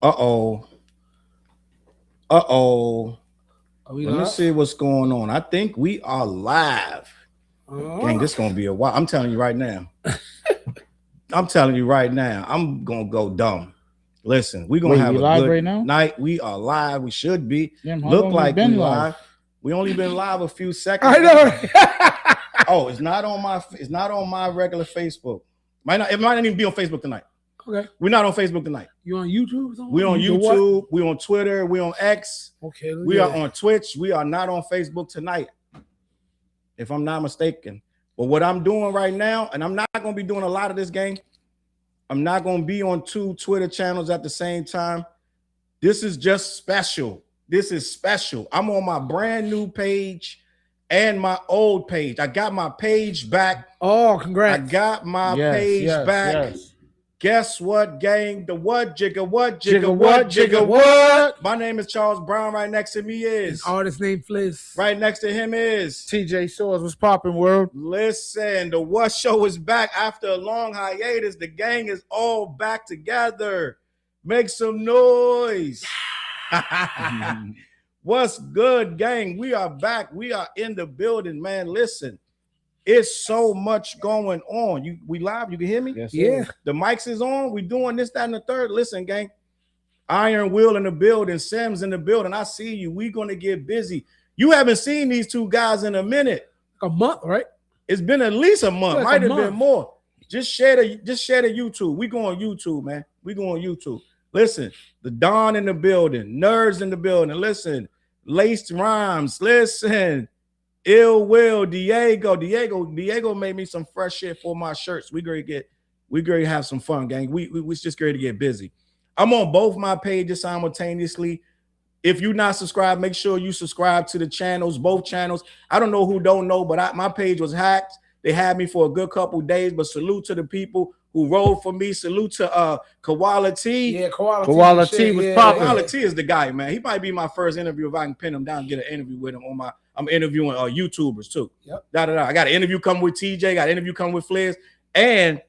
Uh-oh. Uh-oh. Let me live? see what's going on. I think we are live. Gang, this is gonna be a while. I'm telling you right now. I'm telling you right now. I'm gonna go dumb. Listen, we're gonna have a live good right now? night. We are live. We should be. Damn, how Look long like we we been live. live? We only been live a few seconds. I know. Oh, it's not on my regular Facebook. It might not even be on Facebook tonight. Okay. We're not on Facebook tonight. You on YouTube? We on YouTube. We on Twitter. We on X. Okay. We are on Twitch. We are not on Facebook tonight, if I'm not mistaken. But what I'm doing right now, and I'm not going to be doing a lot of this game. I'm not going to be on 2 Twitter channels at the same time. This is just special. This is special. I'm on my brand new page and my old page. I got my page back. Oh, congrats. I got my page back. Yes. Guess what, gang? The what, jigga, what, Jigga what, jigga what? My name is Challz Brown. Right next to me is. Artist name Fliss. Right next to him is. TJ Swords, what's popping, world? Listen, the What Show is back after a long hiatus. The gang is all back together. Make some noise. What's good, gang? We are back. We are in the building, man. Listen, it's so much going on. We live? You can hear me? Yes, Yeah. The mics is on. We doing this, that, and the third. Listen, gang. Iron Will in the building. Sims in the building. I see you. We gonna get busy. You haven't seen these 2 guys in a minute. A month, right? It's been at least a month. Like Might a have been month. more. Just share the YouTube. We go on YouTube, man. We go on YouTube. Listen, the Don in the building, Nerds in the building. Listen, Laced Rhymes. Listen, Ill Will, Diego made me some fresh shit for my shirts. We gonna have some fun, gang. We just going to get busy. I'm on both my pages simultaneously. If you're not subscribed, make sure you subscribe to the channels, both channels. I don't know who don't know, but my page was hacked. They had me for a good couple days, but salute to the people who rolled for me. Salute to Koala T. Yeah, Koala T was popping. Koala T is the guy, man. He might be my first interview if I can pin him down and get an interview with him on my. I'm interviewing YouTubers too. Yep. I got an interview coming with TJ. Got an interview coming with Fliz. And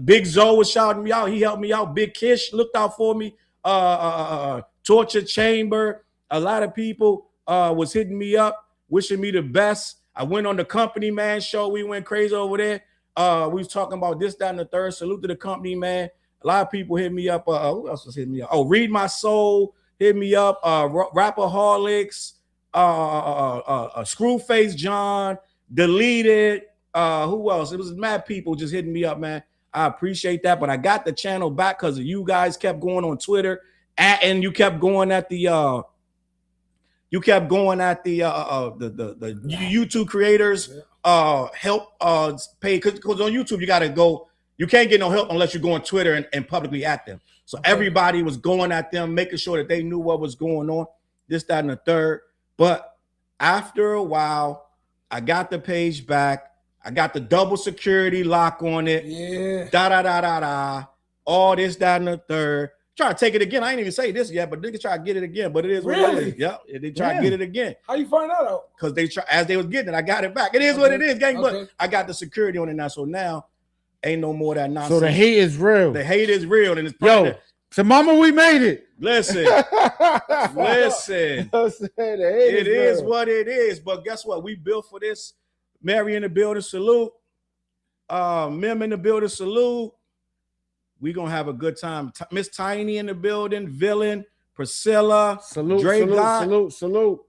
Big Zoe was shouting me out. He helped me out. Big Kish looked out for me. Torture Chamber. A lot of people was hitting me up, wishing me the best. I went on the Company Man show. We went crazy over there. We was talking about this, that, and the third. Salute to the Company Man. A lot of people hit me up. Who else was hitting me up? Oh, Read My Soul hit me up. Rapperholics. Screwface John. Deleted. Who else? It was mad people just hitting me up, man. I appreciate that, but I got the channel back because you guys kept going on Twitter and you kept going at the YouTube creators help pay because on YouTube you gotta go. You can't get no help unless you go on Twitter and publicly at them. So everybody was going at them, making sure that they knew what was going on. This, that, and the third. But after a while, I got the page back. I got the double security lock on it. Yeah. All this, that, and the third. Try to take it again. I ain't even say this yet, but niggas try to get it again. But it is what it is. Yep. They try to get it again. How you find that out? Because as they was getting it, I got it back. It is what it is, gang. But I got the security on it now. So now ain't no more of that nonsense. So the hate is real. The hate is real. And it's so mama, we made it. Listen. It is what it is. But guess what? We built for this. Mary in the building, salute. Mim in the building, salute. We gonna have a good time. Miss Tiny in the building, Villain, Priscilla, salute.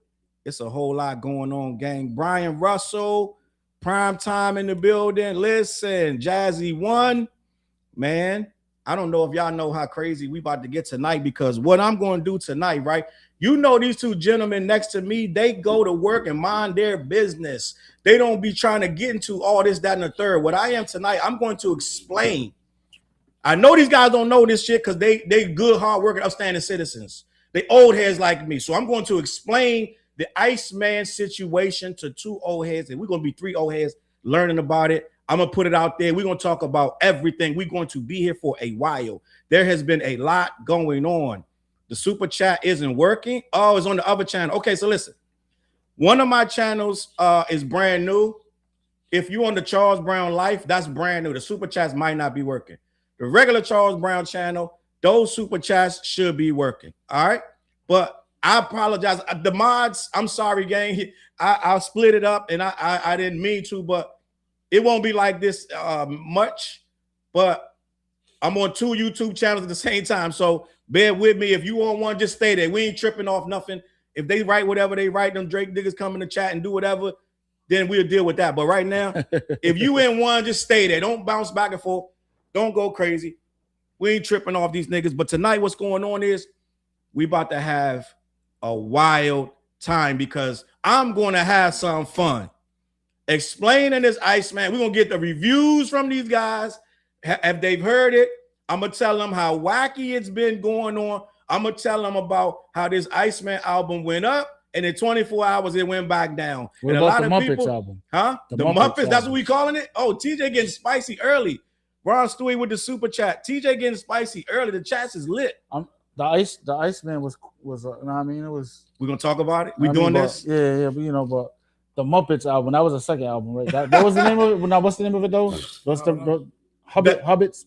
It's a whole lot going on, gang. Brian Russell, Prime Time in the building. Listen, Jazzy One, man. I don't know if y'all know how crazy we about to get tonight because what I'm going to do tonight, right? You know these 2 gentlemen next to me, they go to work and mind their business. They don't be trying to get into all this, that, and the third. What I am tonight, I'm going to explain. I know these guys don't know this shit because they good, hardworking, upstanding citizens. They old heads like me. So I'm going to explain the Iceman situation to 2 old heads, and we're going to be 3 old heads learning about it. I'm going to put it out there. We're going to talk about everything. We're going to be here for a while. There has been a lot going on. The super chat isn't working. Oh, it's on the other channel. Okay, so listen. One of my channels is brand new. If you're on the Challz Brown Life, that's brand new. The super chats might not be working. The regular Challz Brown channel, those super chats should be working. All right. But I apologize. The mods, I'm sorry, gang. I'll split it up, and I didn't mean to, but it won't be like this much. But I'm on 2 YouTube channels at the same time. So bear with me. If you on one, just stay there. We ain't tripping off nothing. If they write whatever they write, them Drake niggas come in the chat and do whatever, then we'll deal with that. But right now, if you in one, just stay there. Don't bounce back and forth. Don't go crazy. We ain't tripping off these niggas. But tonight, what's going on is we about to have a wild time because I'm going to have some fun explaining this Iceman. We're going to get the reviews from these guys. If they've heard it, I'm going to tell them how wacky it's been going on. I'm going to tell them about how this Iceman album went up, and in 24 hours, it went back down. What and about a lot the of Muppets people, album? Huh? The Muppets, that's what we calling it? Oh, TJ getting spicy early. Ron Stewie with the super chat. TJ getting spicy early. The chat is lit. The Iceman was you know what I mean? It was. We're going to talk about it? We doing this? Yeah, but you know, but the Muppets album, that was the second album, right? That was the name of it? Now, what's the name of it, though? What's the Hobbits?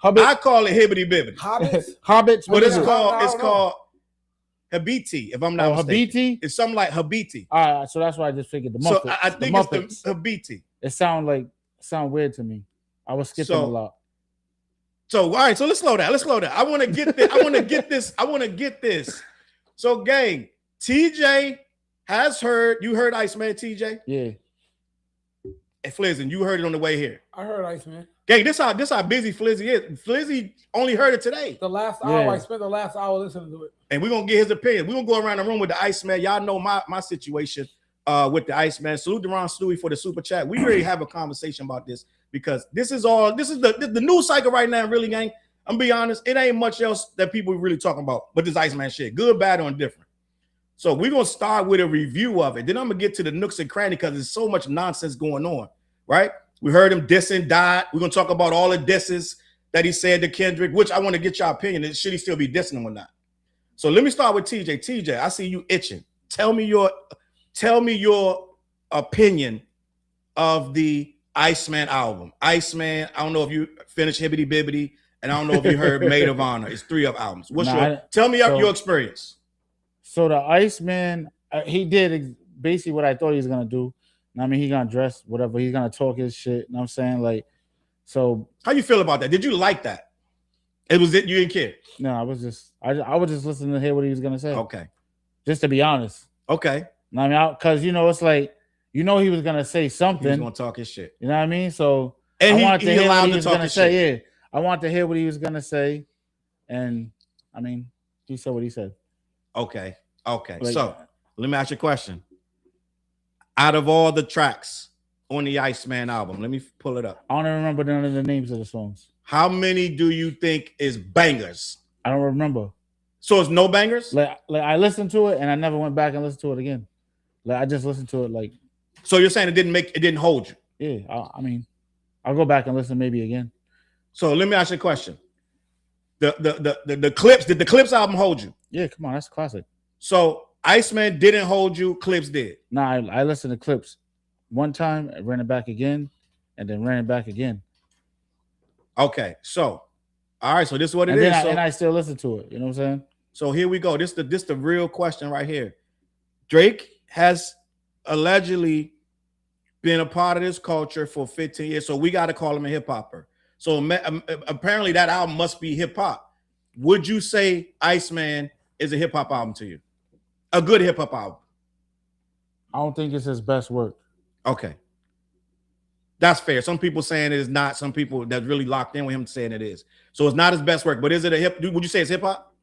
Hobbit? I call it Hibbity Bibbity. Hobbits? But it's called Habiti, if I'm not mistaken. Habiti? It's something like Habiti. All right, so that's why I just figured the Muppets. So I think it's the Habiti. It sound weird to me. I was skipping a lot. So all right, so let's slow down. I want to get this. I want to get this. So, gang, TJ has heard. You heard Iceman, TJ? Yeah. And Flizzy, you heard it on the way here. I heard Iceman. Gang, this how busy Flizzy is. Flizzy only heard it today. The last hour, I spent the last hour listening to it. And we're gonna get his opinion. We're gonna go around the room with the Iceman. Y'all know my situation with the Iceman. Salute to Ron Stewie for the super chat. We already have a conversation about this because this is the news cycle right now, really, gang. I'm gonna be honest, it ain't much else that people really talking about but this Iceman shit. Good, bad, or indifferent. So we're gonna start with a review of it. Then I'm gonna get to the nooks and crannies because there's so much nonsense going on, right? We heard him dissing Dot. We're gonna talk about all the disses that he said to Kendrick, which I want to get your opinion. Should he still be dissing him or not? So let me start with TJ. TJ, I see you itching. Tell me your opinion of the Iceman album. Iceman, I don't know if you finished Hibbity Bibbity, and I don't know if you heard Maid of Honor. It's 3 of albums. Tell me your experience. So the Iceman, he did basically what I thought he was gonna do. I mean, he's gonna dress whatever. He's gonna talk his shit. You know what I'm saying? Like, so how you feel about that? Did you like that? You didn't care? No, I was just listening to hear what he was gonna say. Okay. Just to be honest. Okay. I mean, because it's like he was gonna say something. He was gonna talk his shit. You know what I mean? So and I wanted to hear what he was gonna say. Yeah, I wanted to hear what he was gonna say, and I mean, he said what he said. Okay. Like, so let me ask you a question. Out of all the tracks on the Iceman album, let me pull it up. I don't even remember none of the names of the songs. How many do you think is bangers? I don't remember. So it's no bangers? Like I listened to it and I never went back and listened to it again. Like I just listened to it like. So you're saying it didn't hold you? Yeah, I mean, I'll go back and listen maybe again. So let me ask you a question. The Clips, did the Clips album hold you? Yeah, come on, that's classic. So Iceman didn't hold you, Clips did. Nah, I listened to Clips one time, I ran it back again, and then ran it back again. Okay, so all right, so this is what it is. And I still listen to it. You know what I'm saying? So here we go. This the real question right here. Drake has allegedly been a part of this culture for 15 years, so we got to call him a hip hopper. So apparently that album must be hip hop. Would you say Iceman is a hip hop album to you? A good hip hop album? I don't think it's his best work. Okay. That's fair. Some people saying it is not. Some people that's really locked in with him saying it is. So it's not his best work, but is it would you say it's hip hop?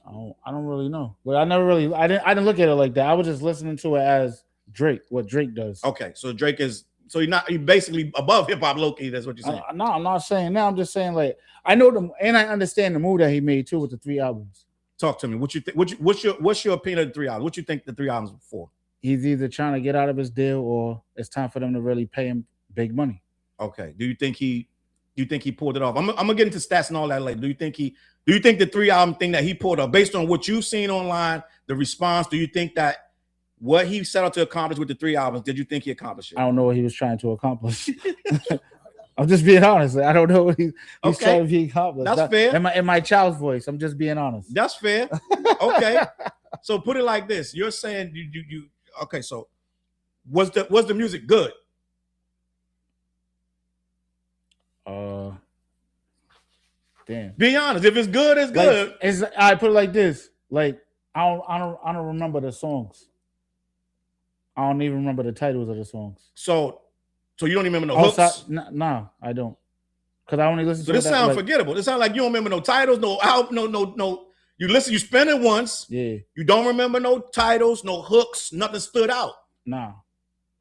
I don't really know. But I didn't look at it like that. I was just listening to it as Drake, what Drake does. Okay. So Drake is he basically above hip hop low-key, that's what you're saying. No, I'm not saying that. I'm just saying like I know and I understand the move that he made too with the 3 albums. Talk to me. What you think? What's your opinion of the 3 albums? What you think the 3 albums were for? He's either trying to get out of his deal or it's time for them to really pay him big money. Okay. Do you think he pulled it off? I'm gonna get into stats and all that later. Do you think the 3 album thing that he pulled off, based on what you've seen online, the response, do you think that what he set out to accomplish with the 3 albums, did you think he accomplished it? I don't know what he was trying to accomplish. I'm just being honest. I don't know what he's Okay. trying to be accomplished. That's fair. In my child's voice, I'm just being honest. That's fair. Okay. So put it like this. You're saying you okay, so was the music good? Damn. Be honest. If it's good, it's good. Like, I put it like this. Like I don't remember the songs. I don't even remember the titles of the songs. So you don't even remember no hooks? No, I don't. Because I only listen to this sounds forgettable. It sounds like you don't remember no titles, no album, no. You listen, you spin it once. Yeah. You don't remember no titles, no hooks, nothing stood out. Nah.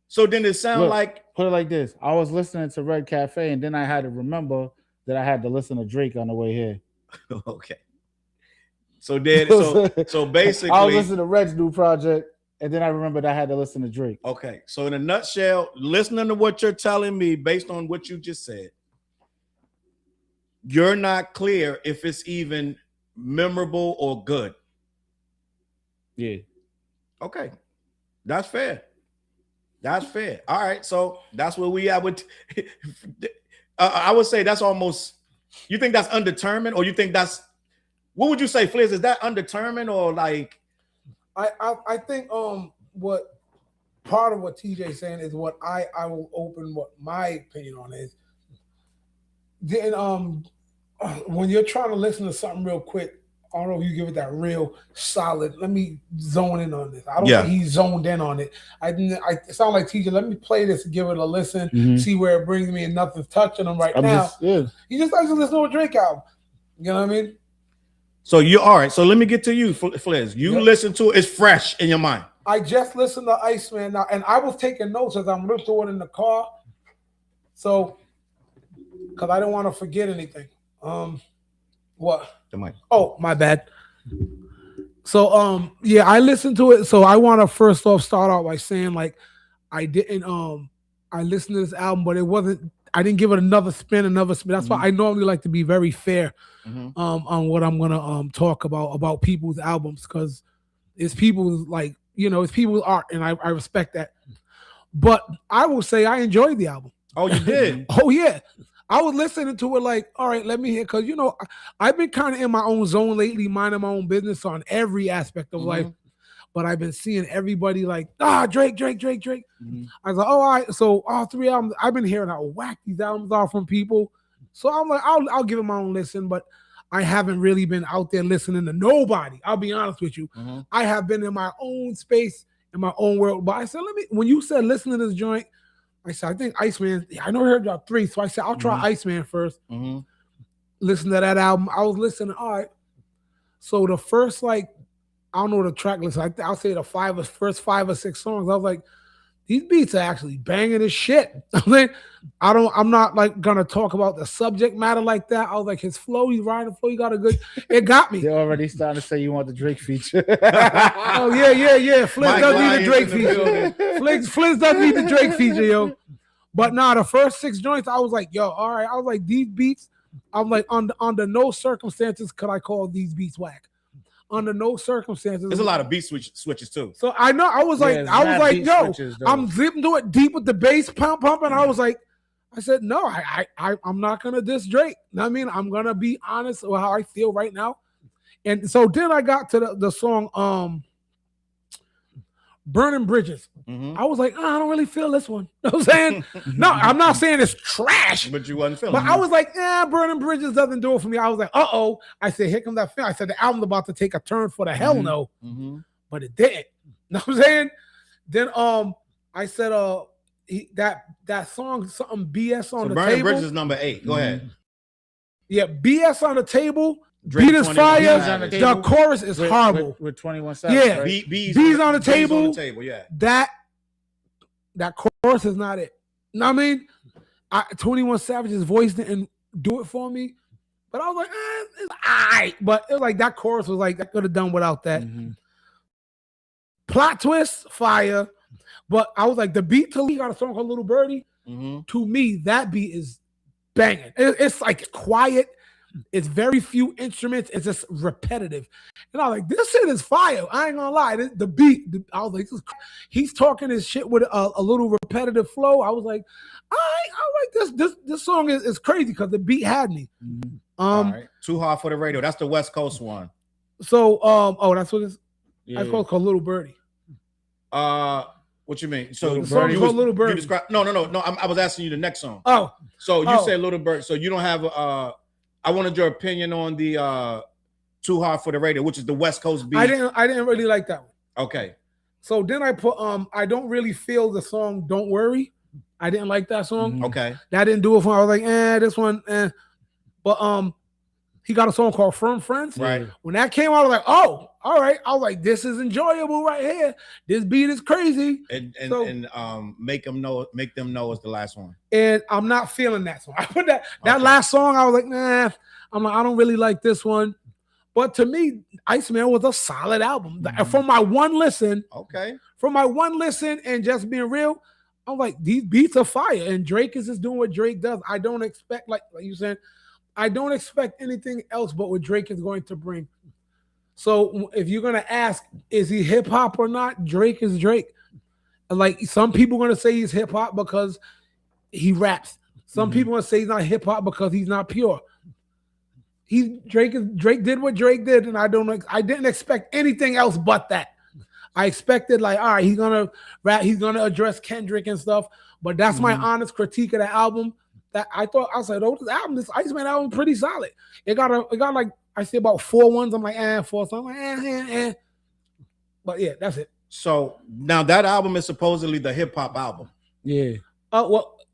So then it sounds like. Put it like this. I was listening to Red Cafe, and then I had to remember that I had to listen to Drake on the way here. Okay. So then, so basically, I was listening to Red's new project, and then I remembered I had to listen to Drake. Okay. So in a nutshell, listening to what you're telling me based on what you just said, you're not clear if it's even memorable or good. Yeah. Okay. That's fair. That's fair. All right. So that's where we at with. I would say that's almost. You think that's undetermined, or you think that's? What would you say, Fliz? Is that undetermined or like? I think what part of what TJ's saying is what I will open what my opinion on is. Then when you're trying to listen to something real quick, I don't know if you give it that real solid. Let me zone in on this. I don't think he zoned in on it. It sound like TJ. Let me play this and give it a listen, see where it brings me, and nothing's touching him right now. He just likes to listen to a Drake album. You know what I mean? So you all right? So let me get to you, Fliz. You listen to it; it's fresh in your mind. I just listened to Iceman now, and I was taking notes as I'm listening to it in the car. So, because I don't want to forget anything. What? The mic. Oh, my bad. So, yeah, I listened to it. So I want to first off start out by saying, like, I didn't, I listened to this album, but it wasn't, I didn't give it another spin. That's why I normally like to be very fair, on what I'm going to, talk about people's albums, because it's people's, like, you know, it's people's art, and I respect that. But I will say I enjoyed the album. Oh, you did? Oh, yeah. I was listening to it like, all right, let me hear, because, you know, I've been kind of in my own zone lately, minding my own business on every aspect of life. But I've been seeing everybody like, Drake. I was like, oh, all right. So all three albums, I've been hearing how whack these albums are from people. So I'm like, I'll give it my own listen, but I haven't really been out there listening to nobody. I'll be honest with you. I have been in my own space, in my own world. But I said, when you said listen to this joint, I said, I think Iceman, I never heard y'all three. So I said, I'll try Iceman first. Listen to that album. I was listening. All right. So the first, like, I don't know the track list. I'll say the first 5 or 6 songs. I was like, these beats are actually banging as shit. I mean, I'm not like gonna talk about the subject matter like that. I was like, his flow, he's riding the flow, he got a good, it got me. They're already starting to say you want the Drake feature. Oh, yeah. Fliz does need a Drake feature. Fliz does need the Drake feature, yo. But nah, the first 6 joints, I was like, yo, all right. I was like, these beats, I'm like, under no circumstances could I call these beats whack. Under no circumstances. There's a lot of beat switches too. So I know I was like, yo, switches, I'm zipping to it deep with the bass pumping. I was like, I said, no, I'm not gonna diss Drake. You know what I mean, I'm gonna be honest with how I feel right now. And so then I got to the song Burning Bridges. I was like, I don't really feel this one. You know what I'm saying? No, I'm not saying it's trash. But you wasn't feeling it. But I was like, Burning Bridges doesn't do it for me. I was like, uh-oh. I said, here comes that film. I said, the album's about to take a turn for the hell no. But it didn't. You know what I'm saying? Then I said that song, something BS on the Burning table. Bridges is number 8. Go ahead. Yeah, BS on the table. Beat is fire. The chorus is horrible. With 21 Savage. Yeah, right? Bees on the table. Yeah. That chorus is not it. You know what I mean? 21 Savage's voice didn't do it for me. But I was like, it's all right. But it was like that chorus was like, I could have done without that. Plot twist, fire. But I was like, the beat to Lee got a song called Little Birdie. To me, that beat is banging. It's like quiet. It's very few instruments. It's just repetitive. And I was like, this shit is fire. I ain't gonna lie. The beat, I was like, he's talking his shit with a little repetitive flow. I was like, I like this song is crazy because the beat had me. All right. Too Hard for the Radio. That's the West Coast one. So that's what it's called Little Birdie. What you mean? So the song is called Little Birdie. No. I was asking you the next song. Oh. So you said Little Bird. So you don't have I wanted your opinion on the Too Hard for the Radio, which is the West Coast beat. I didn't really like that one. Okay. So then I put I don't really feel the song Don't Worry. I didn't like that song. Okay. That didn't do it for me. I was like, this one, But he got a song called Firm Friends. Right. When that came out, I was like, oh, all right. I was like, this is enjoyable right here. This beat is crazy. And make them know is the last one. And I'm not feeling that song. I put that last song, I was like, nah. I'm like, I don't really like this one. But to me, Iceman was a solid album. From my one listen. Okay. From my one listen and just being real, I'm like, these beats are fire. And Drake is just doing what Drake does. I don't expect, like you said, I don't expect anything else but what Drake is going to bring. So if you're going to ask, is he hip hop or not? Drake is Drake. Like some people are going to say he's hip hop because he raps. Some people are going to say he's not hip hop because he's not pure. Drake did what Drake did, and I didn't expect anything else but that. I expected like, all right, he's gonna rap, he's gonna address Kendrick and stuff, but that's my honest critique of the album. That I said, this Iceman album pretty solid. It got like I say about 4 ones. I'm like, 4. So I'm like, But yeah, that's it. So now that album is supposedly the hip hop album. Yeah.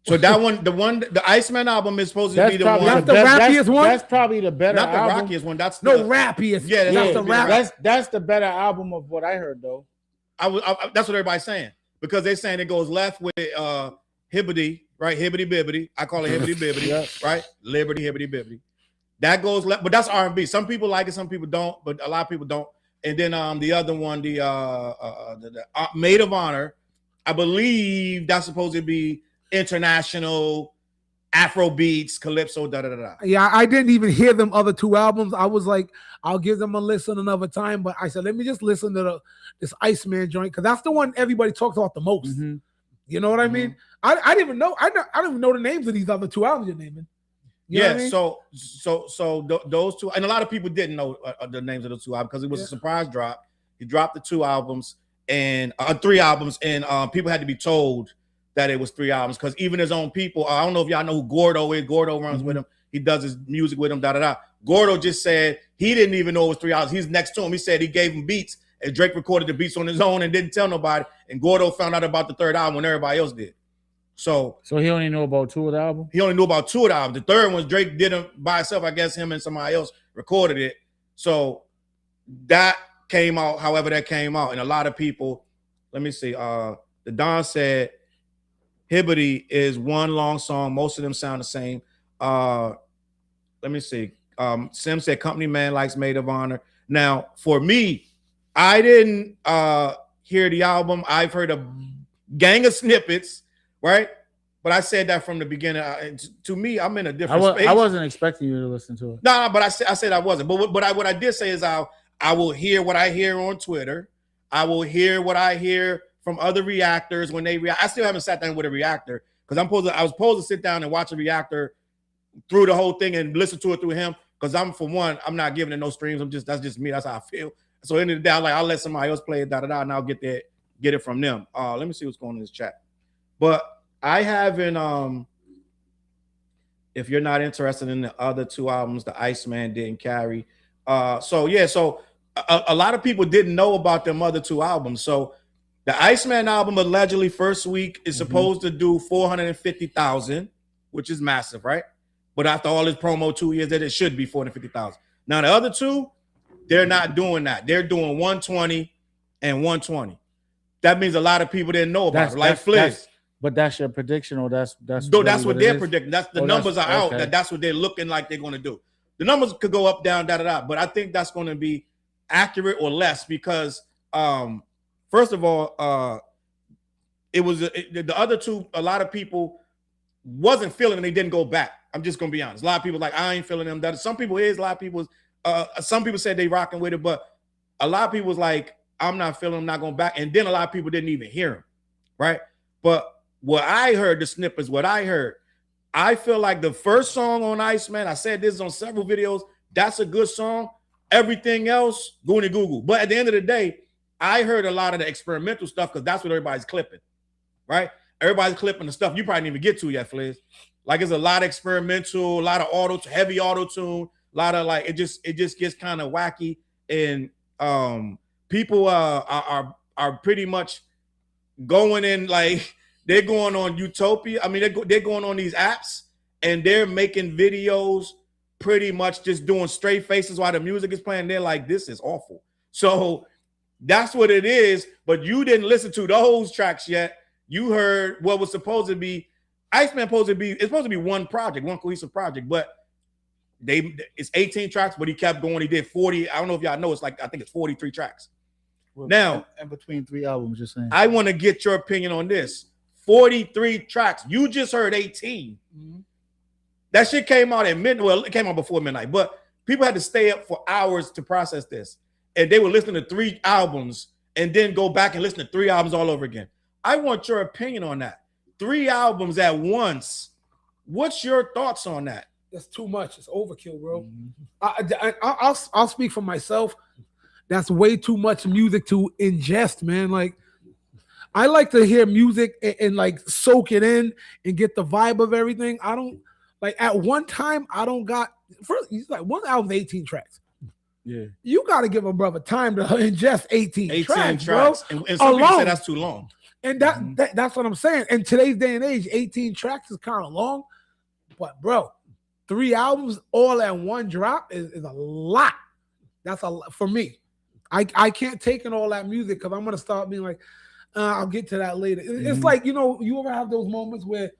So that one, the Iceman album is supposed to be the one. That's the rappiest one. That's probably the better album. Not the album. rockiest one. That's rappiest. Yeah, that's the rap. That's the better album of what I heard though. That's what everybody's saying, because they're saying it goes left with Hibbity, right? Hibbity Bibbity. I call it Hibbity Bibbity, right? Liberty Hibbity Bibbity. That goes left, but that's R&B. Some people like it, some people don't, but a lot of people don't. And then the other one, the Maid of Honor, I believe that's supposed to be international Afro beats, calypso, da. Yeah, I didn't even hear them other 2 albums. I was like, I'll give them a listen another time. But I said, let me just listen to this Iceman joint, because that's the one everybody talks about the most. You know what I mean? I didn't even know. I don't even know the names of these other 2 albums you're naming. You know what I mean? So those 2, and a lot of people didn't know the names of the 2 albums because it was a surprise drop. He dropped the 2 albums and 3 albums, and people had to be told that it was 3 albums, because even his own people, I don't know if y'all know who Gordo is. Gordo runs with him. He does his music with him, da. Gordo just said he didn't even know it was 3 albums. He's next to him. He said he gave him beats, and Drake recorded the beats on his own and didn't tell nobody. And Gordo found out about the 3rd album when everybody else did. So he only knew about 2 of the album? He only knew about 2 of the albums. The 3rd one, Drake did it by himself. I guess him and somebody else recorded it. So that came out however that came out. And a lot of people, let me see, the Don said, Hibbity is one long song. Most of them sound the same. Let me see. Sim said Company Man likes Maid of Honor. Now, for me, I didn't hear the album. I've heard a gang of snippets, right? But I said that from the beginning. To me, I'm in a different space. I wasn't expecting you to listen to it. No, but I said I wasn't. But what I did say is I will hear what I hear on Twitter. I will hear what I hear from other reactors when they react. I still haven't sat down with a reactor because I was supposed to sit down and watch a reactor through the whole thing and listen to it through him, because I'm not giving it no streams. That's just me. That's how I feel. So in the day, I'll let somebody else play it, da, and I'll get it from them. Let me see what's going on in this chat. But I haven't. If you're not interested in the other 2 albums, the Iceman didn't carry. So a lot of people didn't know about them other 2 albums. So the Iceman album allegedly first week is supposed to do 450,000, which is massive, right? But after all his promo 2 years, that it should be 450,000. Now the other 2, they're not doing that. They're doing 120 and 120. That means a lot of people didn't know about it, like Fliz. But that's your prediction, or that's what they're predicting. That's the numbers are out. That's what they're looking like they're going to do. The numbers could go up, down, da. But I think that's going to be accurate or less because, first of all, it was the other 2. A lot of people wasn't feeling, and they didn't go back. I'm just gonna be honest. A lot of people like I ain't feeling them. That some people is. A lot of people. Some people said they rocking with it, but a lot of people was like, I'm not feeling them. Not going back. And then a lot of people didn't even hear him, right? But what I heard, the snippets, what I heard, I feel like the first song on Iceman. I said this on several videos. That's a good song. Everything else, go to Google. But at the end of the day, I heard a lot of the experimental stuff because that's what everybody's clipping, right? Everybody's clipping the stuff you probably didn't even get to yet, Fliz. Like it's a lot of experimental, a lot of heavy auto tune, a lot of like it just gets kind of wacky, and people are pretty much going in like they're going on Utopia. I mean, they're going on these apps and they're making videos pretty much just doing straight faces while the music is playing. They're like, this is awful. So that's what it is. But you didn't listen to those tracks yet. You heard what was supposed to be Iceman. It's supposed to be one project, one cohesive project, but it's 18 tracks, but he kept going. He did 40. I don't know if y'all know, I think it's 43 tracks. Well, now, and between 3 albums, just saying. I want to get your opinion on this. 43 tracks. You just heard 18. Mm-hmm. That shit came out at midnight. Well, it came out before midnight, but people had to stay up for hours to process this. And they were listening to 3 albums and then go back and listen to 3 albums all over again. I want your opinion on that. 3 albums at once. What's your thoughts on that? That's too much. It's overkill, bro. Mm-hmm. I'll speak for myself. That's way too much music to ingest, man. Like, I like to hear music and like soak it in and get the vibe of everything. I don't like at one time. I don't got first. Like one album, 18 tracks. Yeah, you got to give a brother time to ingest 18 tracks, bro. And some people say that's too long. And that's what I'm saying. In today's day and age, 18 tracks is kind of long. But bro, 3 albums all at one drop is a lot. That's a lot for me. I can't take in all that music because I'm gonna start being like, I'll get to that later. It's like, you know, you ever have those moments where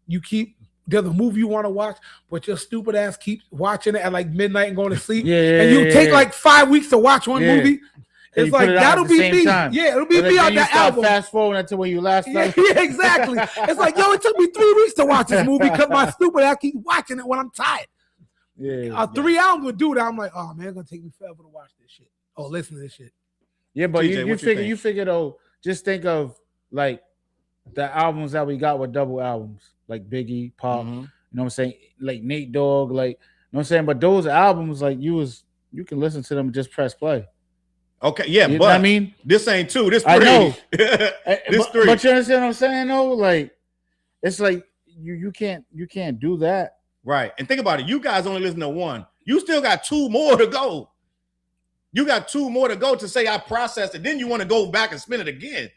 there's a movie you want to watch, but your stupid ass keeps watching it at like midnight and going to sleep. And you take like 5 weeks to watch one movie. It's like that'll be me. Time. Yeah, it'll be me on that album. Fast forward until when you last yeah, exactly. It's like, yo, it took me 3 weeks to watch this movie because my stupid ass keeps watching it when I'm tired. 3 albums would do that. I'm like, oh man, it's gonna take me forever to watch this shit. Oh, listen to this shit. Yeah, but TJ, you figure though, just think of like the albums that we got with double albums, like Biggie, Pop, you know what I'm saying? Like Nate Dogg, like, you know what I'm saying? But those albums, like you can listen to them and just press play. Okay, yeah, you but know what I mean, this ain't 2, this 3. I know. This 3. But you understand what I'm saying though? Like, it's like you can't do that. Right. And think about it. You guys only listen to 1. You still got 2 more to go. You got 2 more to go to say I processed it. Then you want to go back and spin it again.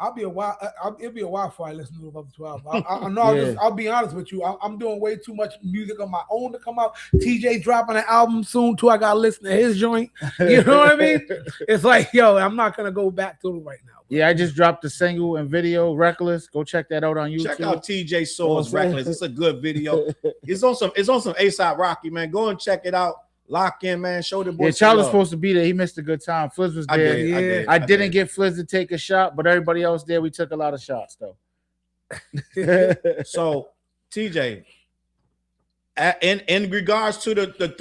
It'll be a while before I listen to those other 2 albums. I'll be honest with you. I'm doing way too much music on my own to come out. TJ dropping an album soon too. I gotta listen to his joint. You know what I mean? It's like, yo, I'm not gonna go back to it right now. Yeah, I just dropped a single and video, Reckless. Go check that out on YouTube. Check out TJ Soul's Reckless. It's a good video. It's on some A$AP Rocky, man. Go and check it out. Lock in, man. Show the boy. Yeah, Challz was supposed to be there. He missed a good time. Fliz was there. I didn't get Fliz to take a shot, but everybody else there, we took a lot of shots though. So, TJ, in regards to the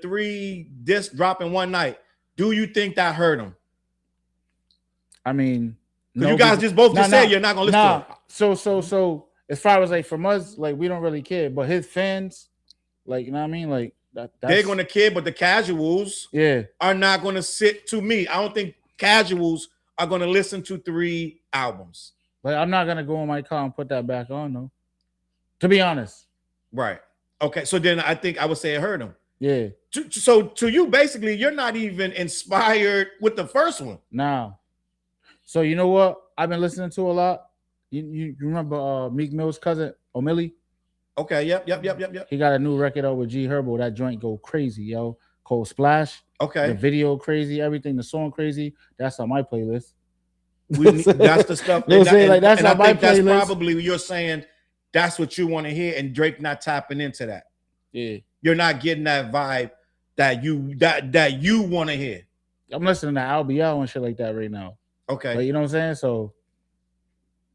three discs dropping one night, do you think that hurt him? I mean, no, you guys just both said you're not gonna listen to it. So as far as like from us, like we don't really care, but his fans, like, you know what I mean, like. They're going to care, but the casuals are not going to sit to me. I don't think casuals are going to listen to 3 albums. But I'm not going to go in my car and put that back on, though. To be honest. Right. Okay. So then I think I would say it hurt him. Yeah. So to you, basically, you're not even inspired with the first one. No. So you know what I've been listening to a lot? You remember Meek Mill's cousin, O'Malley? Okay, yep. He got a new record out with G Herbo. That joint go crazy, yo. Cold Splash. Okay. The video crazy, everything, the song crazy. That's on my playlist. That's the stuff. That's on my playlist. That's probably you're saying that's what you want to hear, and Drake not tapping into that. Yeah. You're not getting that vibe that you want to hear. I'm listening to LBL and shit like that right now. Okay. Like, you know what I'm saying?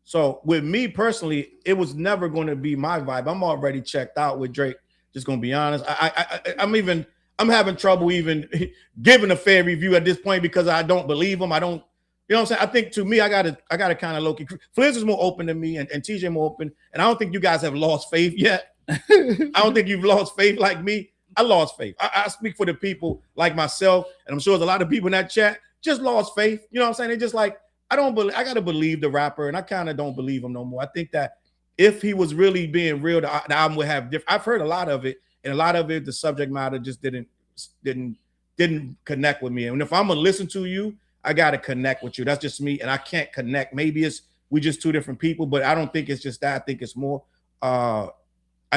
So with me personally, it was never going to be my vibe. I'm already checked out with Drake. Just gonna be honest. I'm having trouble even giving a fair review at this point because I don't believe him. I don't, you know what I'm saying? I think to me, I gotta kind of low-key. Fliz is more open than me and TJ more open. And I don't think you guys have lost faith yet. I don't think you've lost faith like me. I lost faith. I speak for the people like myself, and I'm sure there's a lot of people in that chat just lost faith. You know what I'm saying? They're just like, I gotta believe the rapper, and I kind of don't believe him no more. I think that if he was really being real, the album would have different. I've heard a lot of it, and a lot of it, the subject matter just didn't connect with me. And if I'm gonna listen to you, I gotta connect with you. That's just me, and I can't connect. Maybe we just two different people, but I don't think it's just that. I think it's more. I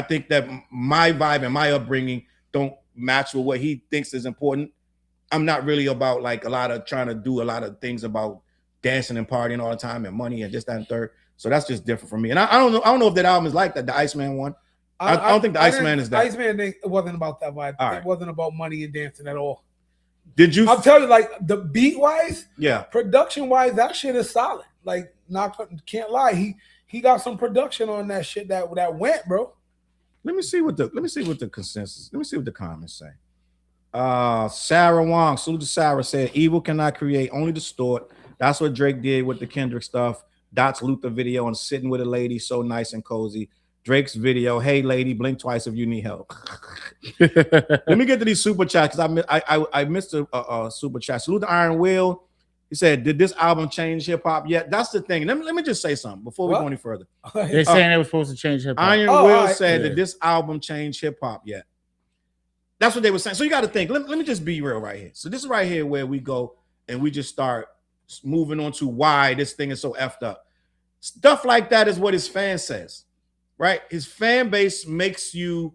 think that my vibe and my upbringing don't match with what he thinks is important. I'm not really about like trying to do a lot of things about dancing and partying all the time and money and this, that, and third. So that's just different for me. And I don't know if that album is like that, the Iceman one. I don't think the Iceman is that. Iceman, it wasn't about that vibe. It wasn't about money and dancing at all. Did you? I'll tell you, like the beat wise, yeah, production wise, that shit is solid. Like, can't lie. He got some production on that shit that went, bro. Let me see what the consensus. Let me see what the comments say. Sarah Wong, salute to Sarah, said evil cannot create, only distort. That's what Drake did with the Kendrick stuff. Dots Luther video and sitting with a lady, so nice and cozy. Drake's video, hey lady, blink twice if you need help. Let me get to these super chats because I missed a super chat. Salute to Iron Will. He said, did this album change hip hop yet? That's the thing. Let me just say something before we go any further. They're saying it was supposed to change hip hop. Iron Will said, did this album change hip hop yet? That's what they were saying. So you got to think. Let me just be real right here. So this is right here where we go and we just start moving on to why this thing is so effed up. Stuff like that is what his fan says, right? His fan base makes you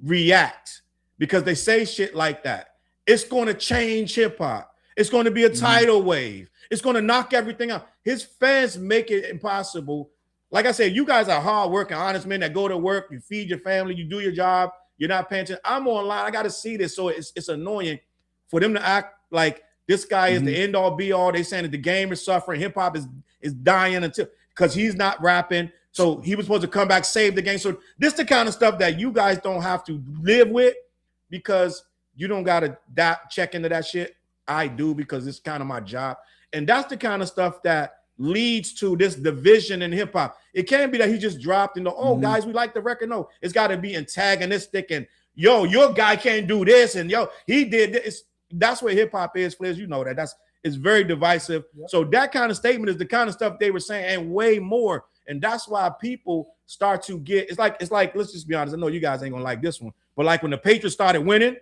react because they say shit like that. It's going to change hip hop. It's going to be a tidal wave. It's going to knock everything out. His fans make it impossible. Like I said, you guys are hardworking, honest men that go to work, you feed your family, you do your job, you're not paying attention. I'm online. I got to see this. So it's annoying for them to act like this guy is the end all be all. They saying that the game is suffering. Hip hop is dying because he's not rapping. So he was supposed to come back, save the game. So this is the kind of stuff that you guys don't have to live with because you don't got to check into that shit. I do because it's kind of my job. And that's the kind of stuff that leads to this division in hip hop. It can't be that he just dropped and guys, we like the record. No, it's got to be antagonistic and yo, your guy can't do this and yo, he did this. That's what hip hop is, Fliz. You know that. It's very divisive. Yep. So that kind of statement is the kind of stuff they were saying and way more. And that's why people start to get. It's like. Let's just be honest. I know you guys ain't gonna like this one, but like when the Patriots started winning.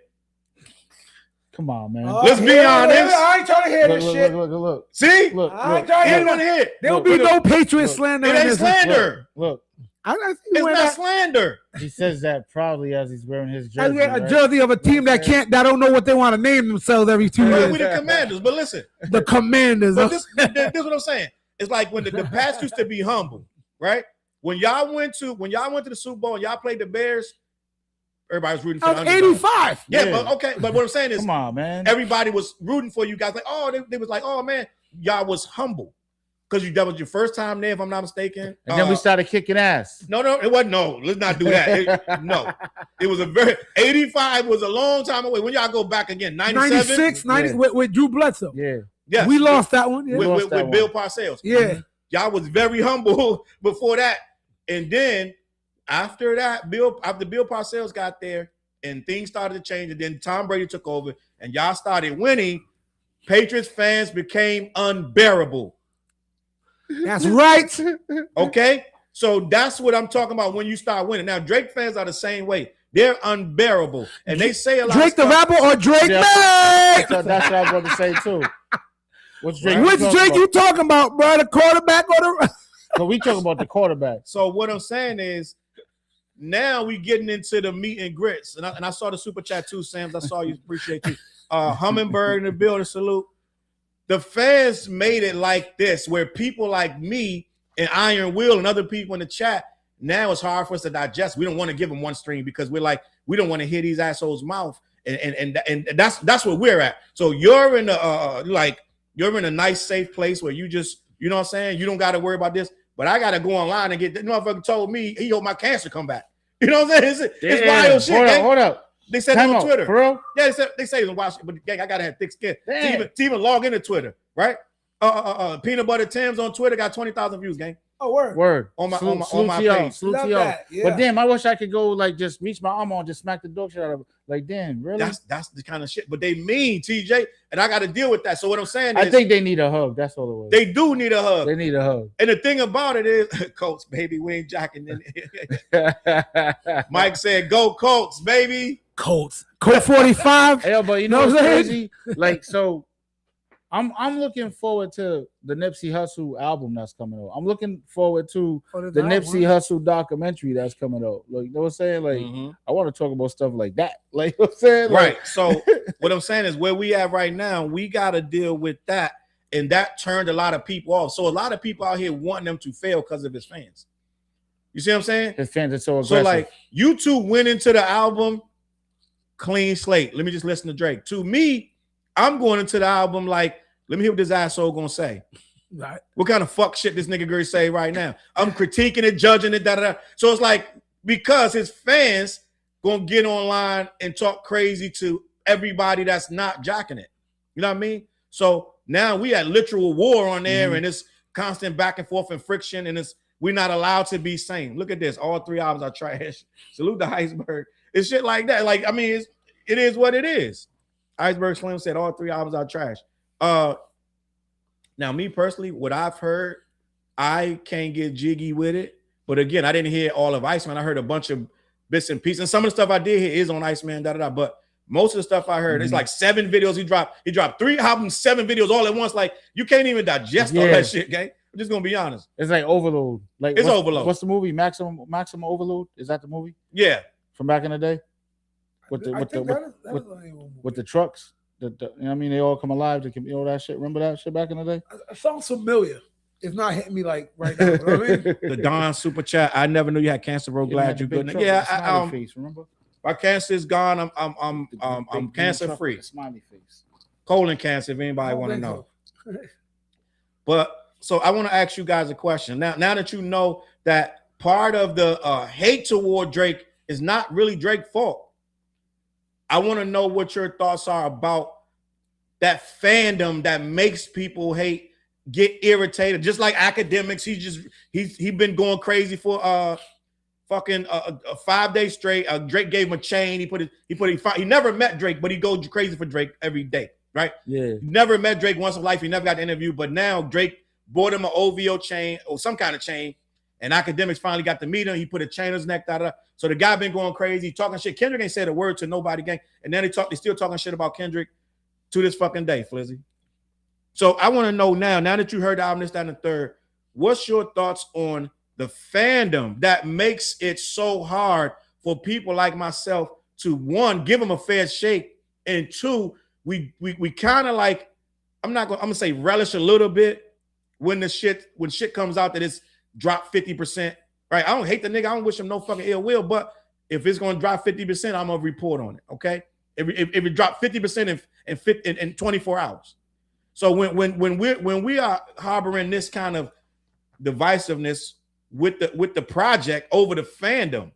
Come on, man. Let's be honest. I ain't trying to hear this shit. Look. See? Look. I ain't trying to hear it. There'll be no Patriot slander. It ain't slander. Look. It's not slander. He says that proudly as he's wearing his jersey. A jersey of a team that don't know what they want to name themselves every 2 years. We the Commanders, but listen. The Commanders. But this is what I'm saying. It's like when the Pats used to be humble, right? When y'all went to the Super Bowl and y'all played the Bears, everybody was rooting for the underdog. 85. Yeah, but okay. But what I'm saying is, come on, man. Everybody was rooting for you guys. Like, they was like, oh man, y'all was humble. Because that was your first time there, if I'm not mistaken. And then we started kicking ass. No, it wasn't. No, let's not do that. No. It was 85 was a long time away. When y'all go back again, 97? 96, 90, with Drew Bledsoe. Yeah. Yes. We lost that one. Yeah. With Bill Parcells. Yeah. Y'all was very humble before that. And then after that, after Bill Parcells got there and things started to change, and then Tom Brady took over and y'all started winning, Patriots fans became unbearable. That's right. Okay, so that's what I'm talking about when you start winning. Now, Drake fans are the same way. They're unbearable, and they say a lot. Drake the rapper or Drake? Yeah, that's what I was going to say too. Which Drake you talking about, bro? The quarterback or the? So we talking about the quarterback. So what I'm saying is, now we getting into the meat and grits, and I saw the super chat too, Sams. I saw you. Appreciate you. Hummingbird in the building. Salute. The fans made it like this, where people like me and Iron Will and other people in the chat, now it's hard for us to digest. We don't want to give them one stream because we're like, we don't want to hear these assholes' mouth. And that's where we're at. So you're in a nice, safe place where you just, you know what I'm saying? You don't got to worry about this. but I gotta go online and get that motherfucker told me he hope my cancer come back. You know what I'm saying? It's wild shit. Hold up. They said it on Twitter. For real? Yeah, they say it's watch, but gang, I gotta have thick skin to even log into Twitter, right? Peanut Butter Tim's on Twitter got 20,000 views, gang. Oh, word. On my page. That, yeah. But damn, I wish I could go like just reach my arm on, just smack the dog shit out of it. Like, damn, really? That's the kind of shit. But they mean TJ, and I got to deal with that. So what I'm saying is, I think they need a hug. That's all it was. They do need a hug. They need a hug. And the thing about it is, Colts, baby, we ain't jocking. Mike said, "Go Colts, baby." Colts. Colt 45. Yeah, but you know what's crazy? Like, so I'm looking forward to the Nipsey Hussle album that's coming out. I'm looking forward to the Nipsey Hussle documentary that's coming out. Like, you know what I'm saying? Like, I want to talk about stuff like that. Like, you know what I'm saying? Like, right. So what I'm saying is where we at right now, we got to deal with that. And that turned a lot of people off. So a lot of people out here wanting them to fail because of his fans. You see what I'm saying? His fans are so aggressive. So like, you two went into the album clean slate. Let me just listen to Drake. To me, I'm going into the album like, let me hear what this asshole gonna say. Right. What kind of fuck shit this nigga gonna say right now? I'm critiquing it, judging it, da. So it's like, because his fans gonna get online and talk crazy to everybody that's not jocking it. You know what I mean? So now we had literal war on there, and it's constant back and forth and friction, and we're not allowed to be sane. Look at this. All 3 albums are trash. Salute the Iceberg. It's shit like that. Like, I mean, it is what it is. Iceberg Slim said all 3 albums are trash. Now, me personally, what I've heard, I can't get jiggy with it. But again, I didn't hear all of Iceman. I heard a bunch of bits and pieces. And some of the stuff I did hear is on Iceman, But most of the stuff I heard, it's like 7 videos he dropped. He dropped 3 albums, 7 videos all at once. Like, you can't even digest all that shit, gang. I'm just gonna be honest. It's like overload. Like, it's overload. What's the movie? Maximum Overload? Is that the movie? Yeah. From back in the day? With the trucks. You know what I mean? They all come alive. They can, you know, that shit. Remember that shit back in the day? It sounds familiar. It's not hitting me like right now. You know what I mean? The Don super chat. I never knew you had cancer, bro. Glad you're good. Yeah, face, remember? My cancer is gone. I'm cancer free. Smiley face. Colon cancer, if anybody want to know. But so I want to ask you guys a question. Now that you know that part of the hate toward Drake is not really Drake's fault, I want to know what your thoughts are about that fandom that makes people hate, get irritated, just like academics. He's been going crazy for fucking 5 days straight. Drake gave him a chain. He never met Drake, but he goes crazy for Drake every day, right? Yeah. He never met Drake once in life. He never got the interview, but now Drake bought him an OVO chain or some kind of chain, and academics finally got to meet him. He put a chain on his neck, So the guy been going crazy, talking shit. Kendrick ain't said a word to nobody, gang. And then they still talking shit about Kendrick to this fucking day, Flizzy. So I want to know now that you heard the album, this, that, and the third, what's your thoughts on the fandom that makes it so hard for people like myself to, one, give them a fair shake, and two, we kind of like, I'm gonna say relish a little bit when shit comes out that it's dropped 50%. Right, I don't hate the nigga. I don't wish him no fucking ill will. But if it's gonna drop 50%, I'm gonna report on it. Okay, if it dropped 50% in 24 hours. So when we are harboring this kind of divisiveness with the project over the fandom,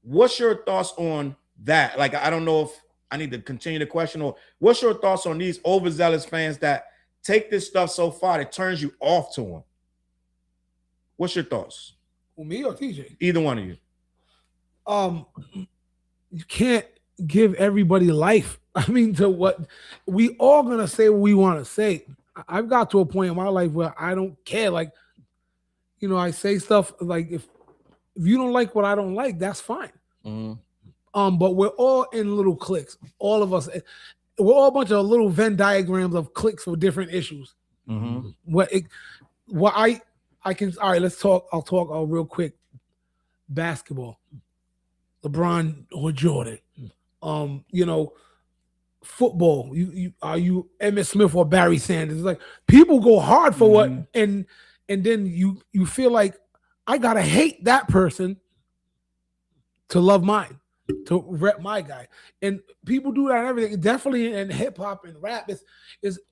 what's your thoughts on that? Like, I don't know if I need to continue the question, or what's your thoughts on these overzealous fans that take this stuff so far that turns you off to them? What's your thoughts? Well, me or TJ? Either one of you. You can't give everybody life. I mean, to what we all gonna say what we want to say. I've got to a point in my life where I don't care. Like, you know, I say stuff like, if you don't like what I don't like, that's fine. But we're all in little cliques. All of us, we're all a bunch of little Venn diagrams of cliques for different issues. I can, all right, let's talk. I'll talk real quick. Basketball, LeBron or Jordan. You know, football. Are you Emmitt Smith or Barry Sanders? It's like, people go hard for what, and then you feel like, I gotta hate that person to love mine. to rep my guy. And people do that and everything. Definitely in hip hop and rap,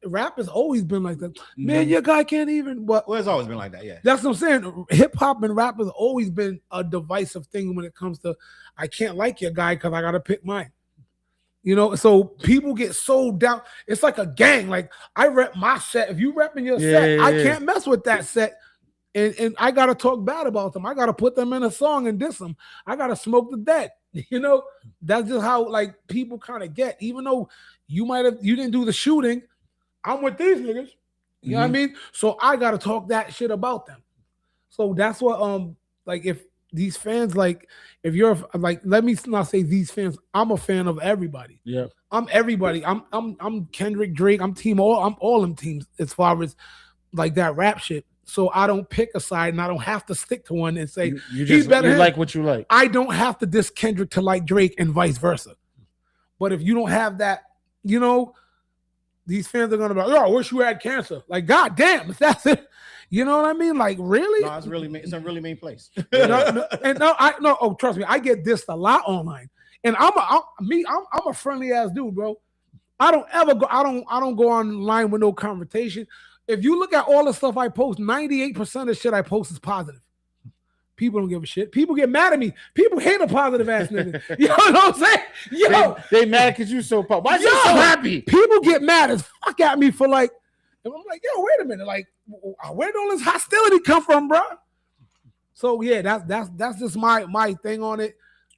rap has always been like that. Man, your guy can't even. But well, it's always been like that. Yeah, that's what I'm saying. Hip hop and rap has always been a divisive thing when it comes to I can't like your guy because I gotta pick mine. You know, so people get so down. It's like a gang. Like I rep my set. If you repping your set, I can't mess with that set. And I gotta talk bad about them. I gotta put them in a song and diss them. I gotta smoke the dead. You know, that's just how like people kind of get. Even though you didn't do the shooting, I'm with these niggas. You know what I mean? So I gotta talk that shit about them. So that's what like if these fans, like if you're like, let me not say these fans, I'm a fan of everybody. Yeah. I'm everybody. I'm Kendrick, Drake, I'm all them teams as far as like that rap shit. So I don't pick a side and I don't have to stick to one and say you like what you like. I don't have to diss Kendrick to like Drake and vice versa. But if you don't have that, you know, these fans are gonna be like, oh, I wish you had cancer. Like, god damn, if that's it. You know what I mean? Like, really? No, it's a really mean place. Oh, trust me, I get dissed a lot online. And I'm a friendly ass dude, bro. I don't go online with no confrontation. If you look at all the stuff I post, 98% of shit I post is positive. People don't give a shit. People get mad at me. People hate a positive ass nigga. You know what I'm saying? Yo, they mad because you so positive. Why you so happy? People get mad as fuck at me for like, and I'm like, yo, wait a minute. Like, where did all this hostility come from, bro? So yeah, that's just my thing on it.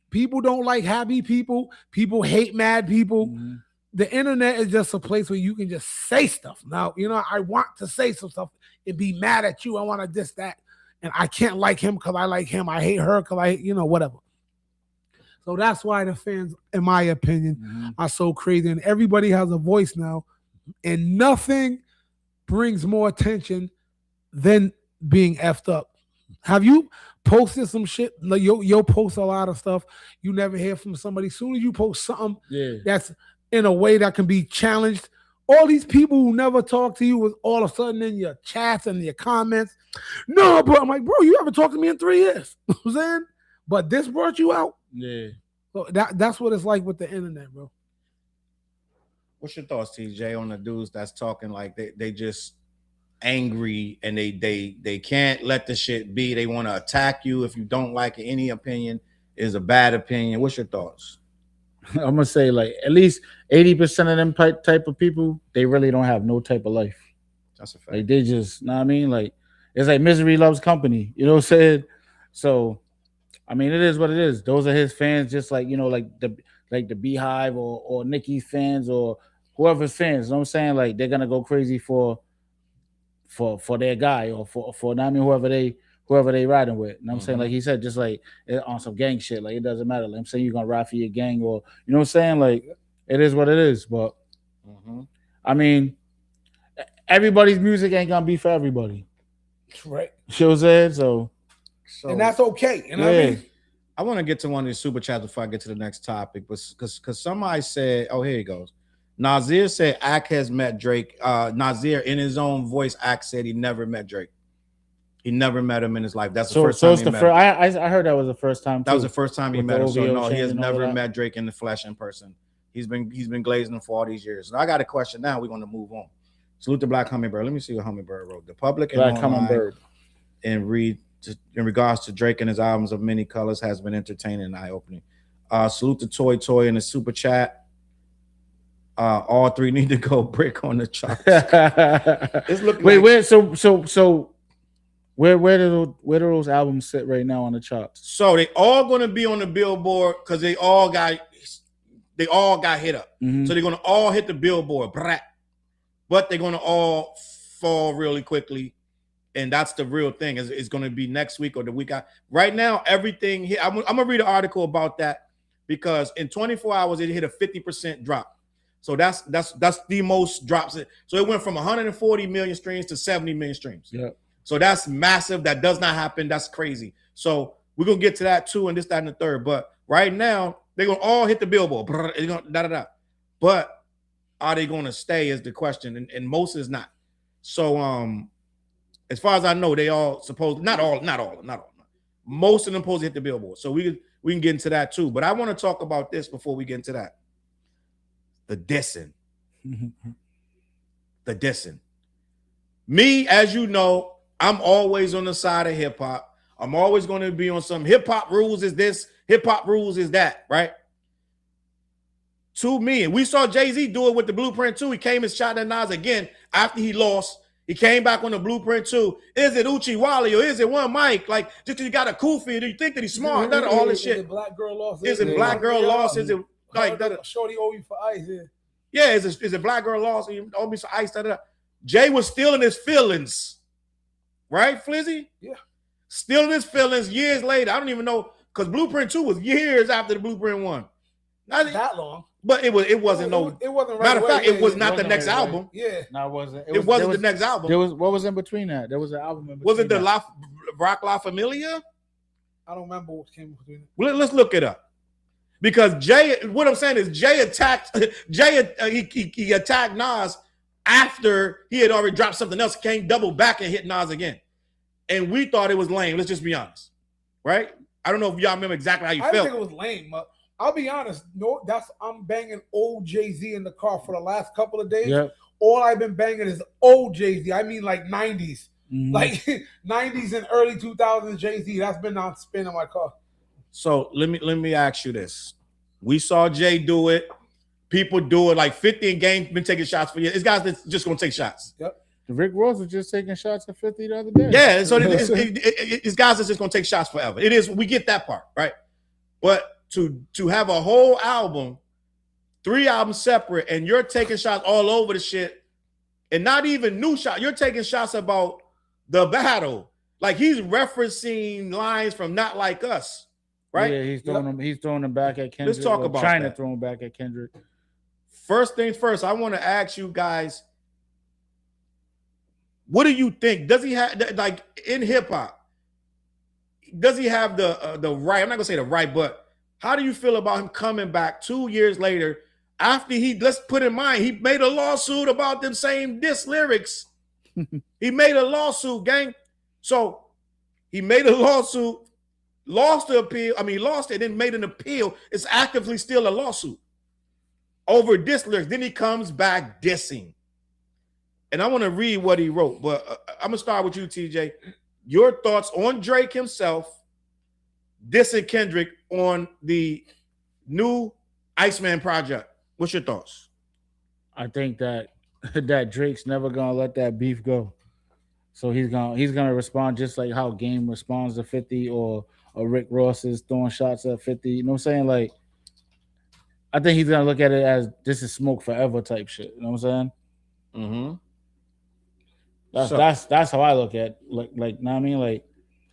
People don't like happy people. People hate mad people. Mm-hmm. The internet is just a place where you can just say stuff. Now, you know, I want to say some stuff and be mad at you. I want to diss that. And I can't like him because I like him. I hate her because I hate, you know, whatever. So that's why the fans, in my opinion, are so crazy. And everybody has a voice now. And nothing brings more attention than being effed up. Have you posted some shit? Like you'll post a lot of stuff. You never hear from somebody. As soon as you post something that's in a way that can be challenged, all these people who never talk to you was all of a sudden in your chats and your comments. No, bro. I'm like, bro, you haven't talked to me in 3 years. You know what I'm saying? But this brought you out. Yeah. So that's what it's like with the internet, bro. What's your thoughts, TJ, on the dudes that's talking like they just angry and they can't let the shit be. They want to attack you if you don't like it. Any opinion is a bad opinion. What's your thoughts? I'm gonna say like at least 80% of them type of people, they really don't have no type of life. That's a fact. Like they just, know what I mean? Like it's like misery loves company. You know what I'm saying? So, I mean, it is what it is. Those are his fans, just like, you know, like the Beehive or Nicki's fans or whoever's fans. You know what I'm saying? Like they're gonna go crazy for their guy or for I mean whoever they riding with. You know what I'm saying? Like he said, just like on some gang shit, like it doesn't matter. Like I'm saying you're gonna ride for your gang or you know what I'm saying? Like it is what it is. But I mean, everybody's music ain't gonna be for everybody. Right. You know what I'm saying? So and that's okay. You know what I mean? I want to get to one of these super chats before I get to the next topic, but because somebody said, oh, here he goes. Nazir said Ak has met Drake. Nazir, in his own voice, Ak said he never met Drake. He never met him in his life. That's the first time he met him. I heard that was the first time. That was the first time he met him. So no, he has never met Drake in the flesh in person. He's been glazing him for all these years. So I got a question now. We're going to move on. Salute the Black Hummingbird. Let me see what Hummingbird wrote. The public and Black Hummingbird. And read in regards to Drake and his albums of many colors has been entertaining and eye-opening. Salute to Toy in the super chat. All three need to go brick on the charts. Where do those albums sit right now on the charts? So they all gonna be on the Billboard because they all got hit up. So they're gonna all hit the Billboard, but they're gonna all fall really quickly. And that's the real thing. It's going to be next week or the week after. Right now, everything here. I'm going to read an article about that because in 24 hours, it hit a 50% drop. So that's the most drops. So it went from 140 million streams to 70 million streams. Yeah. So that's massive. That does not happen. That's crazy. So we're going to get to that too and this, that, and the third. But right now, they're going to all hit the Billboard. But are they going to stay is the question. And most is not. So, as far as I know, they all supposed not all. Most of them supposed to hit the Billboard. So we We can get into that too. But I want to talk about this before we get into that. The dissing. The dissing. Me, as you know, I'm always on the side of hip hop. I'm always going to be on some hip hop rules is this, hip hop rules is that, right? To me, and we saw Jay-Z do it with the Blueprint 2. He came and shot at Nas again after he lost. He came back on the Blueprint 2. Is it Uchi Wally or is it one Mic? Like, just because you got a Kofi, do you think that he's smart? That all this shit. Is it Black Girl Lost? Is it Black Girl Lost? Is it like that? Shorty owe you for ice? Yeah, is it Black Girl Lost? You owe me some ice. Da. Jay was still in his feelings, right, Flizzy? Yeah. Still in his feelings years later. I don't even know, because Blueprint 2 was years after the Blueprint 1. Not that long. But it wasn't right. Matter of fact, it was not the next album. Yeah. No, it wasn't. It wasn't the next album. There was what was in between that? There was an album in between. Was it the Rock La Familia? I don't remember what came between. Well, let's look it up. Because Jay, what I'm saying is Jay attacked he attacked Nas after he had already dropped something else, came double back and hit Nas again. And we thought it was lame. Let's just be honest. Right? I don't know if y'all remember exactly how you felt. I think it was lame. I'll be honest. No, I'm banging old Jay-Z in the car for the last couple of days. Yep. All I've been banging is old Jay-Z. I mean, like 90s, like 90s and early 2000s Jay-Z. That's been on spin in my car. So let me ask you this: we saw Jay do it. People do it. Like 50 in game been taking shots for years. It's guys that's just gonna take shots. Yep. Rick Ross was just taking shots at 50 the other day. Yeah, so it's guys that's just gonna take shots forever. It is. We get that part, right? But to have a whole album, 3 albums separate, and you're taking shots all over the shit, and not even new shots. You're taking shots about the battle. Like he's referencing lines from Not Like Us, right? Yeah, he's throwing them. He's throwing them back at Kendrick. Let's talk about trying that. to throw them back at Kendrick. First things first, I want to ask you guys, what do you think? Does he have, like in hip hop? Does he have the right? I'm not gonna say the right, but how do you feel about him coming back 2 years later after let's put in mind, he made a lawsuit about them same diss lyrics. He made a lawsuit, gang. So he made a lawsuit, lost the appeal. I mean, lost it, then made an appeal. It's actively still a lawsuit over diss lyrics. Then he comes back dissing. And I want to read what he wrote, but I'm going to start with you, TJ. Your thoughts on Drake himself dissing Kendrick on the new Iceman project. What's your thoughts? I think that Drake's never gonna let that beef go. So he's gonna respond just like how Game responds to 50 or Rick Ross is throwing shots at 50. You know what I'm saying? Like, I think he's gonna look at it as this is smoke forever type shit. You know what I'm saying? That's how I look at know what I mean? Like,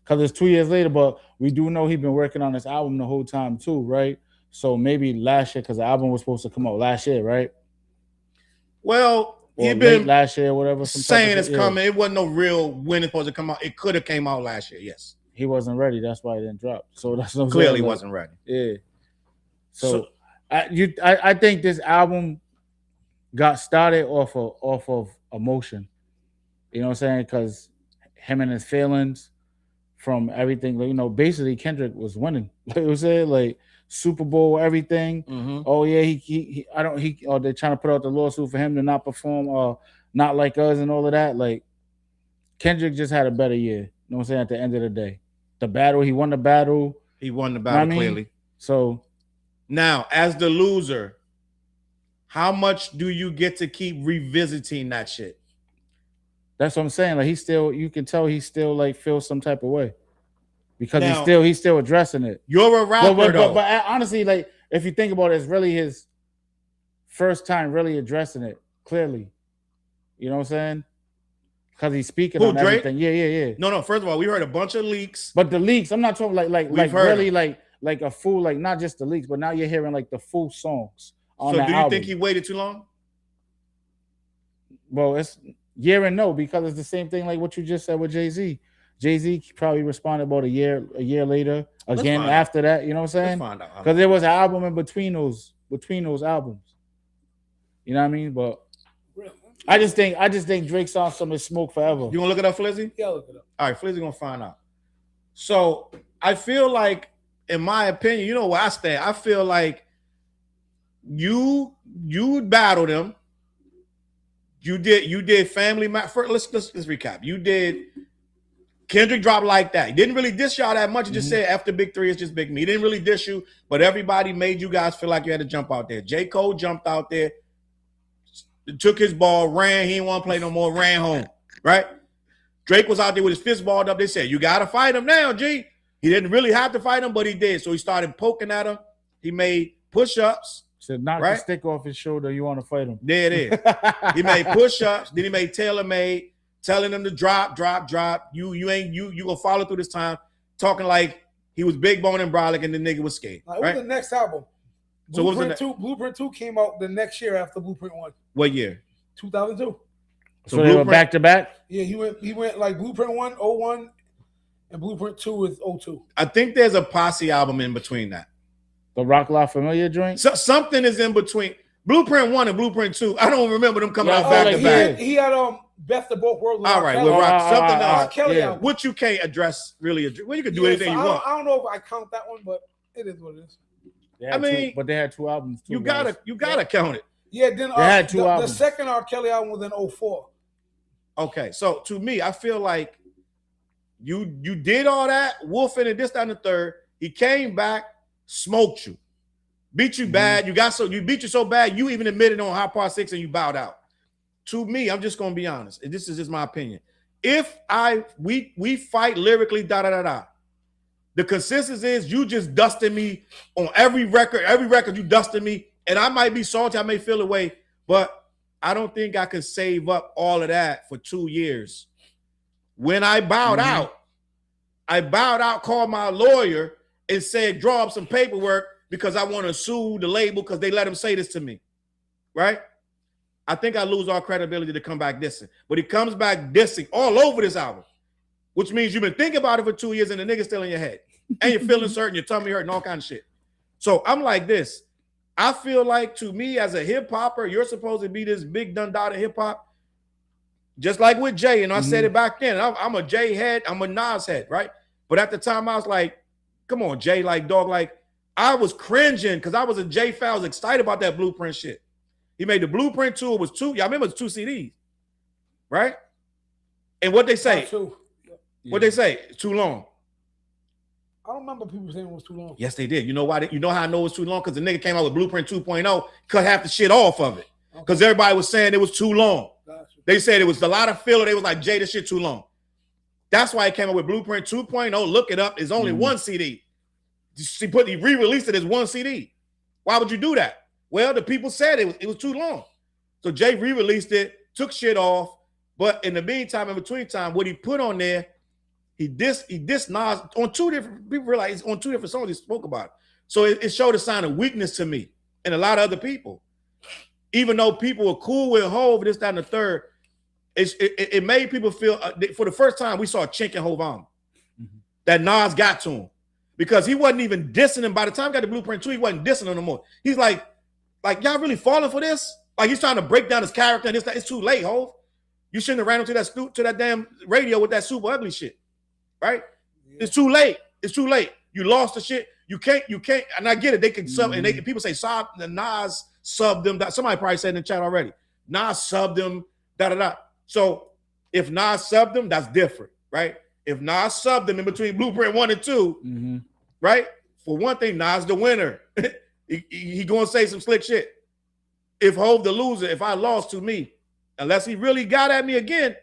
because it's 2 years later, but we do know he's been working on this album the whole time too, right? So maybe last year, because the album was supposed to come out last year, right? Well, he'd been last year, or whatever. Saying it's coming. It wasn't no real when it's supposed to come out. It could have came out last year, yes. He wasn't ready. That's why he didn't drop. So that's what I'm clearly saying. Wasn't ready. Yeah. So I think this album got started off of emotion. You know what I'm saying? Because him and his feelings from everything, you know, basically Kendrick was winning. Like you know what I'm saying? Like Super Bowl, everything. Oh yeah, they're trying to put out the lawsuit for him to not perform Not Like Us and all of that. Like Kendrick just had a better year. You know what I'm saying? At the end of the day. The battle, he won the battle. He won the battle clearly. So now, as the loser, how much do you get to keep revisiting that shit? That's what I'm saying. Like you can tell he still like feels some type of way because he's still addressing it. You're a rapper, though. But honestly, like if you think about it, it's really his first time really addressing it clearly. You know what I'm saying? Because he's speaking on Drake? everything. Yeah. No. First of all, we heard a bunch of leaks. But the leaks, I'm not talking like really like a full, like not just the leaks, but now you're hearing like the full songs on that album. So do you think he waited too long? Well, it's yeah and no, because it's the same thing like what you just said with Jay-Z. Jay-Z probably responded about a year later, again after that. You know what I'm saying? Because there was an album in between those albums. You know what I mean? But I just think Drake saw some of smoke forever. You wanna look it up, Flizzy? Yeah, look it up. All right, Flizzy gonna find out. So I feel like in my opinion, you know where I stand. I feel like you battled him. You did family. Let's recap. You did. Kendrick dropped like that. He didn't really diss y'all that much. He just said after Big 3, it's just Big Me. He didn't really diss you, but everybody made you guys feel like you had to jump out there. J. Cole jumped out there, took his ball, ran. He didn't want to play no more, ran home, right? Drake was out there with his fist balled up. They said, you got to fight him now, G. He didn't really have to fight him, but he did. So he started poking at him. He made push-ups. So knock the stick off his shoulder. You want to fight him. There it is. He made push-ups. Then he made tailor-made, telling them to drop. You gonna follow through this time, talking like he was big bone and brolic and the nigga was scared. What was the next album? So Blueprint 2 came out the next year after Blueprint 1. What year? 2002. So they were back to back? Yeah, he went like Blueprint 1, 01, and Blueprint 2 is 02. I think there's a Posse album in between that. The Rock La Familia joint? So something is in between. Blueprint 1 and Blueprint 2. I don't remember them coming out back to back. He had Best of Both Worlds. All right, with Rock. Something else. Kelly What you can't address, really. Well, you can do anything you want. I don't know if I count that one, but it is what it is. But they had 2 albums too. You gotta count it. Yeah, then they had 2 albums. The second R. Kelly album was in 04. Okay, so to me, I feel like you did all that, wolfing and this, that, and the third. He came back, smoked you, beat you bad. You beat you so bad, you even admitted on Hot Part 6 and you bowed out. To me, I'm just gonna be honest, and this is just my opinion. If we fight lyrically, the consensus is you just dusted me on every record you dusted me, and I might be salty, I may feel away, but I don't think I could save up all of that for 2 years. When I bowed out, called my lawyer and said, draw up some paperwork because I want to sue the label because they let him say this to me, right? I think I lose all credibility to come back dissing. But he comes back dissing all over this album, which means you've been thinking about it for 2 years and the nigga's still in your head. And you're feeling certain, your tummy hurt and all kind of shit. So I'm like this. I feel like, to me, as a hip-hopper, you're supposed to be this big dundada hip-hop. Just like with Jay, and I said it back then. I'm a Jay head, I'm a Nas head, right? But at the time, I was like, come on, Jay, like, dog, like, I was cringing because I was a Jay fan. I was excited about that Blueprint shit. He made the Blueprint 2. It was 2. Y'all remember it was 2 CDs, right? And what they say? What they say? It's too long. I don't remember people saying it was too long. Yes, they did. You know why? You know how I know it was too long? Because the nigga came out with Blueprint 2.0, cut half the shit off of it. Because everybody was saying it was too long. Gotcha. They said it was a lot of filler. They was like, Jay, this shit too long. That's why he came out with Blueprint 2.0. Look it up. It's only 1 CD. He re-released it as 1 CD. Why would you do that? Well, the people said it was too long. So Jay re-released it, took shit off. But in the meantime, in between time, what he put on there, he dissed Nas on 2 different, people realize on 2 different songs he spoke about it. So it showed a sign of weakness to me and a lot of other people. Even though people were cool with Hov, this, that, and the third, it made people feel, for the first time, we saw a chink in Hov on that Nas got to him. Because he wasn't even dissing him. By the time he got the Blueprint 2, he wasn't dissing him no more. He's like, y'all really falling for this? Like, he's trying to break down his character and it's too late, Hov. You shouldn't have ran him to that damn radio with that super ugly shit. Right? Yeah. It's too late. It's too late. You lost the shit. You can't, and I get it. They can sub, and people say Nas subbed them. Somebody probably said in the chat already. Nas subbed them, So if Nas subbed them, that's different, right? If Nas subbed them in between Blueprint 1 and 2, right? For one thing, Nas the winner. he gonna say some slick shit. If Hov the loser, if I lost to me, unless he really got at me again,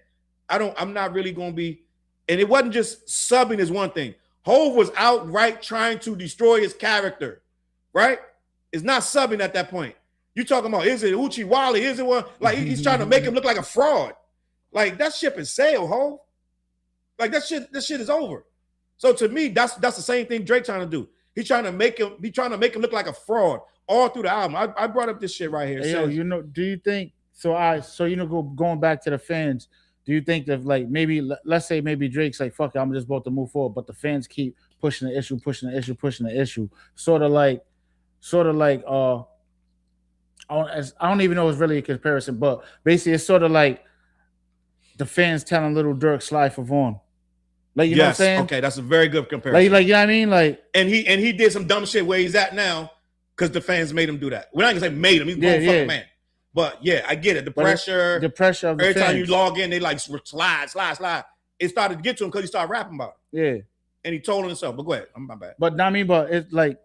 I'm not really gonna be. And it wasn't just subbing is one thing. Hov was outright trying to destroy his character, right? It's not subbing at that point. You talking about, is it Uchi Wally? Is it one? Like, he's trying to make him look like a fraud. Like, that ship is sailed, Hov. Like, this shit is over. So to me, that's the same thing Drake trying to do. He's trying to make him look like a fraud all through the album. I brought up this shit right here. Hey, do you think going back to the fans, do you think that, like, maybe, let's say maybe Drake's like, fuck it, I'm just about to move forward, but the fans keep pushing the issue. Sort of like, I don't even know if it's really a comparison, but basically it's sort of like the fans telling Little Dirk slide for Vaughn. Like, you know what I'm saying? Okay, that's a very good comparison. Like, you know what I mean? Like, and he did some dumb shit where he's at now because the fans made him do that. We're not gonna say made him. He's a grown fucking man. But yeah, I get it. The pressure of the every fans. time you log in, they like slide. It started to get to him because he started rapping about it. Yeah. And he told himself, but go ahead. I'm my bad. But I mean, but it's like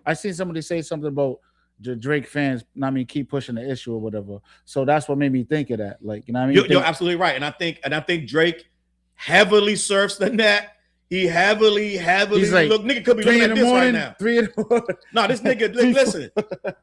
I seen somebody say something about the Drake fans, I mean, keep pushing the issue or whatever. So that's what made me think of that. Like, you know what I mean? You're absolutely right. And I think Drake heavily surfs the net. He heavily like, look, nigga could be looking at this right now. 3 in the morning. No, this nigga, listen,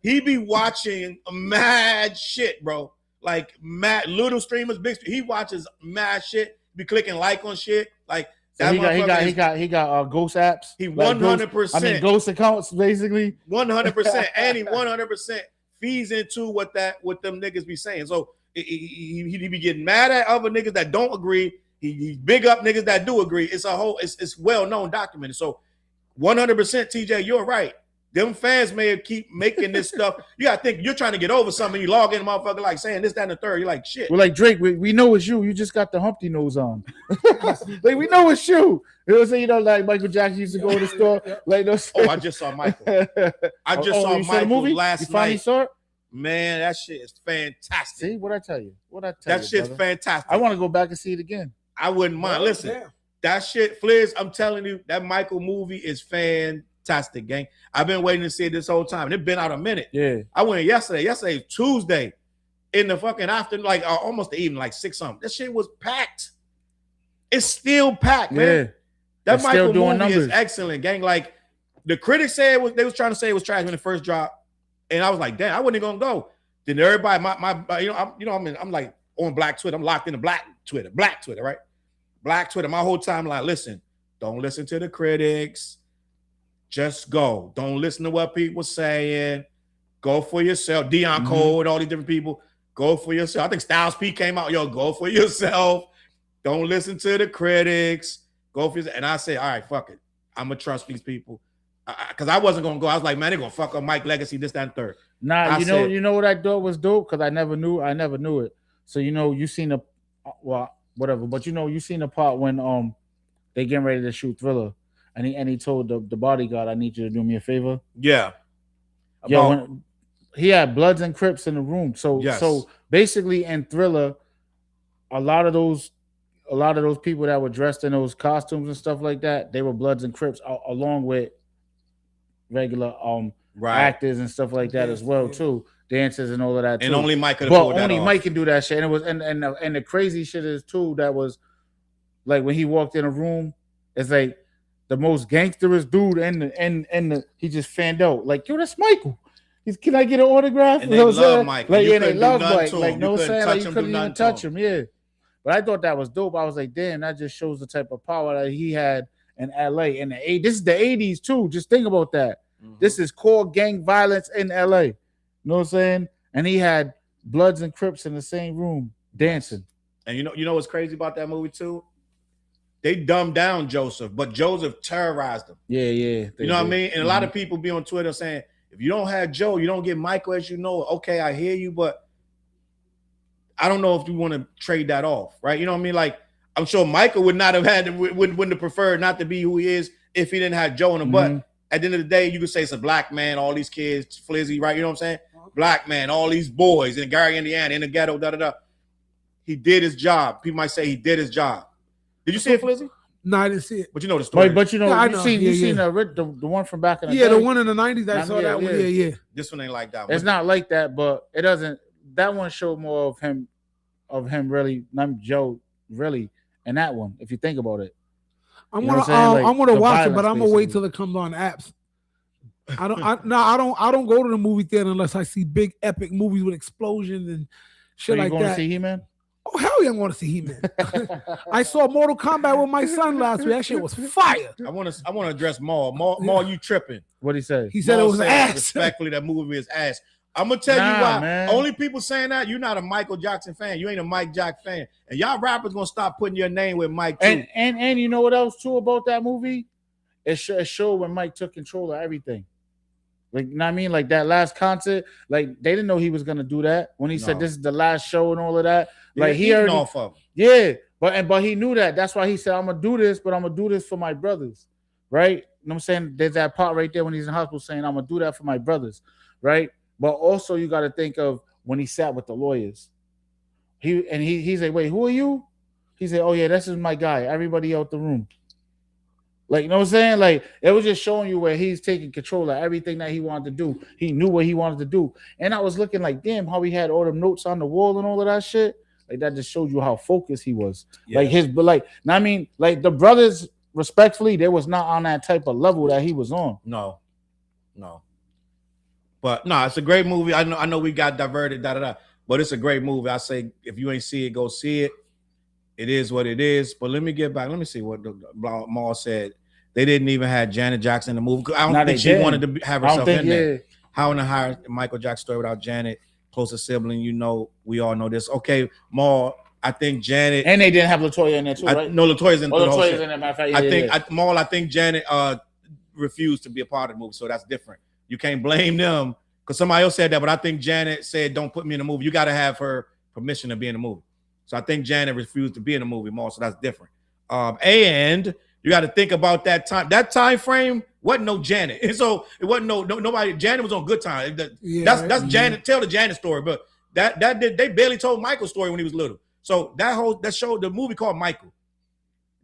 he be watching mad shit, bro. Like mad little streamers, big. He watches mad shit. Be clicking like on shit. Like that. So he got ghost apps. He 100%. I mean, ghost accounts basically. 100%, and he 100% feeds into what them niggas be saying. So he be getting mad at other niggas that don't agree. He big up niggas that do agree. It's well known, documented. So 100% TJ, you're right. Them fans may keep making this stuff. You gotta think you're trying to get over something. You log in, motherfucker, like saying this, that, and the third. You're like, shit. We're like, Drake, we know it's you. You just got the Humpty nose on. Like, we know it's you. You know what I'm saying? You know, like Michael Jackson used to go to the store. Like, I just saw Michael. I just saw Michael last night. You finally saw it? Man, that shit is fantastic. See what I tell you? That shit's fantastic. I want to go back and see it again. I wouldn't mind. Listen, that shit, Fliz, I'm telling you, that Michael movie is fantastic, gang. I've been waiting to see it this whole time. And it's been out a minute. Yeah. I went yesterday. Yesterday, Tuesday, in the fucking afternoon, like almost the evening, like 6 something. That shit was packed. It's still packed, man. Yeah. That Michael movie is excellent, gang. Like, the critics said they was trying to say it was trash when it first dropped. And I was like, damn, I wasn't even gonna go. Then everybody, I'm like on Black Twitter. I'm locked into Black Twitter, right? Black Twitter. My whole time, like, listen, don't listen to the critics. Just go. Don't listen to what people saying. Go for yourself. Dion Cole and all these different people. Go for yourself. I think Styles P came out. Yo, go for yourself. Don't listen to the critics. Go for yourself. And I said, all right, fuck it. I'm gonna trust these people. Because I wasn't gonna go. I was like, man, they're gonna fuck up Mike Legacy, this, that, and third. Nah, you know what I thought was dope? Because I never knew it. So you seen the whatever, but you seen the part when they getting ready to shoot Thriller, and he told the bodyguard, I need you to do me a favor. Yeah. When he had Bloods and Crips in the room. So basically in Thriller, a lot of those people that were dressed in those costumes and stuff like that, they were Bloods and Crips along with regular actors and stuff like that as well too, dancers and all of that too. And only Mike could pull that off. Only Mike can do that shit. And it was and the crazy shit is too, that was like when he walked in a room, it's like the most gangsterous dude and he just fanned out like, yo, that's Michael. Can I get an autograph? And they love Mike. Like, yeah, they love Mike. Like, no saying, like, you couldn't even touch him. Yeah. But I thought that was dope. I was like, damn, that just shows the type of power that he had in LA. And this is the 80s too. Just think about that. Mm-hmm. This is core gang violence in LA. You know what I'm saying? And he had Bloods and Crips in the same room dancing. And you know what's crazy about that movie too? They dumbed down Joseph, but Joseph terrorized him. Yeah. You know what I mean? And a lot of people be on Twitter saying, if you don't have Joe, you don't get Michael as you know. Okay, I hear you, but I don't know if you want to trade that off, right? You know what I mean? Like, I'm sure Michael would not have wouldn't have preferred not to be who he is if he didn't have Joe in him. But at the end of the day, you could say it's a black man, all these kids, Flizzy, right? You know what I'm saying? Black man, all these boys in Gary, Indiana, in the ghetto, da-da-da. He did his job. People might say he did his job. Did you see it, Flizzy? No, I didn't see it. But you know the story. But you seen the one from back in the day. Yeah, the one in the 90s. I saw that one. Yeah. This one ain't like that. It's not like that, but it doesn't. That one showed more of him really, not Joe really, in that one. If you think about it, I'm gonna watch it, but I'm gonna wait till it comes on apps. I don't go to the movie theater unless I see big epic movies with explosions and shit like that. You going to see He-Man? Oh, hell yeah, I want to see He-Man. I saw Mortal Kombat with my son last week. That shit was fire. I want to address Maul. Maul, you tripping. What'd he say? He said it was ass. Respectfully, that movie is ass. I'm going to tell you why. Man. Only people saying that, you're not a Michael Jackson fan. You ain't a Mike Jack fan. And y'all rappers going to stop putting your name with Mike too. And you know what else too about that movie? It showed when Mike took control of everything. Like, you know what I mean? Like that last concert, like they didn't know he was gonna do that when he said this is the last show and all of that. Like he already off of him. Yeah, But he knew that. That's why he said, I'm gonna do this, but I'm gonna do this for my brothers, right? You know what I'm saying? There's that part right there when he's in hospital saying, I'm gonna do that for my brothers, right? But also you got to think of when he sat with the lawyers. He's like, wait, who are you? He said, oh yeah, this is my guy. Everybody out the room. Like, you know what I'm saying? Like, it was just showing you where he's taking control of everything that he wanted to do. He knew what he wanted to do. And I was looking like, damn, how he had all them notes on the wall and all of that shit. Like, that just showed you how focused he was. Yeah. Like the brothers, respectfully, they was not on that type of level that he was on. No. But no, it's a great movie. I know we got diverted, but it's a great movie. I say, if you ain't see it, go see it. It is what it is. But let me get back. Let me see what the Maul said. They didn't even have Janet Jackson in the movie. I don't think she wanted to have herself in there. How in the hire Michael Jackson story without Janet, closest sibling, you know, we all know this. Okay, Maul, I think Janet. And they didn't have LaToya in there too, right? No, LaToya's in the whole shit. In there, matter of fact, I think Janet refused to be a part of the movie, so that's different. You can't blame them because somebody else said that, but I think Janet said, don't put me in the movie. You got to have her permission to be in the movie. So I think Janet refused to be in the movie more, so that's different. And you got to think about that time. That time frame wasn't no Janet. And so it wasn't nobody. Janet was on Good Time. That's Janet. Tell the Janet story, but they barely told Michael's story when he was little. So that show, the movie called Michael.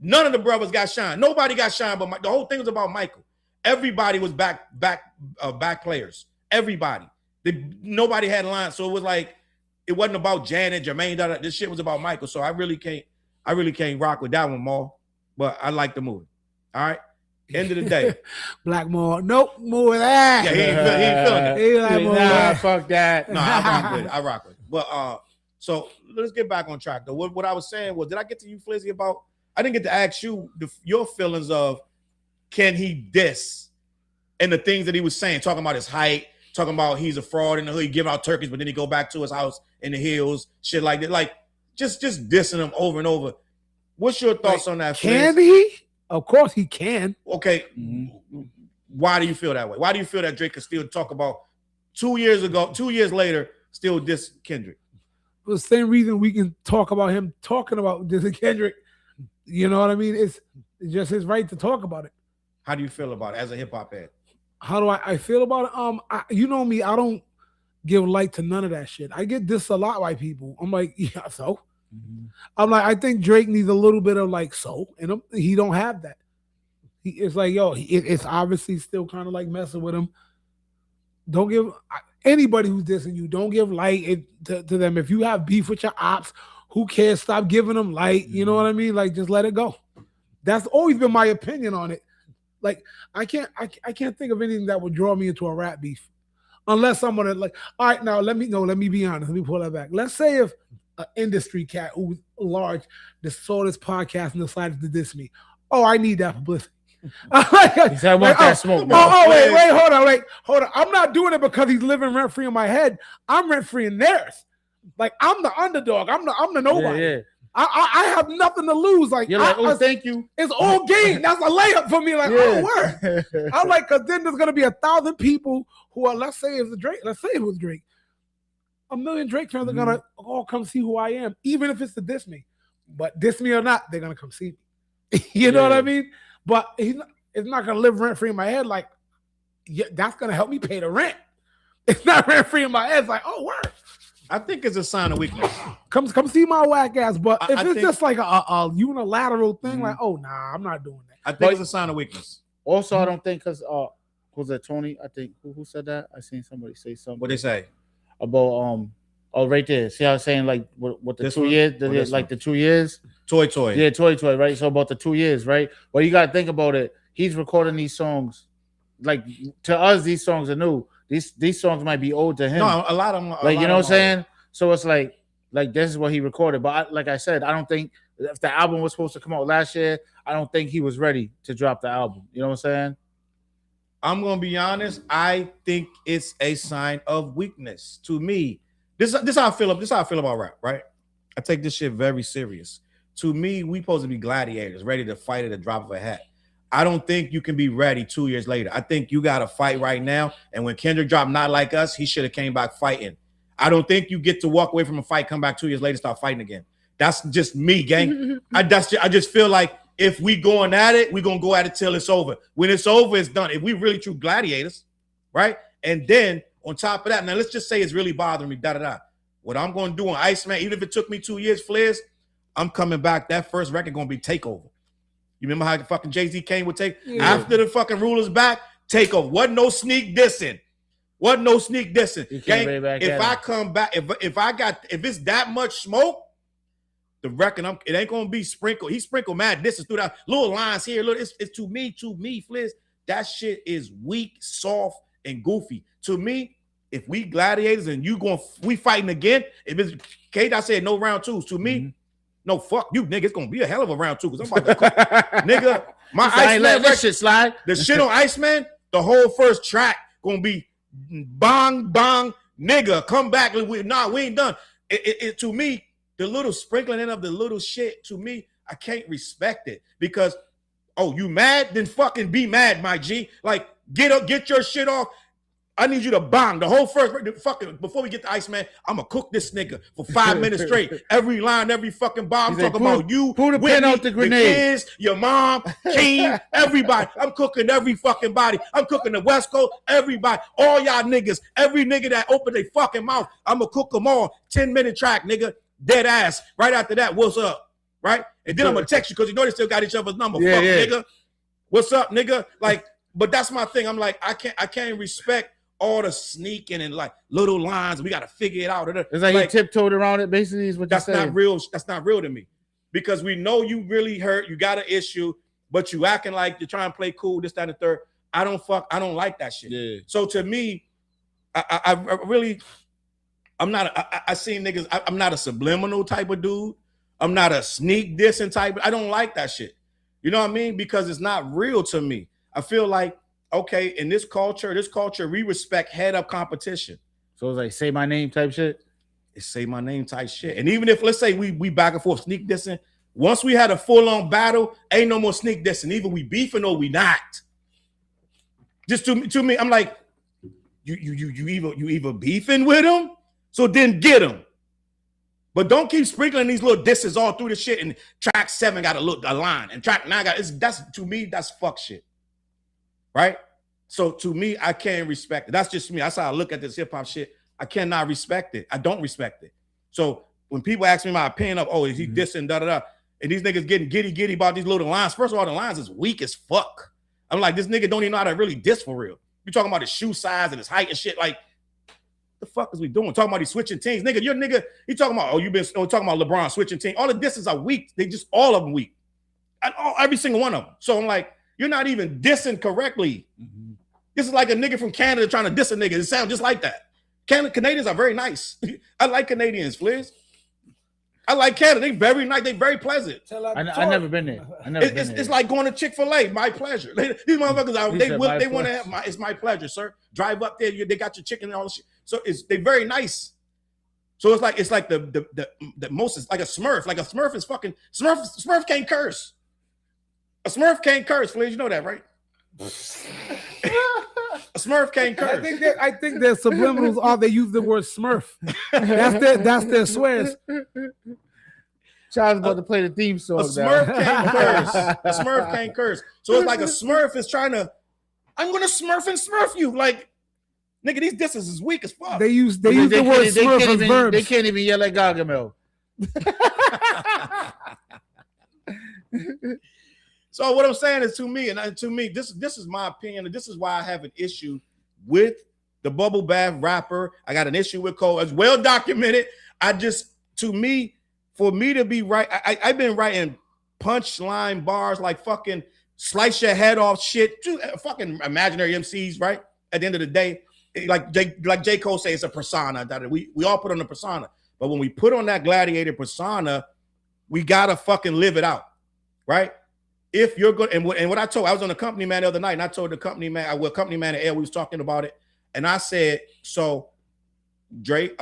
None of the brothers got shine. Nobody got shine, but the whole thing was about Michael. Everybody was back players. Everybody. Nobody had lines. So it was like it wasn't about Janet, Jermaine. This shit was about Michael. So I really can't rock with that one, Maul. But I like the movie. All right. End of the day. Black Maul. Nope, more of that. Yeah, he ain't feeling it. He like nah, fuck that. No, I rock with it. But so let's get back on track though. What I was saying was, did I get to you, Flizzy, about I didn't get to ask you your feelings of can he diss and the things that he was saying, talking about his height, talking about he's a fraud in the hood, he give out turkeys, but then he go back to his house in the hills, shit like that. Like just dissing him over and over. What's your thoughts on that? Can he? Of course he can. Okay. Mm-hmm. Why do you feel that way? Why do you feel that Drake could still talk about 2 years later, still diss Kendrick? For the same reason we can talk about him talking about dissing Kendrick. You know what I mean? It's just his right to talk about it. How do you feel about it as a hip hop head? How do I feel about it? You know me, I don't give light to none of that shit. I get dissed a lot by people. I'm like, yeah, so. Mm-hmm. I'm like, I think Drake needs a little bit of like so, and he don't have that. It's like, yo, it's obviously still kind of like messing with him. Don't give anybody who's dissing you, don't give light to them. If you have beef with your ops, who cares? Stop giving them light. You know what I mean? Like, just let it go. That's always been my opinion on it. Like, I can't think of anything that would draw me into a rap beef, unless someone like, all right, now let me be honest. Let me pull that back. Let's say if an industry cat who's large just saw this podcast and decided to diss me. Oh, I need that publicity. He said, I want that smoke. Wait, hold on. I'm not doing it because he's living rent free in my head. I'm rent free in theirs. Like, I'm the underdog. I'm the nobody. Yeah. I have nothing to lose. Like, you're like, oh, thank you. It's all game. That's a layup for me. Like, oh, word. I'm like, because then there's gonna be 1,000 people who are, let's say it was Drake. 1 million Drake fans are gonna all come see who I am, even if it's to diss me. But diss me or not, they're gonna come see me. You know what I mean? But it's not gonna live rent free in my head. Like, yeah, that's gonna help me pay the rent. It's not rent free in my head. It's like, oh, word. I think it's a sign of weakness. Come see my whack ass. But if it's just like a unilateral thing, like, oh nah, I'm not doing that. I think it's a sign of weakness. Also, I don't think because was that Tony? I think who said that? I seen somebody say something. What they say about right there. See how I'm saying like what the this 2 years, like the 2 years. Toy. Yeah, toy, right? So about the 2 years, right? Well, you gotta think about it. He's recording these songs. Like, to us, these songs are new. These songs might be old to him. No, a lot of them. Like, you know what I'm saying? So it's like this is what he recorded. But like I said, I don't think if the album was supposed to come out last year, I don't think he was ready to drop the album. You know what I'm saying? I'm gonna be honest. I think it's a sign of weakness to me. This how I feel. This how I feel about rap. Right? I take this shit very serious. To me, we supposed to be gladiators, ready to fight at the drop of a hat. I don't think you can be ready 2 years later. I think you got to fight right now. And when Kendrick dropped Not Like Us, he should have came back fighting. I don't think you get to walk away from a fight, come back 2 years later, start fighting again. That's just me, gang. I just feel like if we going at it, we're gonna go at it till it's over. When it's over, it's done. If we really true gladiators, right? And then on top of that, now let's just say it's really bothering me, What I'm gonna do on Iceman, even if it took me 2 years, Flares, I'm coming back. That first record gonna be Takeover. You remember how the fucking Jay-Z came with after the fucking Rulers back, Takeover. Wasn't no sneak dissing. Gang, if I come back, if it's that much smoke, the record, it ain't gonna be sprinkled. He sprinkled mad disses through that little lines here. Look, it's to me, Fliz. That shit is weak, soft, and goofy. To me, if we gladiators and we fighting again, if it's K-Dot said no round twos, to me, no, fuck you, nigga. It's gonna be a hell of a round two because I'm about to cook. Nigga, my Iceman that shit slide. The shit on Iceman, the whole first track gonna be bang, bang, nigga. Come back. We ain't done. It to me, the little sprinkling in of the little shit, to me, I can't respect it because, you mad? Then fucking be mad, my G. Like, get up, get your shit off. I need you to bang the whole first fucking before we get to Iceman. I'm gonna cook this nigga for 5 minutes straight. Every line, every fucking bar. I'm talking about you, pull the pin out the grenade, the kids, your mom, King, everybody. I'm cooking every fucking body. I'm cooking the West Coast, everybody, all y'all niggas, every nigga that opened their fucking mouth. I'm gonna cook them all. 10-minute track, nigga, dead ass. Right after that, what's up? Right, and then I'm gonna text you because you know they still got each other's number. Yeah, nigga, what's up, nigga? Like, but that's my thing. I'm like, I can't respect all the sneaking and like little lines. We got to figure it out. It's like he tiptoed around it. Basically, is what that's not real. That's not real to me because we know you really hurt. You got an issue, but you acting like you're trying to play cool. This, that, and the third. I don't like that shit. Yeah. So to me, I really, I'm not. I seen niggas. I'm not a subliminal type of dude. I'm not a sneak dissing type. I don't like that shit. You know what I mean? Because it's not real to me. I feel like, okay, in this culture, we respect head up competition. So it's like say my name type shit. It's say my name type shit. And even if let's say we back and forth sneak dissing, once we had a full on battle, ain't no more sneak dissing. Either we beefing or we not. Just to me, I'm like, you either beefing with him, so then get him. But don't keep sprinkling these little disses all through the shit. And track 7 got a line, and track 9 that's to me that's fuck shit. Right? So to me, I can't respect it. That's just me. That's how I look at this hip-hop shit. I cannot respect it. I don't respect it. So when people ask me my opinion of, is he dissing, da-da-da, and these niggas getting giddy about these little lines, first of all, the lines is weak as fuck. I'm like, this nigga don't even know how to really diss for real. You talking about his shoe size and his height and shit, like, the fuck is we doing? Talking about these switching teams. Nigga, your nigga, he talking about, you been talking about LeBron switching team. All the disses are weak. They just, all of them weak. And every single one of them. So I'm like, you're not even dissing correctly. Mm-hmm. This is like a nigga from Canada trying to diss a nigga. It sounds just like that. Canadians are very nice. I like Canadians, Fliz. I like Canada. They very nice. They very pleasant. I never been there. It's like going to Chick-fil-A. My pleasure. These motherfuckers, they want to have it's my pleasure, sir. Drive up there. They got your chicken and all the shit. So they very nice. So it's like the most, it's like a Smurf. Like a Smurf is fucking Smurf can't curse. A Smurf can't curse, Fliz. You know that, right? A Smurf can't curse. I think their subliminals are they use the word Smurf. That's their swears. Child's about to play the theme song. A Smurf can't curse. A Smurf can't curse. So it's like a Smurf is trying to, I'm gonna Smurf and Smurf you. Like, nigga, these disses is weak as fuck. They use the word Smurf as verbs. They can't even yell at Gargamel. So what I'm saying is to me, this is my opinion, and this is why I have an issue with the bubble bath rapper. I got an issue with Cole. It's well documented. For me to be right, I've been writing punchline bars like fucking slice your head off shit, fucking imaginary MCs, right? At the end of the day, like J. Cole says, it's a persona that we all put on a persona. But when we put on that gladiator persona, we gotta fucking live it out, right? If you're good, and what I was on the company man the other night, and I told the company man at Air, we was talking about it, and I said, so Drake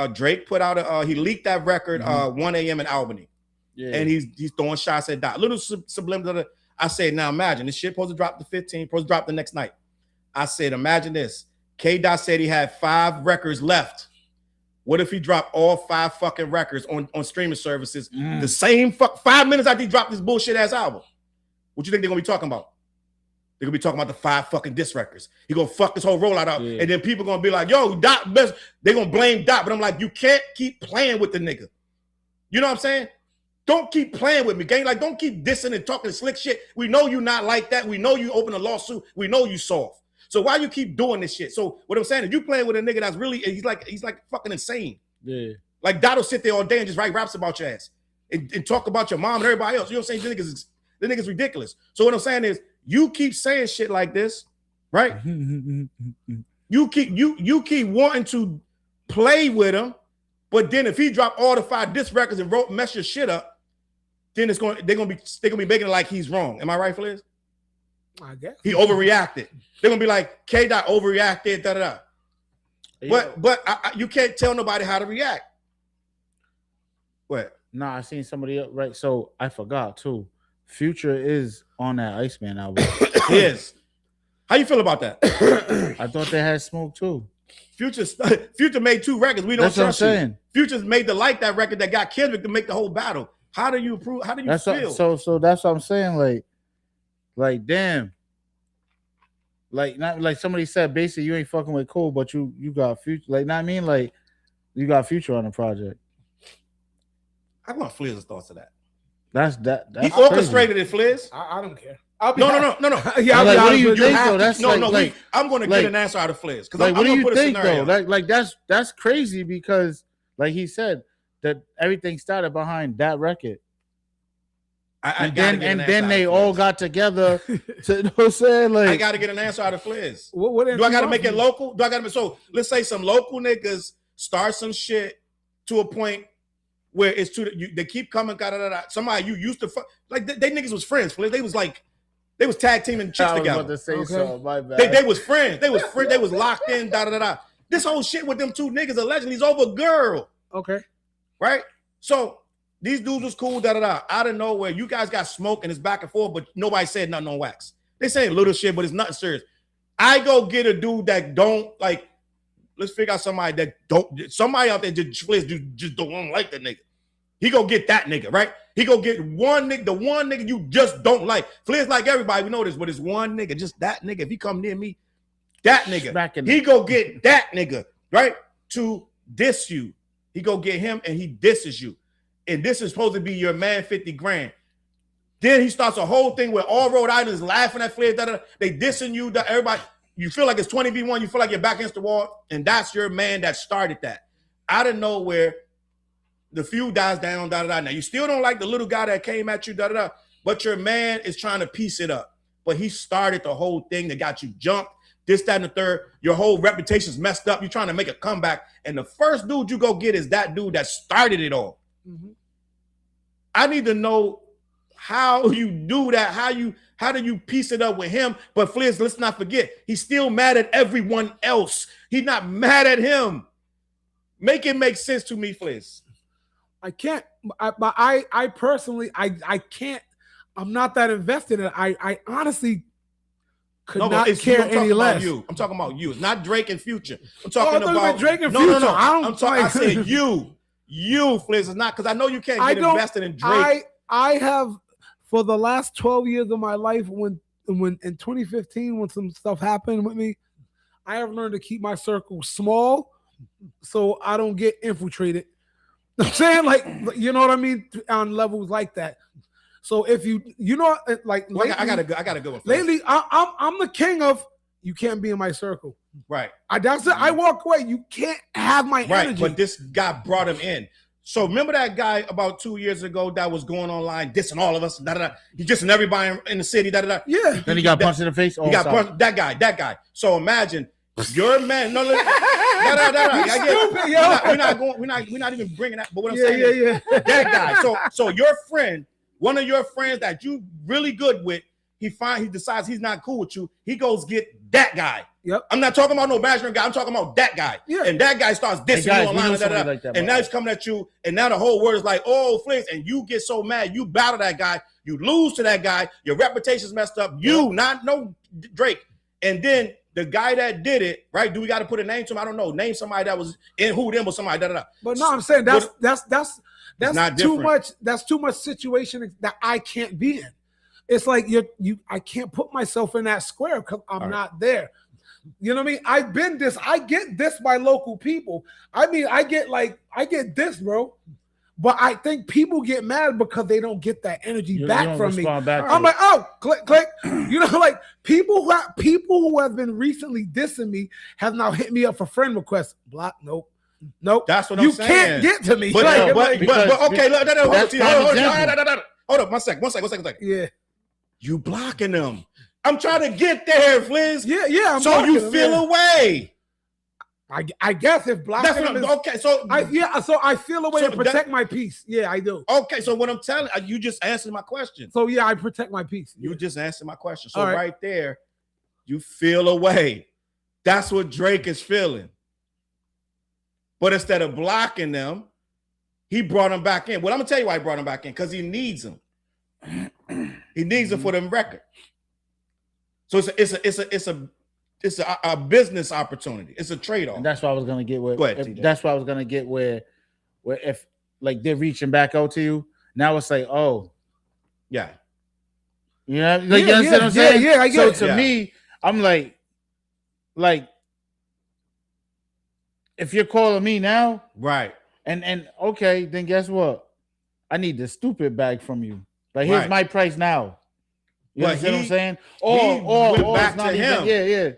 put out he leaked that record 1 a.m. in Albany, and he's throwing shots at Dot. Little subliminal. I said, now imagine this shit supposed to drop the 15th, supposed to drop the next night. I said, imagine this. K. Dot said he had 5 records left. What if he dropped all 5 fucking records on streaming services the same 5 minutes after he dropped this bullshit ass album? What you think they're gonna be talking about? They're gonna be talking about the 5 fucking diss records. He gonna fuck this whole rollout up, and then people gonna be like, "Yo, Dot best." They gonna blame Dot, but I'm like, you can't keep playing with the nigga. You know what I'm saying? Don't keep playing with me, gang. Like, don't keep dissing and talking slick shit. We know you not like that. We know you open a lawsuit. We know you soft. So why you keep doing this shit? So what I'm saying is, you playing with a nigga that's really he's like fucking insane. Yeah. Like Dot will sit there all day and just write raps about your ass and talk about your mom and everybody else. You know what I'm saying? The nigga's ridiculous. So what I'm saying is, you keep saying shit like this, right? you keep wanting to play with him, but then if he drop all the 5 diss records and mess your shit up, then they're gonna be making it like he's wrong. Am I right, Fliz? I guess he overreacted. They're gonna be like, K Dot overreacted, da da da. But you can't tell nobody how to react. What? Nah, I seen somebody else, right? So I forgot too. Future is on that Iceman album. Yes. How you feel about that? I thought they had Smoke too. Future made 2 records. We don't That's what I'm saying. Future's made the Like That record that got Kendrick to make the whole battle. How do you feel? So that's what I'm saying. Like damn. Like not like somebody said, basically you ain't fucking with Cole, but you got Future. Like, know what I mean? Like you got Future on the project. I want Fliz's thoughts of that. That's he orchestrated it, Fliz. I don't care. No. Yeah, like, what do you think though? That's I'm going to get an answer out of Fliz. Like, what do you think though? Like that's crazy because, like he said, that everything started behind that record. And then they all got together to, you know what I'm saying? Like, I got to get an answer out of Fliz. What do I got to make it local? So let's say some local niggas start some shit to a point where it's they keep coming, somebody you used to like they niggas was friends. Fliz. They was tag teaming chicks together. I was about to say so, my bad. They was friends. They was locked in. This whole shit with them 2 niggas allegedly is over a girl. Okay, right? So these dudes was cool. Out of nowhere, you guys got smoke and it's back and forth, but nobody said nothing on wax. They saying little shit, but it's nothing serious. I go get a dude that don't like. Let's figure out somebody out there just don't like the nigga. He go get that nigga, right? He go get one nigga, the one nigga you just don't like. Fliz like everybody, we know this, but it's one nigga, just that nigga. If he come near me, that nigga, he go get that nigga, right? To diss you. He go get him and he disses you. And this is supposed to be your man 50 grand. Then he starts a whole thing where all Rhode Islanders laughing at Fliz, they dissing you, everybody. You feel like it's 20v1, you feel like you're back against the wall, and that's your man that started that. Out of nowhere, the feud dies down, Now, you still don't like the little guy that came at you, but your man is trying to piece it up. But he started the whole thing that got you jumped, this, that, and the third. Your whole reputation's messed up. You're trying to make a comeback. And the first dude you go get is that dude that started it all. Mm-hmm. I need to know how you do that, how do you piece it up with him? But Fliz, let's not forget, he's still mad at everyone else. He's not mad at him. Make it make sense to me, Fliz. I can't. I personally, I can't. I'm not that invested in it. I honestly could not care any less. I'm talking about you. It's not Drake and Future. I'm talking about Drake and Future. No. I said you, Fliz. It's not because I know you can't get invested in Drake. I have for the last 12 years of my life. When in 2015, when some stuff happened with me, I have learned to keep my circle small so I don't get infiltrated. I'm saying, like, you know what I mean, on levels like that. So if you know, like, well, lately, I gotta go. Lately, I'm the king of you can't be in my circle. Right. That's it. I walk away. You can't have my energy. But this guy brought him in. So remember that guy about 2 years ago that was going online dissing all of us. He dissing everybody in the city. Yeah. Then he got punched in the face. He got punched. That guy. So imagine your man. No. We're not even bringing that. But what I'm saying is that guy. So your friend, one of your friends that you really good with, he decides he's not cool with you. He goes get that guy. Yep. I'm not talking about no bachelor guy. I'm talking about that guy. Yeah. And that guy starts dissing you online. Like that, and now he's coming at you. And now the whole world is like, oh, Fliz. And you get so mad. You battle that guy. You lose to that guy. Your reputation's messed up. You, not no Drake. And then the guy that did it, right? Do we got to put a name to him? I don't know. Name somebody that was in who them or somebody. But no, I'm saying that's not too different. much. That's too much situation that I can't be in. It's like I can't put myself in that square because I'm not there. You know what I mean? I've been this. I get this by local people. I mean, I get this, bro. But I think people get mad because they don't get that energy back from me. I'm like, oh, click. You know, like people who have been recently dissing me have now hit me up for friend requests. Block, nope. That's what I'm saying. You can't get to me. But okay, hold up, one second. Yeah. You blocking them. I'm trying to get there, Fliz. Yeah. So you feel away. I guess if blocking them is, okay. So I feel a way to protect my peace. Yeah, I do. Okay, so what I'm telling you just answered my question. So yeah, I protect my peace. You just answered my question. So right there, you feel away. That's what Drake is feeling. But instead of blocking them, he brought them back in. Well, I'm gonna tell you why he brought them back in, because he needs them. He needs them for them record. So it's a business opportunity. It's a trade-off. And that's what I was gonna get with. Go ahead, that's what I was gonna get where if like they're reaching back out to you, now it's like, oh, yeah. You know, like you understand what I'm saying? Yeah, I get it. So to me, I'm like if you're calling me now, right? And okay, then guess what? I need the stupid bag from you. Like here's my price now. You understand what I'm saying? Or back it's not to even, him. yeah.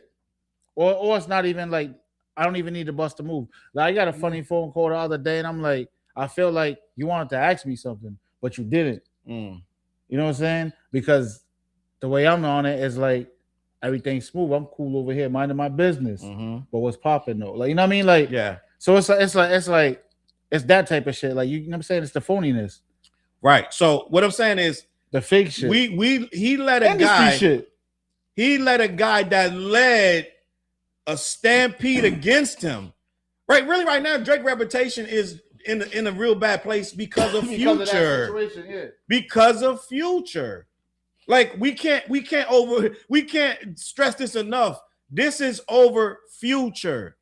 Or it's not even like I don't even need to bust a move. Like I got a funny phone call the other day, and I'm like, I feel like you wanted to ask me something, but you didn't. You know what I'm saying? Because the way I'm on it is like everything's smooth. I'm cool over here, minding my business. But what's popping though? Like you know what I mean? Like So it's that type of shit. Like you know what I'm saying? It's the phoniness. Right. So what I'm saying is the fake shit. He let a guy. He let a guy that led a stampede against him. Right. Really, right now, Drake's reputation is in a real bad place because of Future. Because of Future. Like we can't stress this enough. This is over Future.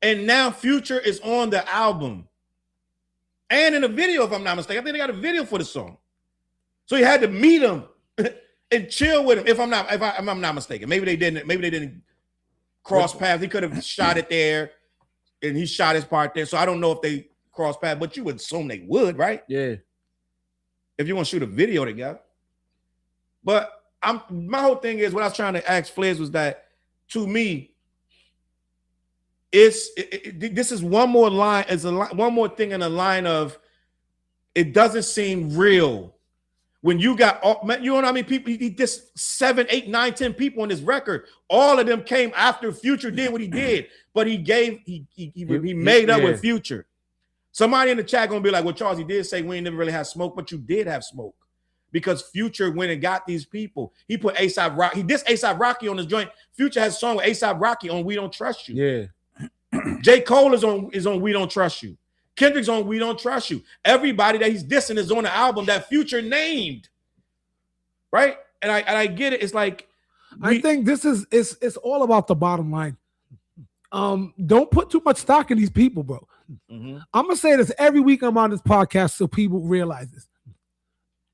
And now Future is on the album. And in a video, if I'm not mistaken. I think they got a video for the song. So he had to meet him and chill with him. If I'm not mistaken. Maybe they didn't cross paths. He could have shot it there, and he shot his part there. So I don't know if they crossed paths, but you would assume they would, right? Yeah. If you want to shoot a video together. But my whole thing is what I was trying to ask Fliz was that to me, this is one more line, one more thing in the line of it doesn't seem real when you got you know what I mean? People, he just 7, 8, 9, 10 people on this record. All of them came after Future did what he did, but he made up with Future. Somebody in the chat gonna be like, "Well, Challz, he did say we ain't never really had smoke, but you did have smoke because Future went and got these people. He put A$AP Rocky. He dissed A$AP Rocky on his joint. Future has a song with A$AP Rocky on We Don't Trust You. Yeah." J. Cole is on We Don't Trust You. Kendrick's on We Don't Trust You. Everybody that he's dissing is on the album that Future named. Right? And I get it. It's like I think this is it's all about the bottom line. Don't put too much stock in these people, bro. I'm gonna say this every week I'm on this podcast so people realize this.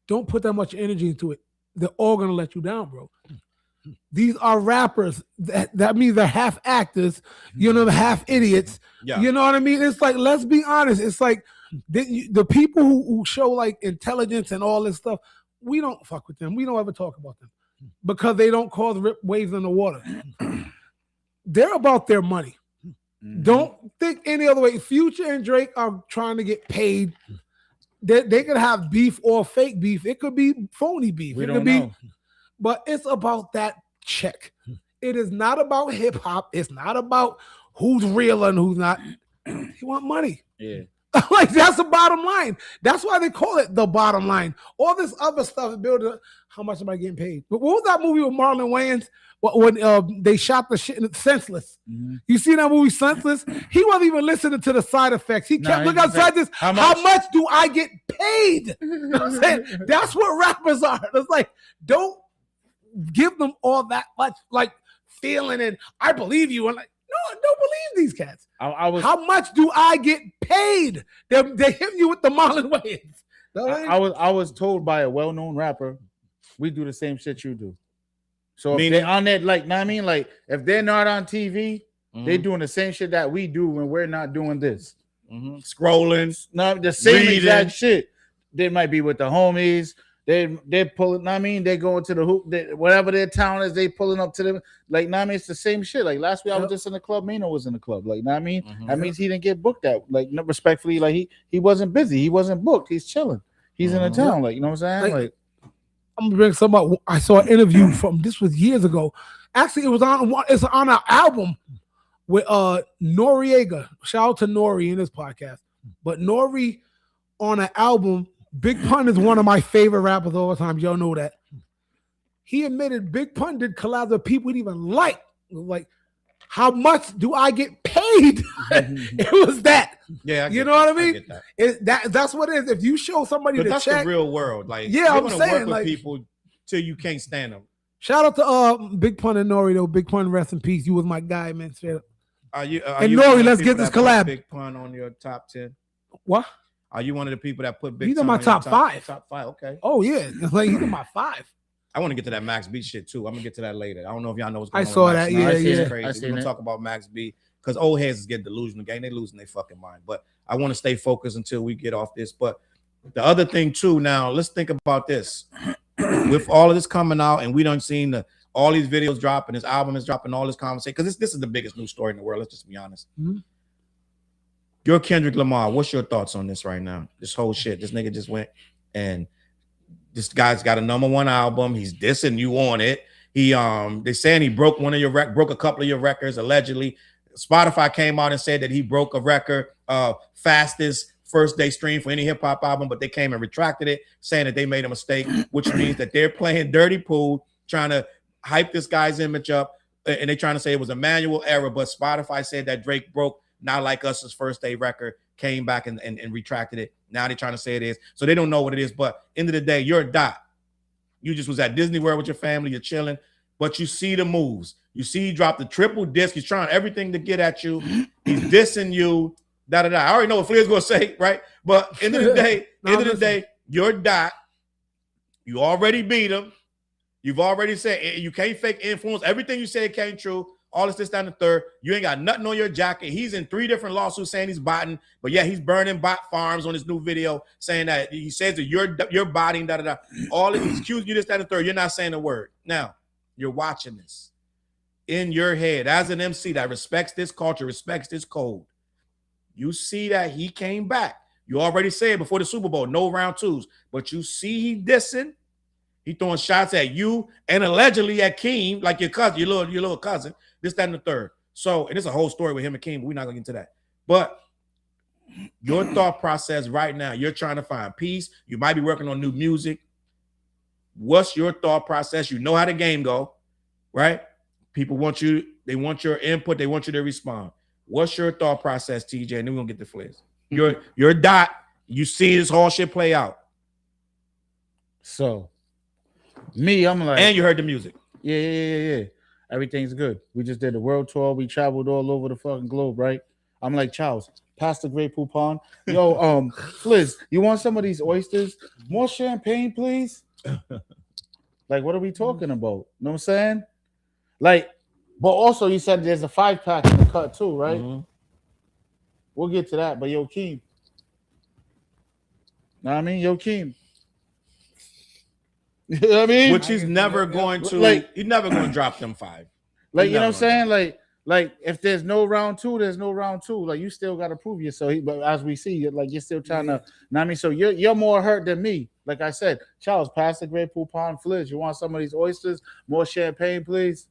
Don't put that much energy into it. They're all gonna let you down, bro. These are rappers. That means they're half actors, you know, half idiots. Yeah. You know what I mean? It's like, let's be honest. It's like the people who show like intelligence and all this stuff, we don't fuck with them. We don't ever talk about them because they don't cause waves in the water. They're about their money. Don't think any other way. Future and Drake are trying to get paid. They could have beef or fake beef. It could be phony beef. It could be. But it's about that check. It is not about hip hop. It's not about who's real and who's not. You want money. Yeah. Like that's the bottom line. That's why they call it the bottom line. All this other stuff is building up. How much am I getting paid? But what was that movie with Marlon Wayans when they shot the shit in Senseless? You see that movie Senseless? He wasn't even listening to the side effects. He kept looking outside this. How much do I get paid? You know what I'm saying? That's what rappers are. It's like, don't give them all that much like feeling and I believe you. And like, no, I don't believe these cats. How much do I get paid? They hit you with the Marlon Wayans. I was told by a well-known rapper, we do the same shit you do. So if they're on that, like, know what I mean? Like, if they're not on TV, they're doing the same shit that we do when we're not doing this. Scrolling. No, the same exact shit. They might be with the homies. They're pulling, know what I mean? They going to the hoop, whatever their town is, they pulling up to them. Like, know what I mean? It's the same shit. Like, last week I was just in the club. Mano was in the club. Like, know what I mean? That means he didn't get booked out. Like, respectfully, like, he wasn't busy. He wasn't booked. He's chilling. He's in the town. Like, you know what I'm saying? Like, I'm gonna bring some up. I saw an interview from this was years ago. Actually, it's on our album with Noriega. Shout out to Nori in this podcast. But Nori on an album, Big Pun is one of my favorite rappers of all time. Y'all know that. He admitted Big Pun did collabs with people he even like. Like, how much do I get paid? It was that. Yeah, you know what I mean? I get that. That's what it is. If you show somebody that's check, the real world. Like, yeah, you're I'm saying, work with like, people till you can't stand them. Shout out to Big Pun and Nori though. Big Pun, rest in peace. You was my guy, man. Straight up. And Nori, let's get this collab. Big Pun on your top 10. What? Are you one of the people that put Big? He's in my top 5. Top 5. Okay. Oh yeah, like he's in my 5. I want to get to that Max B shit too. I'm gonna get to that later. I don't know if y'all know what's going on. I saw that. Yeah. Crazy. We're gonna talk about Max B because old heads is getting delusional. Gang, they losing their fucking mind. But I want to stay focused until we get off this. But the other thing too. Now let's think about this. With all of this coming out, and we done seen all these videos dropping, this album is dropping, all this conversation because this is the biggest news story in the world. Let's just be honest. You're Kendrick Lamar. What's your thoughts on this right now? This whole shit. This nigga just went and this guy's got a #1 album. He's dissing you on it. They saying he broke broke a couple of your records allegedly. Spotify came out and said that he broke a record, fastest first day stream for any hip hop album, but they came and retracted it, saying that they made a mistake, which means that they're playing dirty pool, trying to hype this guy's image up, and they're trying to say it was a manual error. But Spotify said that Drake broke Not Like Us's first day record, came back and retracted it. Now they're trying to say it is. So they don't know what it is. But end of the day, you're a dot. You just was at Disney World with your family. You're chilling. But you see the moves. You see he dropped the triple disc. He's trying everything to get at you. He's dissing you. Da-da-da. I already know what Flair's going to say, right? But end of the day, you're a dot. You already beat him. You've already said you can't fake influence. Everything you said came true. All this, down the third. You ain't got nothing on your jacket. He's in 3 different lawsuits saying he's botting, but yeah, he's burning bot farms on his new video, saying that he says that you're botting, da-da-da. All of he's accusing you this, that, and the third. You're not saying a word. Now, you're watching this. In your head, as an MC that respects this culture, respects this code, you see that he came back. You already said before the Super Bowl, no round 2s, but you see he dissing. He throwing shots at you and allegedly at Keem, like your cousin, your little cousin. This, that, and the third. So, and it's a whole story with him and Keem, but we're not going to get into that. But your thought process right now, you're trying to find peace. You might be working on new music. What's your thought process? You know how the game go, right? People want you, they want your input, they want you to respond. What's your thought process, TJ? And then we're going to get the flares. You're a dot. You see this whole shit play out. So, me, I'm like... And you heard the music. Yeah. Everything's good. We just did a world tour. We traveled all over the fucking globe, right? I'm like, Challz, pass the Grey Poupon. Yo, Fliz, you want some of these oysters? More champagne, please? Like, what are we talking about? You know what I'm saying? Like, but also you said there's a 5-pack in the cut too, right? We'll get to that. But yo, Keem. Know what I mean? Yo, Keem. You know what I mean? Which he's never going to, like, he's never going to drop them 5. Like, you know what I'm saying? Like if there's no round 2, there's no round 2. Like, you still got to prove yourself. But as we see, like, you're still trying to, know what I mean? So you're more hurt than me. Like I said, Challz, pass the Grey Poupon, Fliz. You want some of these oysters? More champagne, please?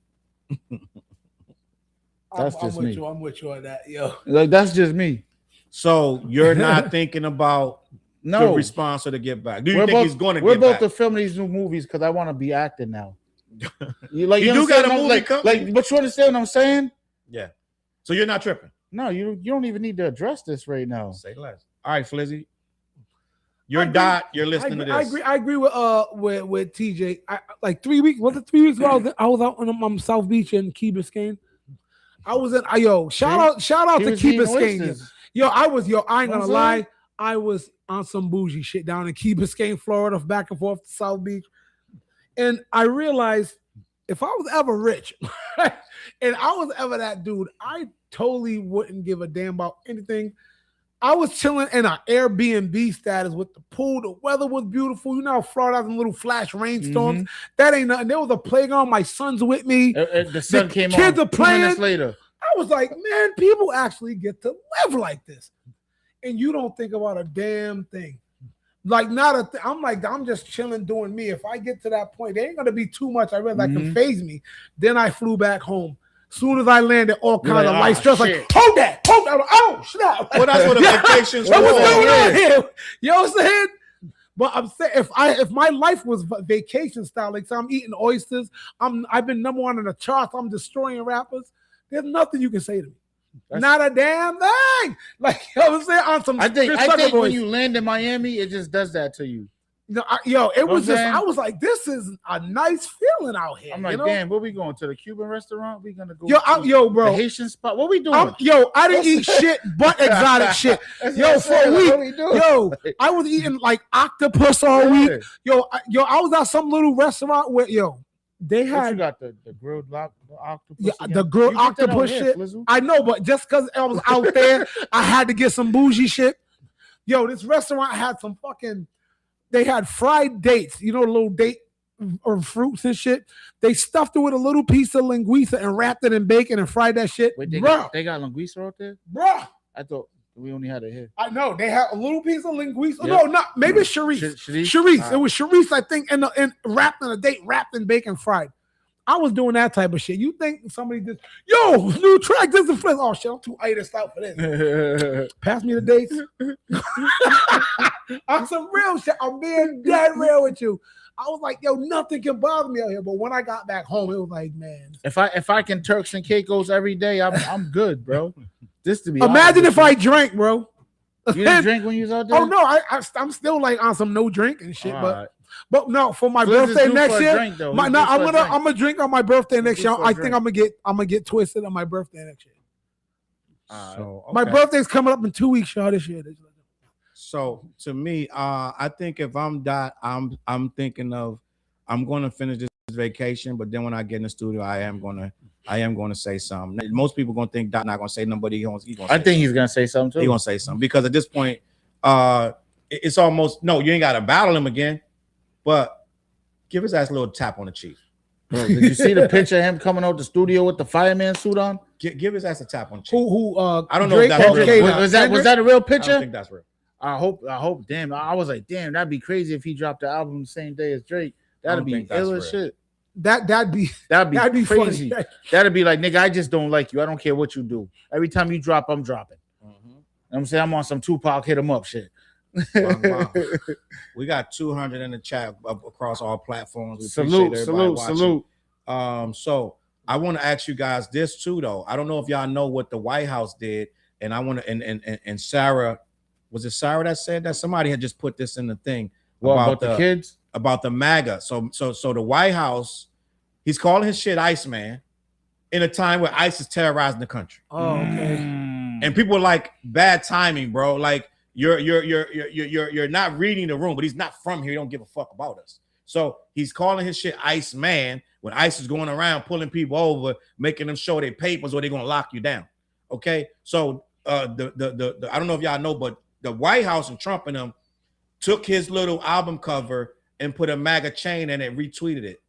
That's just me. I'm with you on that, yo. Like, that's just me. So you're not thinking about the response or the get back. Do you think he's going to get back? We're about to film these new movies because I want to be acting now. You do got a movie coming. But you understand what I'm saying? Yeah. So you're not tripping? No, you don't even need to address this right now. Say less. All right, Flizzy. You're listening to this. I agree with TJ. Like 3 weeks. Was it 3 weeks ago? I was out on South Beach in Key Biscayne. I was in. Shout out to Key Biscayne. I ain't gonna lie. I was on some bougie shit down in Key Biscayne, Florida, back and forth to South Beach, and I realized if I was ever rich, and I was ever that dude, I totally wouldn't give a damn about anything. I was chilling in an Airbnb status with the pool. The weather was beautiful. You know how Florida has some little flash rainstorms. Mm-hmm. That ain't nothing. There was a playground. My son's with me. The sun came on. Kids are playing. 2 minutes later. I was like, man, people actually get to live like this. And you don't think about a damn thing. Like, I'm just chilling doing me. If I get to that point, there ain't going to be too much I realize that can phase me. Then I flew back home. Soon as I landed, all kinds of light stress. Like, hold that. Oh, snap. Well, that's what the vacations what's going on here? You know what I'm saying? But I'm saying if my life was vacation style, like so I'm eating oysters, I've been number one in the charts, I'm destroying rappers. There's nothing you can say to me. Not a damn thing. Like, you know what I'm saying? On some I think when you land in Miami, it just does that to you. It was just, I was like, this is a nice feeling out here. I'm like, damn, where we going? To the Cuban restaurant? We gonna go bro. The Haitian spot? What we doing? I didn't eat shit but exotic shit. For a week. I was eating like octopus all week. I was at some little restaurant where, they had. You got the grilled octopus. Yeah, the grilled octopus shit. I know, but just because I was out there, I had to get some bougie shit. This restaurant had some fucking. They had fried dates, the little date or fruits and shit. They stuffed it with a little piece of linguiça and wrapped it in bacon and fried that shit. Wait, they got linguiça out there? Bruh. I thought we only had it here. I know. They had a little piece of linguiça. Yep. No, not maybe Sharice. Sharice. Right. It was Sharice, I think, and wrapped in a date, wrapped in bacon, fried. I was doing that type of shit. You think somebody just, new track, this is flip. Oh shit, I'm too itis out for this. Pass me the dates. On some real shit. I'm being dead real with you. I was like, nothing can bother me out here. But when I got back home, it was like, man. If I can Turks and Caicos every day, I'm good, bro. This to be imagine if I drank, bro. You didn't drink when you was out there? Oh no, I'm still like on some no drink and shit, But no, for my birthday next year, I'm gonna drink on my birthday next year. I think I'm gonna get twisted on my birthday next year. My birthday's coming up in 2 weeks, y'all. This year. So to me, I think if I'm I'm thinking of I'm gonna finish this vacation, but then when I get in the studio, I am gonna say something. Most people gonna think Dot not gonna say nothing, but he's gonna. He's gonna say something too. He's gonna say something because at this point, it's almost you ain't gotta battle him again. But give his ass a little tap on the cheek. Bro, did you see the picture of him coming out the studio with the fireman suit on? Give his ass a tap on the cheek. I don't know if that's real. Was that a real picture? I don't think that's real. I hope. Damn, I was like, damn, that'd be crazy if he dropped the album the same day as Drake. That'd be ill as shit. That'd be crazy. Funny. That'd be like, nigga, I just don't like you. I don't care what you do. Every time you drop, I'm dropping. You know what I'm saying? I'm on some Tupac hit him up shit. Wow. We got 200 in the chat across all platforms. Salute. So I want to ask you guys this too, though. I don't know if y'all know what the White House did, and I want to and Sarah, was it Sarah that said that? Somebody had just put this in the thing about the kids, about the MAGA. So the White House, he's calling his shit Iceman in a time where ICE is terrorizing the country. Oh, okay. And people are like, bad timing, bro. Like. You're not reading the room, but he's not from here. He don't give a fuck about us. So he's calling his shit Iceman when ICE is going around pulling people over, making them show their papers or they're gonna lock you down. Okay, so the I don't know if y'all know, but the White House and Trump and them took his little album cover and put a MAGA chain in it and retweeted it.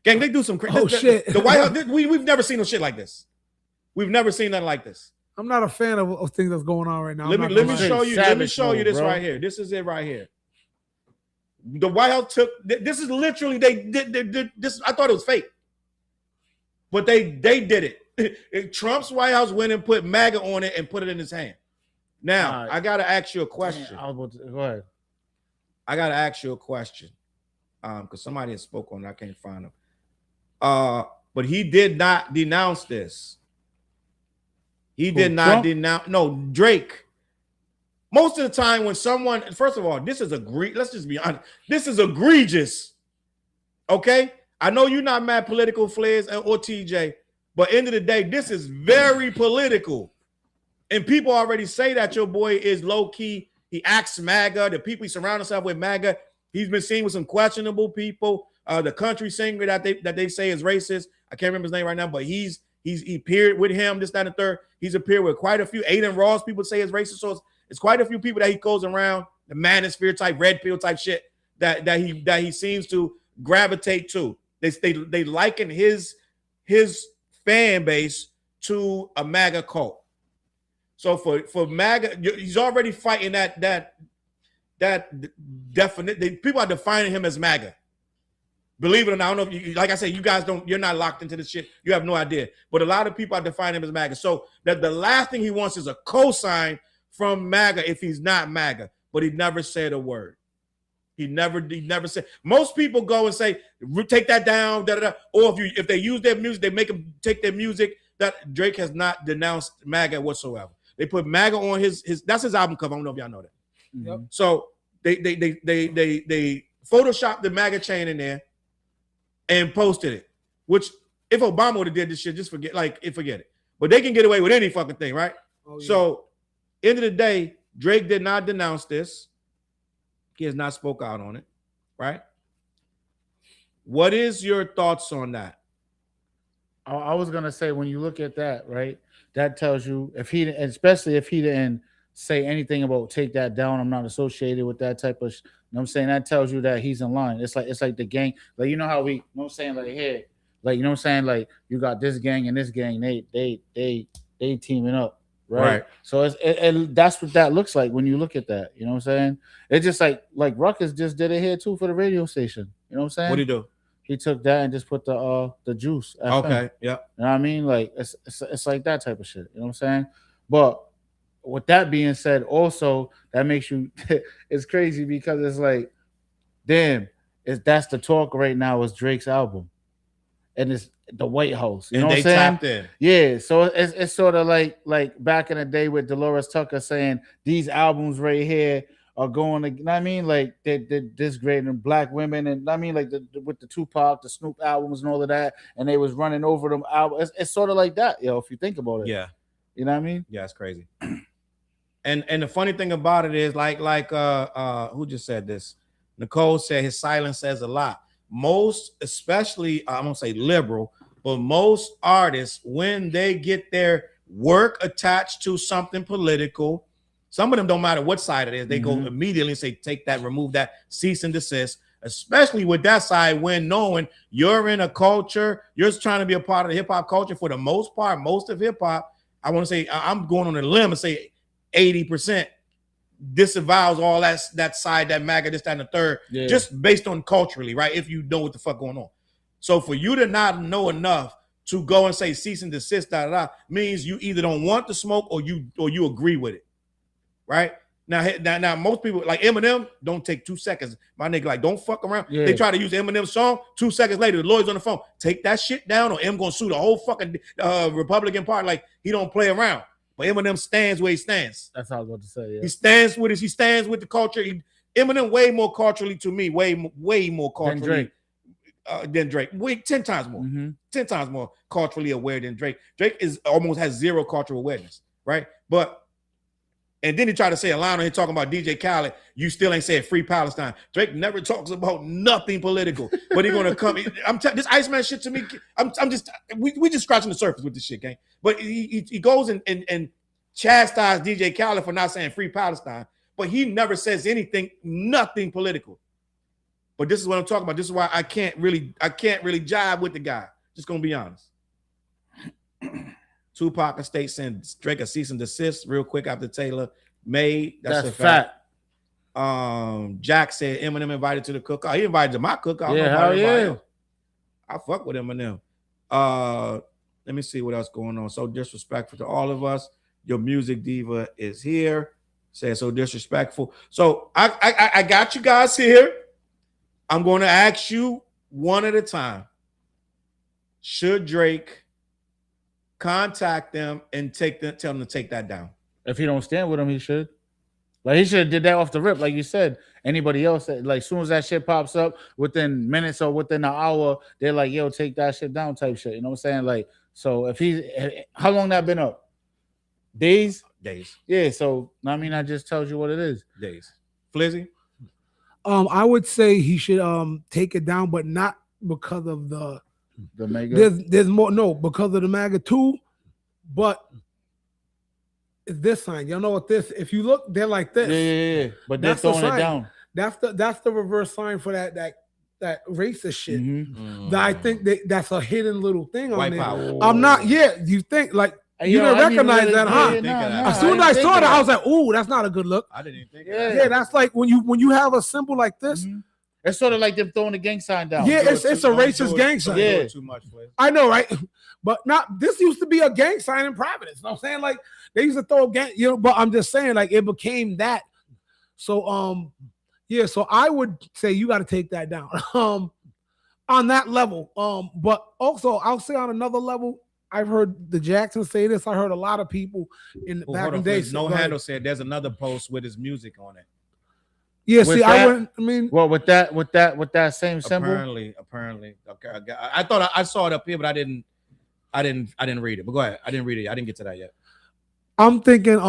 Gang, they do some crazy. Oh shit! The White House, we've never seen no shit like this. We've never seen nothing like this. I'm not a fan of things that's going on right now. Let me show you. Let me show you this right here. This is it right here. The White House took. This is literally they did this. I thought it was fake, but they did it. Trump's White House went and put MAGA on it and put it in his hand. Now I gotta ask you a question. Go ahead. I gotta ask you a question, because somebody had spoke on it. I can't find him. But he did not denounce this. He did not denounce. No, Drake. Most of the time when someone, first of all, this is let's just be honest, this is egregious. Okay? I know you're not mad political, Flares or TJ, but end of the day, this is very political. And people already say that your boy is low-key. He acts MAGA. The people he surrounds himself with MAGA. He's been seen with some questionable people. The country singer that they say is racist. I can't remember his name right now, but he appeared with him, this, that, and the third. He's appeared with quite a few. Aiden Ross, people say is racist. So it's quite a few people that he goes around, the manosphere type, red pill type shit that he seems to gravitate to. They liken his fan base to a MAGA cult. So for MAGA, he's already fighting that definite. People are defining him as MAGA. Believe it or not, I don't know if you, like I said, you guys you're not locked into this shit. You have no idea. But a lot of people are defining him as MAGA. So that the last thing he wants is a cosign from MAGA if he's not MAGA. But he never said a word. He never said. Most people go and say, take that down, da, da, da. Or if they use their music, they make them take their music. That Drake has not denounced MAGA whatsoever. They put MAGA on his that's his album cover. I don't know if y'all know that. Yep. So they photoshopped the MAGA chain in there and posted it. Which if Obama would have did this shit, just forget it. But they can get away with any fucking thing, right? Oh, yeah. So end of the day, Drake did not denounce this. He has not spoke out on it, right? What is your thoughts on that? I was gonna say, when you look at that, right, that tells you especially if he didn't say anything about take that down, I'm not associated with that type of, you know what I'm saying? That tells you that he's in line. It's like the gang, like, you know how we, you know what I'm saying, like, hey, like, you know what I'm saying, like, you got this gang and this gang, they teaming up, right? So that's what that looks like when you look at that, you know what I'm saying? It's just like Ruckus just did it here too for the radio station, you know what I'm saying? What'd he do? He took that and just put the juice. FM. Okay, yeah. You know what I mean? Like it's like that type of shit. You know what I'm saying? But with that being said, also that makes you it's crazy because it's like, damn, that's the talk right now is Drake's album. And it's the White House. You know what I'm saying? Tapped in. Yeah. So it's sort of like back in the day with Dolores Tucker saying these albums right here are going to, you know what I mean, like they're disgrading black women, and I mean, like with the Tupac, the Snoop albums, and all of that, and they was running over them albums. It's sort of like that, yo. If you think about it, yeah, you know what I mean? Yeah, it's crazy. And the funny thing about it is, like who just said this? Nicole said his silence says a lot. Most, especially I'm gonna say liberal, but most artists, when they get their work attached to something political. Some of them don't matter what side it is. They go immediately and say, take that, remove that, cease and desist, especially with that side when knowing you're in a culture, you're trying to be a part of the hip hop culture for the most part, most of hip hop. I want to say, I'm going on a limb and say 80% disavows all that side, that MAGA, this, that, and the third, just based on culturally, right? If you know what the fuck going on. So for you to not know enough to go and say cease and desist, means you either don't want the smoke or you agree with it. Right now, most people like Eminem don't take 2 seconds. My nigga, like, don't fuck around. Yeah. They try to use Eminem's song. 2 seconds later, the lawyer's on the phone. Take that shit down, or M gonna sue the whole fucking Republican Party. Like, he don't play around. But Eminem stands where he stands. That's what I was about to say. Yeah. He stands with it. He stands with the culture. Eminem way more culturally to me, way more culturally than Drake. 10 times more. 10 times more culturally aware than Drake. Drake almost has zero cultural awareness, right? And then he tried to say a line on here talking about DJ Khaled, you still ain't saying free Palestine. Drake never talks about nothing political, but he's gonna come. This Iceman shit to me, we just scratching the surface with this shit, gang. But he goes and chastises DJ Khaled for not saying free Palestine, but he never says nothing political. But this is what I'm talking about. This is why I can't really jive with the guy. Just gonna be honest. Tupac Estate sent Drake a cease and desist real quick after Taylor made. That's a fact. Jack said Eminem invited to the cookout. He invited to my cookout. I fuck with Eminem. Let me see what else going on. So disrespectful to all of us. Your music diva is here. Said so disrespectful. So I got you guys here. I'm going to ask you one at a time. Should Drake contact them and tell them to take that down? If he don't stand with him, he should. Like he should have did that off the rip, like you said. Anybody else, like as soon as that shit pops up, within minutes or within an hour, they're like, "Yo, take that shit down," type shit. You know what I'm saying? Like, so if how long that been up? Days. Yeah. So I mean, I just tells you what it is. Days. Flizzy. I would say he should take it down, but not because of the MAGA. There's more because of the MAGA too, but it's this sign. Y'all know what this? If you look, they're like this. Yeah. But they're throwing it down. That's the reverse sign for that racist shit. Mm-hmm. That I think that's a hidden little thing on there. Power. I'm not. Yeah, you think like. You didn't recognize that, huh? As soon as I saw that, I was like, "Ooh, that's not a good look." I didn't think. Yeah, that's like when you have a symbol like this. Mm-hmm. It's sort of like them throwing the gang sign down. Yeah, it's a racist gang sign. Yeah, too much. I know, right? But not. This used to be a gang sign in Providence. You know what I'm saying? Like they used to throw a gang. But I'm just saying, like it became that. So yeah. So I would say you got to take that down. On that level. But also I'll say on another level. I've heard the Jacksons say this. I heard a lot of people back in the day. No Handle said there's another post with his music on it. Yeah, see, I wouldn't. I mean, well, with that same symbol. Apparently. Okay, I thought I saw it up here, but I didn't read it. But go ahead. I didn't read it. I didn't get to that yet. I'm thinking,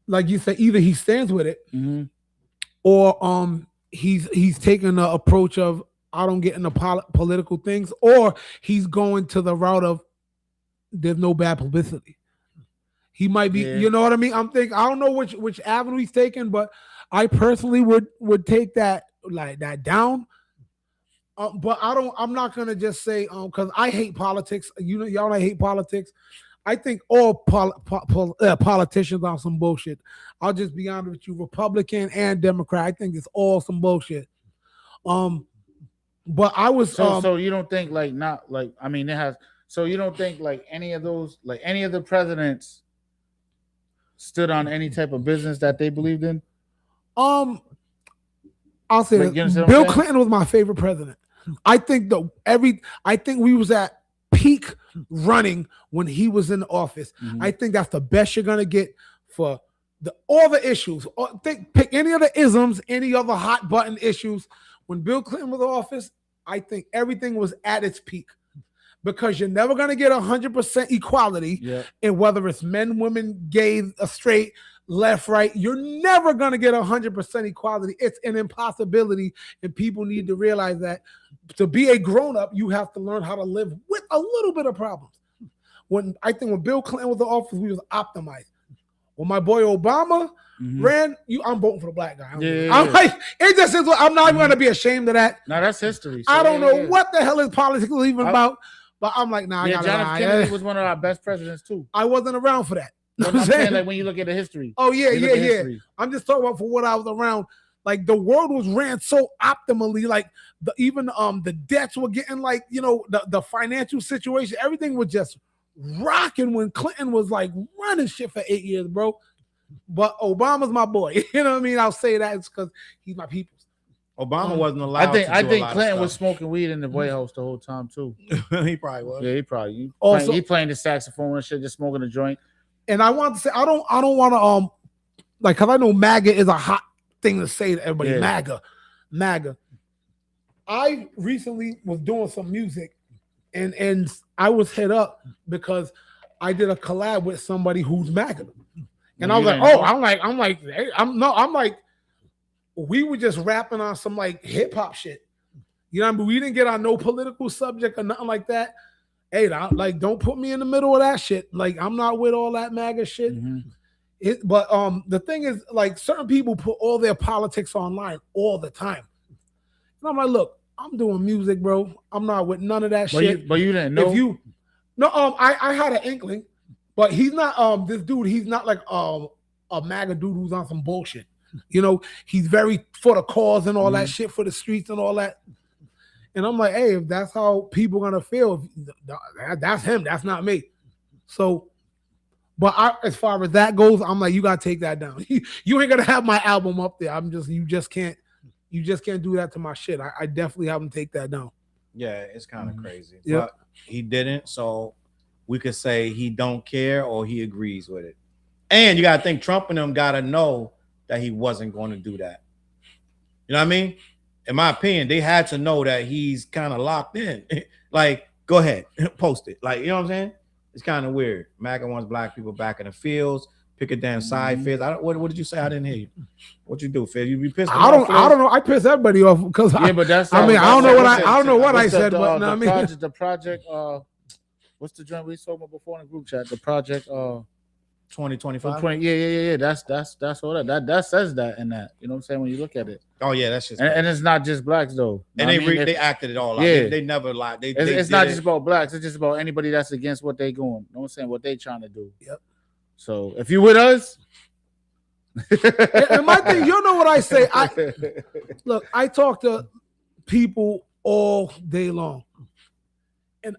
like you said, either he stands with it, or he's taking the approach of, I don't get into political things, or he's going to the route of there's no bad publicity. He might be, you know what I mean? I'm thinking, I don't know which avenue he's taking, but I personally would take that down. But I'm not gonna just say because I hate politics. You know, y'all, I hate politics. I think all politicians are some bullshit. I'll just be honest with you, Republican and Democrat. I think it's all some bullshit. But I was so you don't think like not like I mean it has so you don't think like any of those like any of the presidents stood on any type of business that they believed in? I'll say like, this. Bill Clinton was my favorite president. I think I think we was at peak running when he was in office. I think that's the best you're gonna get for all the issues. Pick any of the isms, any other hot button issues. When Bill Clinton was in office, I think everything was at its peak because you're never going to get 100% equality in whether it's men, women, gay, straight, left, right. You're never going to get 100% equality. It's an impossibility, and people need to realize that to be a grown-up, you have to learn how to live with a little bit of problems. I think when Bill Clinton was in office, we was optimized. When my boy Obama ran, I'm voting for the black guy. I'm like, it just is. I'm not even going to be ashamed of that. No, that's history. So I don't know what the hell is politics even about, but I'm like, nah. John F. Kennedy was one of our best presidents too. I wasn't around for that. I'm saying like when you look at the history. Oh yeah. I'm just talking about for what I was around. Like the world was ran so optimally. Like even the debts were getting like the financial situation. Everything was just rocking when Clinton was like running shit for 8 years, bro. But Obama's my boy. You know what I mean? I'll say that it's because he's my people's. Obama wasn't allowed. I think Clinton was smoking weed in the White House the whole time too. He probably was. Yeah, he probably. He playing the saxophone and shit, just smoking a joint. And I want to say I don't want to like because I know MAGA is a hot thing to say to everybody. Yeah. MAGA. I recently was doing some music. And I was hit up because I did a collab with somebody who's MAGA. And I was like, I'm like, we were just rapping on some like hip hop shit. You know what I mean? We didn't get on no political subject or nothing like that. Hey, don't put me in the middle of that shit. Like, I'm not with all that MAGA shit. But the thing is, like, certain people put all their politics online all the time. And I'm like, look, I'm doing music, bro. I'm not with none of that shit. But you didn't know. I had an inkling, but he's not this dude. He's not like a MAGA dude who's on some bullshit. He's very for the cause and all that shit, for the streets and all that. And I'm like, hey, if that's how people gonna feel, that's him. That's not me. So, but as far as that goes, I'm like, you gotta take that down. You ain't gonna have my album up there. You just can't do that to my shit. I definitely have him take that down. Yeah, it's kind of crazy. But he didn't, so we could say he don't care or he agrees with it. And you gotta think Trump and them gotta know that he wasn't going to do that. You know what I mean? In my opinion, they had to know that he's kind of locked in. Like, go ahead, post it. Like, you know what I'm saying? It's kind of weird. MAGA wants black people back in the fields. Pick a damn side, Fizz. What did you say? I didn't hear you. What you do, Fizz? You be pissed? I don't know. I piss everybody off because but that's. I don't know what I said. But I mean, the project. What's the joint we saw before in the group chat? The project. 2025. Yeah. That's all that says that in that. You know what I'm saying? When you look at it. Oh yeah, that's just. And it's not just blacks though. And they acted it all out. Yeah. They never lied. It's not just about blacks. It's just about anybody that's against what they going. You know what I'm saying? What they trying to do. Yep. So if you with us. And my thing, you know what I say? I talk to people all day long, and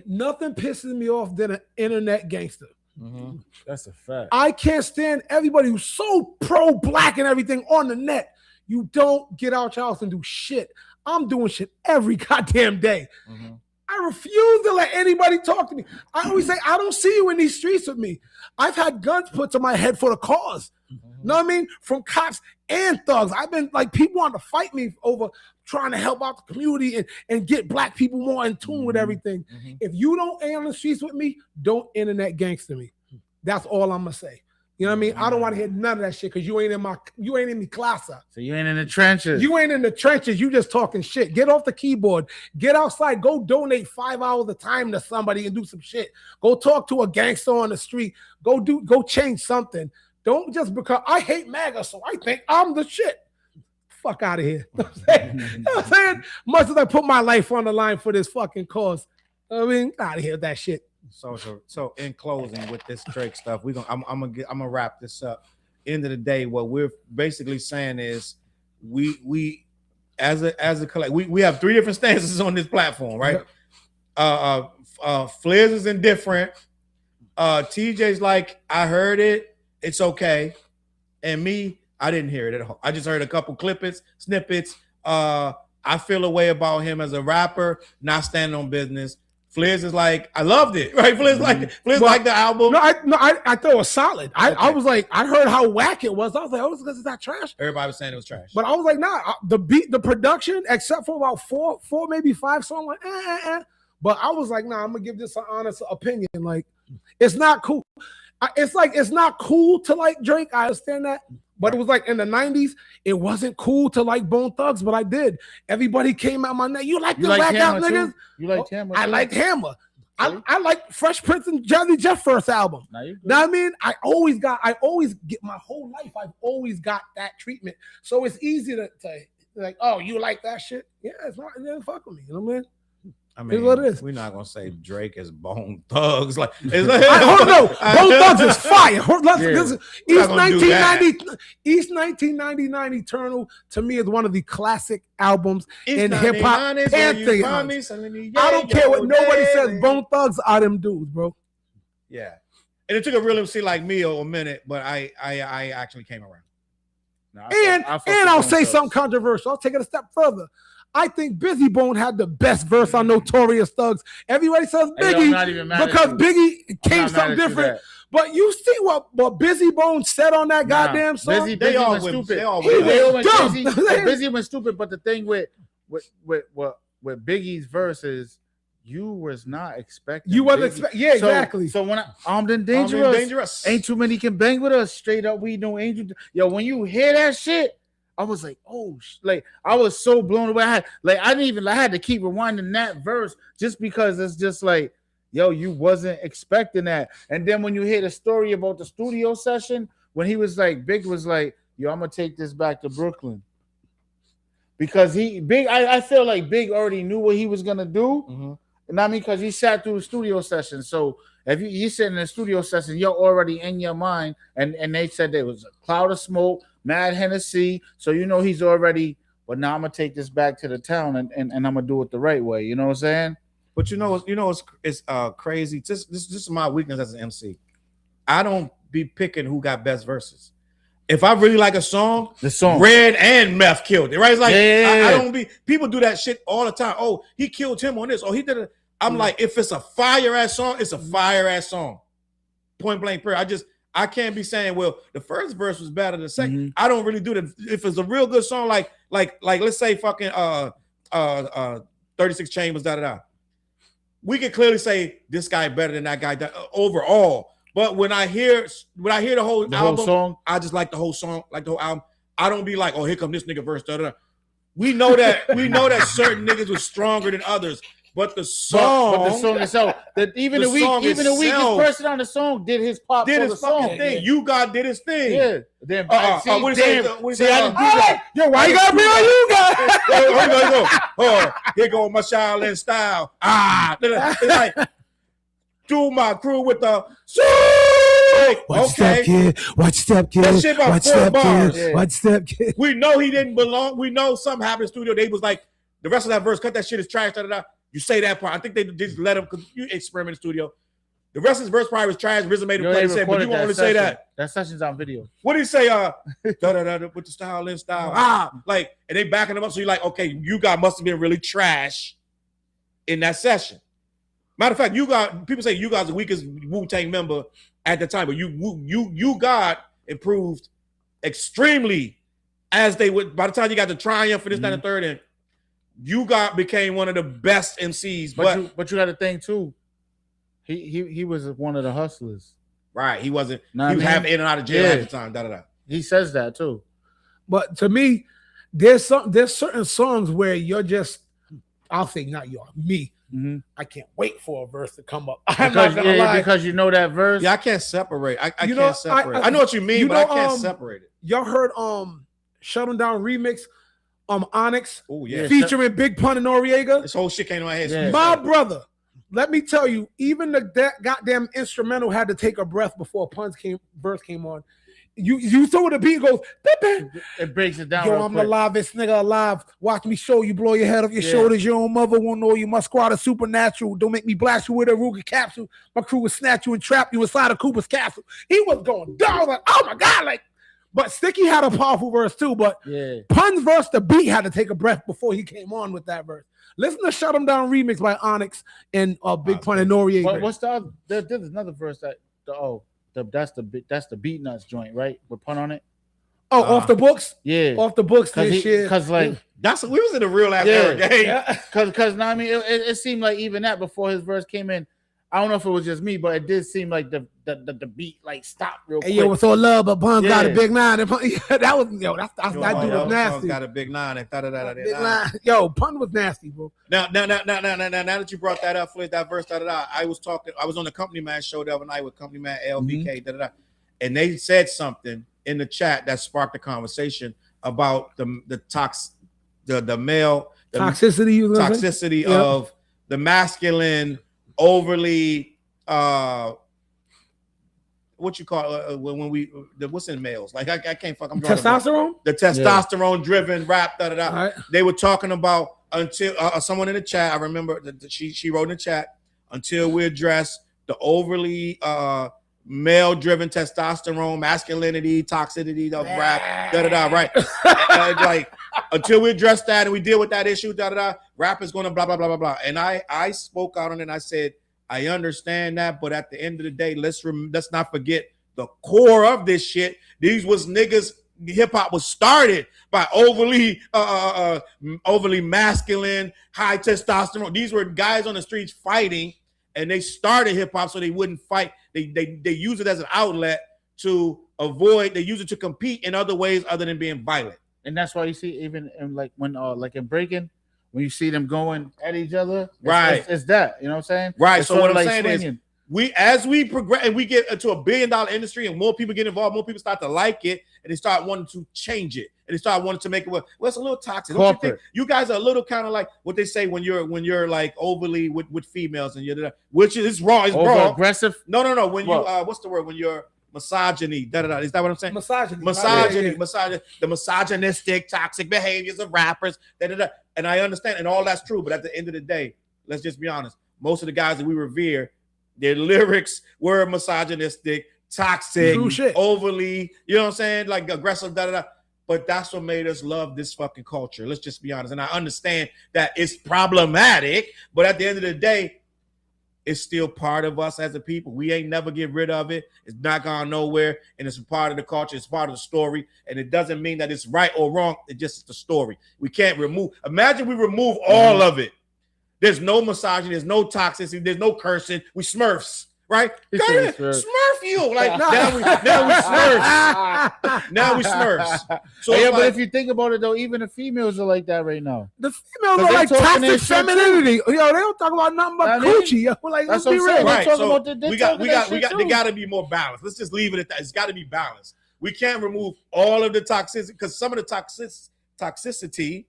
nothing pisses me off than an internet gangster. Mm-hmm. That's a fact. I can't stand everybody who's so pro-black and everything on the net. You don't get out your house and do shit. I'm doing shit every goddamn day. Mm-hmm. I refuse to let anybody talk to me. I always say, I don't see you in these streets with me. I've had guns put to my head for the cause. Mm-hmm. Know what I mean? From cops and thugs. I've been like, people want to fight me over trying to help out the community and get black people more in tune with everything. Mm-hmm. If you don't ain't on the streets with me, don't internet gangster me. That's all I'm gonna say. You know what I mean? I don't want to hear none of that shit because you ain't in me class. So you ain't in the trenches. You ain't in the trenches. You just talking shit. Get off the keyboard. Get outside. Go donate 5 hours of time to somebody and do some shit. Go talk to a gangster on the street. Go change something. Don't just because I hate MAGA, so I think I'm the shit. Fuck out of here. You know what I'm saying? Much as I put my life on the line for this fucking cause. I mean, out of here with that shit. So in closing with this Drake stuff, I'm gonna wrap this up. End of the day, what we're basically saying is we as a collective, we have 3 different stances on this platform, right? Fliz is indifferent. TJ's like, I heard it, it's okay. And me, I didn't hear it at all. I just heard a couple snippets. I feel a way about him as a rapper, not standing on business. Fliz is like, I loved it, right? Fliz like the album. I thought it was solid. I was like, I heard how whack it was. I was like, oh, because it's not trash. Everybody was saying it was trash. But I was like, nah, the beat, the production, except for about four, maybe 5 songs, like, But I was like, nah, I'm gonna give this an honest opinion. Like, it's not cool. It's not cool to like Drake. I understand that. But it was like in the 90s, it wasn't cool to like Bone Thugs, but I did. Everybody came out my neck. You like the whack out niggas? You like Hammer? I liked Hammer. I like Fresh Prince and Jazzy Jeff first album. Know what I mean? I always get my whole life. I've always got that treatment. So it's easy to like, oh, you like that shit? Yeah, it's not. It didn't fuck with me. You know what I mean? I mean, what it is. We're not gonna say Drake is Bone Thugs. Like, Bone Thugs is fire. East 1999 Eternal to me is one of the classic albums in hip hop. I don't care what nobody says. Bone Thugs are them dudes, bro. Yeah, and it took a real MC like me a minute, but I actually came around. I'll say something controversial. I'll take it a step further. I think Bizzy Bone had the best verse on Notorious Thugs. Everybody says Biggie because Biggie came something different. But you see what Bizzy Bone said on that goddamn song? Bizzy went stupid. Bizzy went stupid. But the thing with Biggie's verse is you was not expecting. You wasn't expecting. Yeah, exactly. So when Armed and Dangerous, ain't too many can bang with us. Straight up, we know Angel. Yo, when you hear that shit. I was like, oh, like I was so blown away. I had to keep rewinding that verse just because it's just like, yo, you wasn't expecting that. And then when you hear the story about the studio session, when he was like, Big was like, yo, I'm gonna take this back to Brooklyn. Because I feel like Big already knew what he was gonna do. Mm-hmm. And I mean, because he sat through the studio session. So if you sit in the studio session, you're already in your mind. And they said there was a cloud of smoke. Mad Hennessy, so you know he's already. But now I'm gonna take this back to the town and I'm gonna do it the right way. You know what I'm saying? But it's crazy. This is my weakness as an MC. I don't be picking who got best verses. If I really like a song, the song Red and Meth killed it. Right? It's like I don't be. People do that shit all the time. Oh, he killed him on this. Oh, he did it. I'm like, if it's a fire ass song, it's a fire ass song. Point blank period. I can't be saying, well, the first verse was better than the second. I don't really do that. If it's a real good song, like let's say fucking 36 Chambers, we can clearly say this guy better than that guy overall. But when I hear the whole album, song, I just like the whole song, like the whole album. I don't be like, oh, here come this nigga verse. We know that certain niggas was stronger than others. But the song itself, that even the weakest person on the song did his pop did for his the song. Thing. You God did his thing. Yeah. Then why you gotta be on you guys? Here go my Shaolin style. It's like do my crew with the Watch step, kid. Watch step, kid. That shit about Watch 4 step, bars. kid. Watch step, kid. We know he didn't belong. We know something happened in the studio. They was like, the rest of that verse, cut that shit is trash. You say that part. I think they just let him because you experiment in the studio. The rest of his verse probably was trash. RZA made him play and say, but you won't only say that. That session's on video. What did he say? With the style in style. And they backing him up. So you're like, okay, you guys must have been really trash in that session. Matter of fact, people say you guys the weakest Wu-Tang member at the time, but you got improved extremely as they would. By the time you got the Triumph for this, that, and third, and you became one of the best MCs. But you got to think too. He was one of the hustlers, right? He wasn't. He was having in and out of jail at the time. He says that too. But to me, there's certain songs where you're just. I'll say not you, me. I can't wait for a verse to come up. I'm not gonna lie. Because you know that verse. Yeah, I can't separate. I can't separate. I know what you mean, but I can't separate it. Y'all heard Shut 'Em Down remix, Onyx, yeah, featuring Big Pun and Noriega. This whole shit came to my head. Yeah. My brother, let me tell you, even that goddamn instrumental had to take a breath before verse came on. You saw the beat goes, it breaks it down. Yo, I'm the livest nigga alive. Watch me show you, blow your head off your shoulders. Your own mother won't know you. My squad is supernatural. Don't make me blast you with a Ruger capsule. My crew will snatch you and trap you inside of Cooper's castle. He was going down like, oh my God, but Sticky had a powerful verse too. But Pun's verse, the beat had to take a breath before he came on with that verse. Listen to Shut 'Em Down remix by Onyx and Big Pun and Noriega. What's the other? There's another verse that's the Beat Nuts joint, right? With Pun on it. Oh, off the books? Yeah. Off the books this shit. Because we was in the real ass era. Because I mean it seemed like even that before his verse came in, I don't know if it was just me, but it did seem like the beat stopped real quick. Hey, yo, it's all love, but Pun got a big 9. That dude was nasty. Got a big 9. Yo, Pun was nasty, bro. Now that you brought that up, Flint, that verse, I was on the Company Man show the other night with Company Man LBK, and they said something in the chat that sparked the conversation about the male toxicity of the masculine, overly what you call when we what's in males, like I can't fuck. I'm testosterone. The testosterone driven rap. Right. They were talking about until someone in the chat. I remember that she wrote in the chat until we address the overly male driven testosterone, masculinity, toxicity of rap. Right. Like until we address that and we deal with that issue. Rap is going to blah blah blah blah blah. And I spoke out on it and I said, I understand that, but at the end of the day, let's not forget the core of this shit. These was niggas. Hip hop was started by overly masculine, high testosterone. These were guys on the streets fighting, and they started hip hop so they wouldn't fight. They use it as an outlet to avoid. They use it to compete in other ways other than being violent. And that's why you see even in when in breaking. When you see them going at each other, right? It's that, you know what I'm saying? Right. So what I'm saying is, as we progress and we get into $1 billion industry and more people get involved, more people start to like it and they start wanting to change it and they start wanting to make it. Well, it's a little toxic. Don't you think? You guys are a little kind of like what they say when you're like overly with females and you're which is wrong. It's wrong. Aggressive. No. When you what's the word when you're misogyny, Is that what I'm saying? Misogyny. The misogynistic, toxic behaviors of rappers, And I understand, and all that's true. But at the end of the day, let's just be honest. Most of the guys that we revere, their lyrics were misogynistic, toxic, overly, you know what I'm saying? Like aggressive, But that's what made us love this fucking culture. Let's just be honest. And I understand that it's problematic, but at the end of the day, It's still part of us as a people. We ain't never get rid of it. It's not gone nowhere, and it's a part of the culture. It's part of the story, and it doesn't mean that it's right or wrong. It's just the story. We can't remove. Imagine we remove all of it. There's no misogyny. There's no toxicity. There's no cursing. We Smurfs, right? Smurf you. Like now we Smurfs. Now we Smurfs. So yeah, like, but if you think about it though, even the females are like that right now. The females are like toxic femininity. Yo, they don't talk about nothing but coochie. Yo, like, let's be real. Right. So they gotta be more balanced. Let's just leave it at that. It's gotta be balanced. We can't remove all of the toxicity because some of the toxicity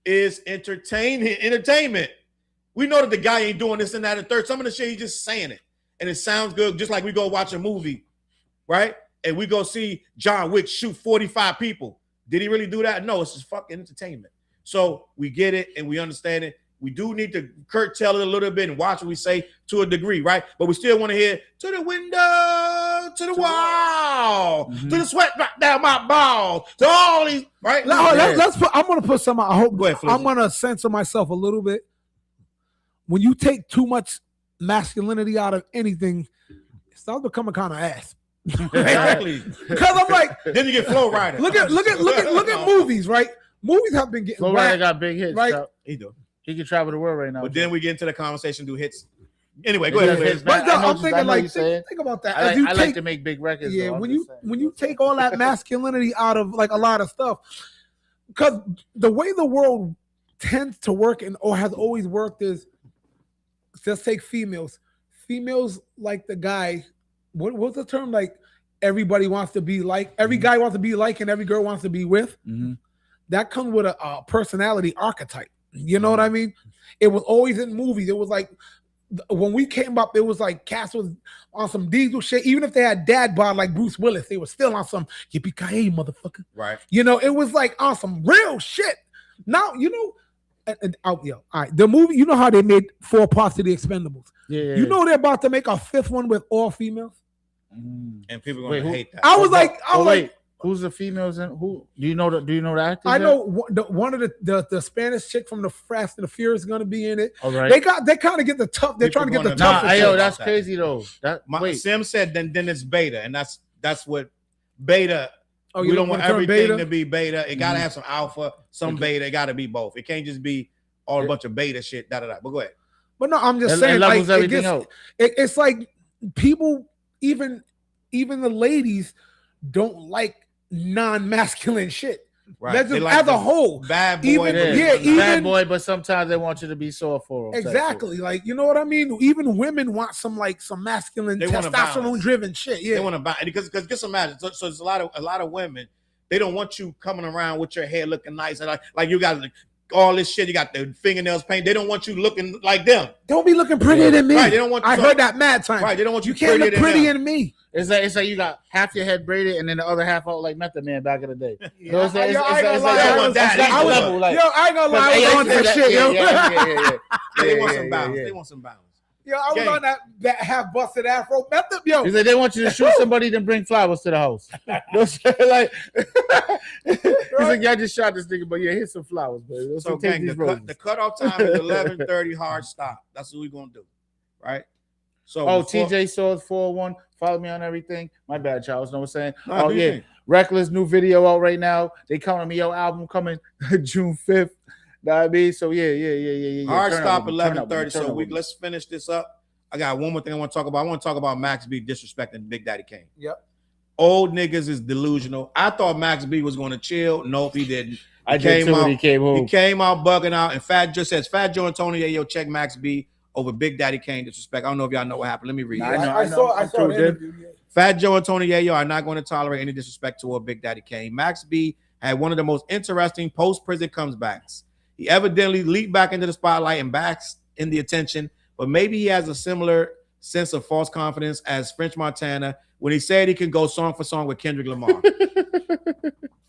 is entertainment. We know that the guy ain't doing this and that and third. Some of the shit he's just saying it, and it sounds good. Just like we go watch a movie, right? And we go see John Wick shoot 45 people. Did he really do that? No, it's just fucking entertainment. So we get it and we understand it. We do need to curtail it a little bit and watch what we say to a degree, right? But we still want to hear to the window, to the wall, to the sweat right down my balls, to all these, right? Let's put. I'm gonna put some. I hope. I'm gonna censor myself a little bit. When you take too much masculinity out of anything, it starts becoming kind of ass. Exactly. Because I'm like, then you get Flow Rider. Look at movies, right? Movies have been getting Flow Rider got big hits, right? He do. He can travel the world right now. But then we get into the conversation, do hits. Anyway, go ahead. But I'm thinking like, think about that. I like to make big records. Yeah, when you take all that masculinity out of like a lot of stuff, because the way the world tends to work or has always worked is, just take females. Females like the guy. What's the term? Like everybody wants to be like. Every guy wants to be like, and every girl wants to be with. That comes with a personality archetype. You know what I mean? It was always in movies. It was like when we came up, it was like cast was on some diesel shit. Even if they had dad bod like Bruce Willis, they were still on some yippee-ki-yay, motherfucker. Right. You know, it was like on some real shit. Now, you know. All right. The movie, you know how they made 4 parts to The Expendables. Yeah. You know they're about to make a 5th one with all females. And people are gonna hate that. I was like, who's the females and who? Do you know the actors? I know one of the Spanish chick from the Fast and the Furious is gonna be in it. All right. They kind of get the tough. They're trying to get the tough. That's crazy though. Sim said then it's beta, and that's what beta. Oh, we don't want everything to be beta. It gotta have some alpha, some beta. It gotta be both. It can't just be all a bunch of beta shit. But go ahead. But no, I'm just saying. Levels everything out. It's like people, even the ladies, don't like non-masculine shit. Right. That's just, like as a whole, bad boy, bad boy. But sometimes they want you to be soft for them. Exactly, like you know what I mean. Even women want some masculine, testosterone-driven shit. Yeah, they want to buy because just imagine. So there's a lot of women. They don't want you coming around with your hair looking nice and like you got all this shit. You got the fingernails painted. They don't want you looking like them. Don't be looking prettier than me. Right. They don't want. I heard that mad time. Right. They don't want you. You can't look prettier than me. It's like you got half your head braided and then the other half out like Method Man back in the day. I ain't gonna lie. I was on that shit, yo. Yeah. They want some balance. They want some balance. Yo, I was on that half busted afro method. Yo, he's like, they want you to shoot somebody, then bring flowers to the house. Like, he's like, yeah, I just shot this nigga, but yeah, here's some flowers, baby. So, gang, the cutoff time is 11:30. Hard stop. That's what we're gonna do, right? So, TJ Swords 401. Follow me on everything. My bad, Challz. Know what I'm saying? Oh yeah, Reckless new video out right now. They counting me out. Album coming June 5th. Know what I mean? So yeah. Hard stop 11:30. So let's finish this up. I got one more thing I want to talk about. I want to talk about Max B disrespecting Big Daddy Kane. Yep. Old niggas is delusional. I thought Max B was going to chill. Nope, he didn't. He came out bugging out. And Fat Joe and Tony, yo, check Max B over Big Daddy Kane disrespect. I don't know if y'all know what happened. Let me read. I saw the interview. Yeah. Fat Joe and Tony Yayo are not going to tolerate any disrespect toward Big Daddy Kane. Max B had one of the most interesting post-prison comebacks. He evidently leaped back into the spotlight and backs in the attention, but maybe he has a similar sense of false confidence as French Montana when he said he can go song for song with Kendrick Lamar.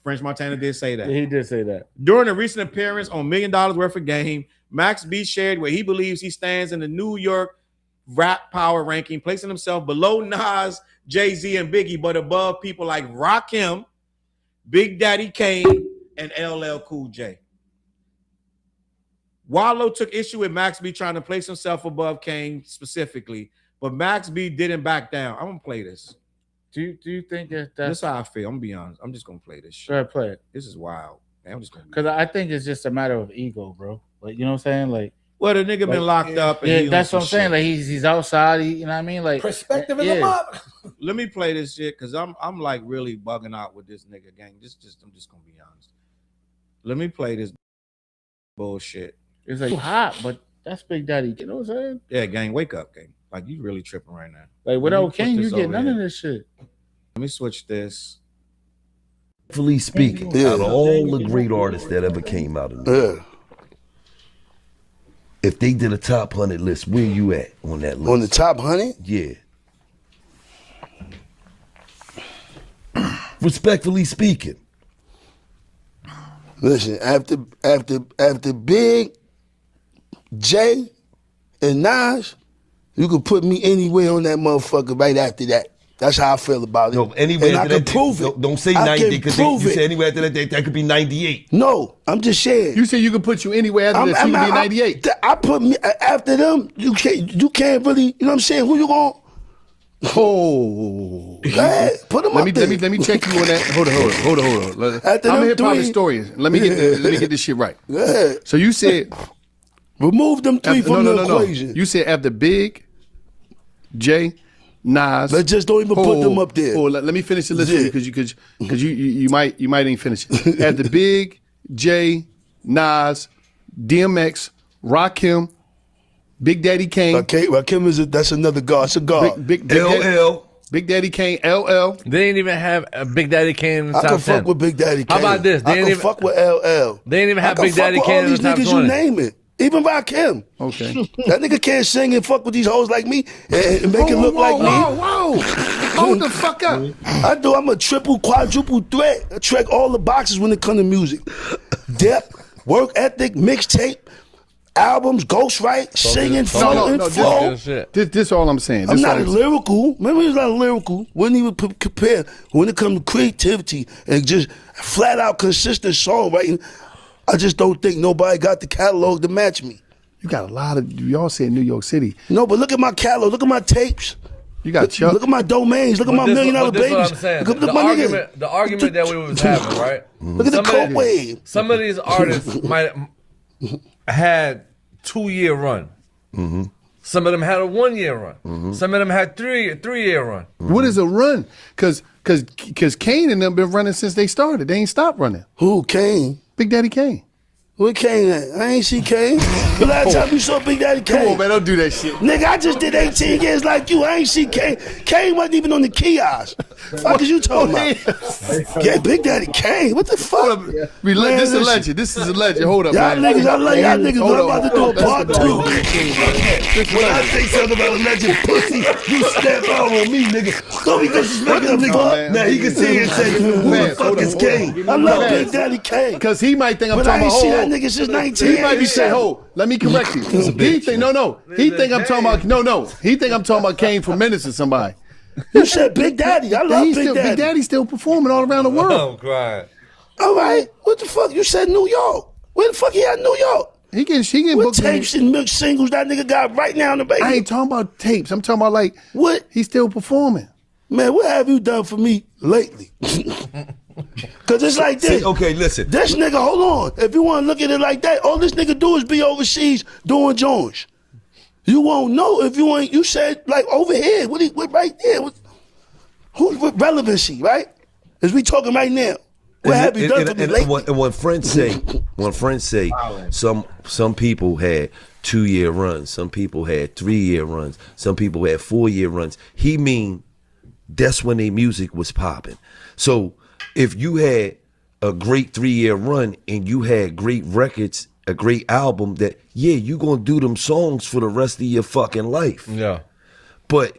French Montana did say that. Yeah, he did say that. During a recent appearance on $1 Million Worth of Game, Max B shared where he believes he stands in the New York rap power ranking, placing himself below Nas, Jay-Z, and Biggie, but above people like Rakim, Big Daddy Kane, and LL Cool J. Wallow took issue with Max B trying to place himself above Kane specifically, but Max B didn't back down. I'm gonna play this. Do you think that that's how I feel? I'm gonna be honest. I'm just gonna play this shit. Go ahead, play it. This is wild. Man, I'm just gonna because I think it's just a matter of ego, bro. Like, you know what I'm saying? Like, well, the nigga been locked up. And that's what I'm saying. Like, he's outside. You know what I mean? Like, perspective in the mob. Let me play this shit because I'm like really bugging out with this nigga gang. I'm just gonna be honest. Let me play this bullshit. It's like hot, but that's Big Daddy. You know what I'm saying? Yeah, gang, wake up, gang. Like, you really tripping right now. Like, without King, you get none of this shit. Let me switch this. Fully speaking, out of all the great artists that ever came out of there, if they did a top 100 list, where you at on that list? On the top 100? Yeah. Respectfully speaking. Listen, after Big, Jay, and Nas, you can put me anywhere on that motherfucker right after that. That's how I feel about it. No, anywhere and after I can prove it. Don't say 90 because you said anywhere after that could be 98. No, I'm just saying. You said you can put you anywhere after that, so you can be 98. I put me after them. You can't really. You know what I'm saying? Who you going? Oh, go ahead, put them let up there. Let me check you on that. Hold on. After I'm a them hip hop three. historian. Let me get this shit right. Go ahead. So you said remove them three from the equation. You said after Big, Jay, Nas. Let's just don't even put them up there. Let me finish the list for you because you might ain't finish it. After Big, Jay, Nas, DMX, Rakim, Big Daddy Kane. Okay, Rakim that's another god. It's a god. Big LL. Big Daddy Kane, LL. They didn't even have a Big Daddy Kane in the I top can 10. fuck with Big Daddy Kane. How about this? I can fuck with LL. They didn't even have Big Daddy fuck with Kane all in the these top niggas 20. you name it. Even Rakim. Okay. That nigga can't sing and fuck with these hoes like me and make it look like me. Whoa. Hold the fuck up. I do. I'm a triple, quadruple threat. I check all the boxes when it comes to music. Depth, work ethic, mixtape, albums, ghostwrite, singing, flow. This all I'm saying. I'm not lyrical. Remember, he's not lyrical. Wouldn't even compare when it comes to creativity and just flat out consistent songwriting. I just don't think nobody got the catalog to match me. You got a lot of, y'all say New York City. No, but look at my catalog. Look at my tapes. You got Chuck. Look at my domains. Look at my $1 Million Babies. What I'm saying. Look The my argument, the argument that we was having, right? Look at the coat wave. Some of these artists might had 2-year run. Mm-hmm. Some of them had a 1-year run. Mm-hmm. Some of them had 3-year run. What is a run? Because Kane and them been running since they started. They ain't stopped running. Who, Kane? Big Daddy Kane. Where Kane at? I ain't see Kane. The last time you saw Big Daddy Kane. Come on, man, don't do that shit. Nigga, I just did 18 years like you. I ain't see Kane. Kane wasn't even on the kiosk. Fuck is you talking about? Yeah, Big Daddy Kane. What the fuck? This is a legend. This is a legend. Hold up, y'all man. Niggas, I love y'all niggas, but I'm about to do a part 2. When I say something about a legend pussy, you step out on me, nigga. Don't be disrespecting the nigga. Now he can sit here and say, who the fuck is Kane? I love Big Daddy Kane. Because he might think I'm But I talking ain't about seen that nigga since 1987. He might be saying, "Ho, let me correct you." He think no. He think I'm talking about no. He think I'm talking about Kane from Menace or somebody. You said Big Daddy. I love Big Daddy. Big Daddy's still performing all around the world. I'm crying. All right. What the fuck? You said New York. Where the fuck he at in New York? He getting What booked. tapes and mixed singles that nigga got right now in the baby? I ain't talking about tapes. I'm talking about like what? He's still performing. Man, what have you done for me lately? Cause it's like this. See, okay, listen. This nigga, hold on. If you want to look at it like that, all this nigga do is be overseas doing joints. You won't know if you ain't. You said like over here. What right there? What relevancy? Right? As we talking right now. What have you done for me lately? And when friends say, some people had 2-year runs, some people had 3-year runs, some people had 4-year runs. He mean that's when their music was popping. So if you had a great 3-year run and you had great records, a great album, that you gonna do them songs for the rest of your fucking life. Yeah. But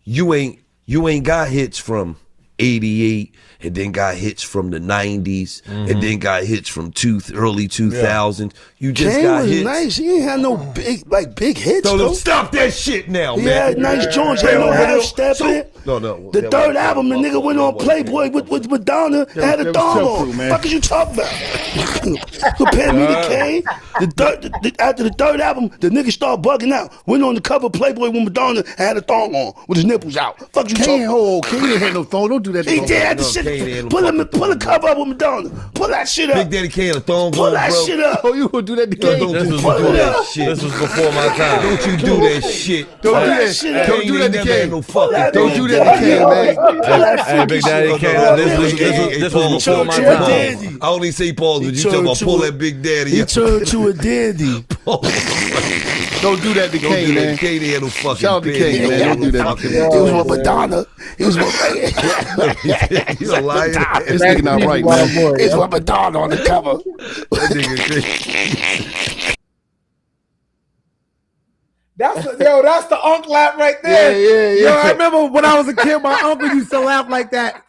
you ain't got hits from '88, and then got hits from the '90s, and then got hits from early 2000s. You just Kane got was hits. nice. He ain't had no big hits. So though. stop that shit now, He man. had nice joints. Ain't no half stepping. No. The third album, the nigga went on Playboy with Madonna and had a thong on. Fuck is you talking about? Compare me to Kane. After the third album, the nigga started bugging out. Went on the cover of Playboy with Madonna and had a thong on with his nipples out. Fuck you talking about? Kane didn't have no thong. Don't do that. He did have the shit. Pull the cover up with Madonna. Pull that shit up. Big Daddy Kane had a thong Pull on, that bro. shit up. Oh, you gonna do that to Don't Kane? you This do was that shit. This was before my time. Don't you do that shit. Don't do that that. shit up. Don't do that to Ain't never had Kane. no fucking that Don't thong. do that to Kane, man. Hey, Big Daddy Kane, this was before my Church time. dandy. I only say pause, but you talking about pull that Big Daddy. He turned to a dandy. Don't do that to Don't Kane, do man. that. Kane had no fucking Shout out to pants. Kane, man. Don't do that to Kane. He was with Madonna. He was with You a liar. This nigga not right, man. He's with Madonna on the cover. That nigga crazy. That's the unk laugh right there. Yeah. Yo, I remember when I was a kid, my uncle used to laugh like that.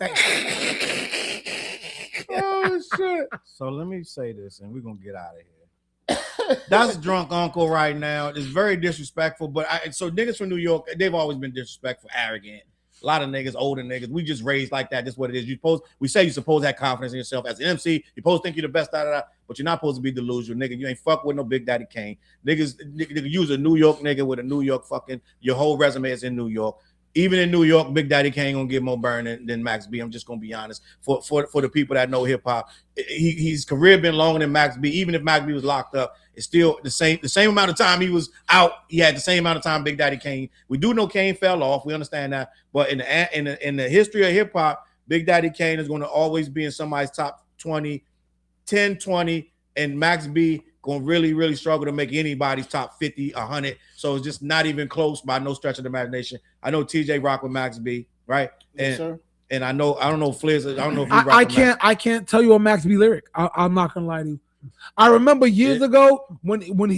Oh shit. So let me say this, and we're gonna get out of here. That's drunk uncle right now. It's very disrespectful. But so niggas from New York, they've always been disrespectful, arrogant. A lot of niggas, older niggas, we just raised like that. That's what it is. We say you're supposed to have confidence in yourself as an MC. You're supposed to think you're the best, but you're not supposed to be delusional, nigga. You ain't fuck with no Big Daddy Kane. Nigga, use a New York nigga with a New York your whole resume is in New York. Even in New York, Big Daddy Kane gonna get more burn than Max B. I'm just gonna be honest. For the people that know hip hop, his career been longer than Max B. Even if Max B was locked up, it's still the same amount of time he was out. He had the same amount of time Big Daddy Kane. We do know Kane fell off. We understand that. But in the history of hip hop, Big Daddy Kane is gonna always be in somebody's top 20, 10, 20, and Max B gonna really, really struggle to make anybody's top 50, 100. So it's just not even close by no stretch of the imagination. I know TJ rock with Max B, right? Yes, sir. And I know Fliz. I don't know if he I can't tell you a Max B lyric. I'm not gonna lie to you. I remember years ago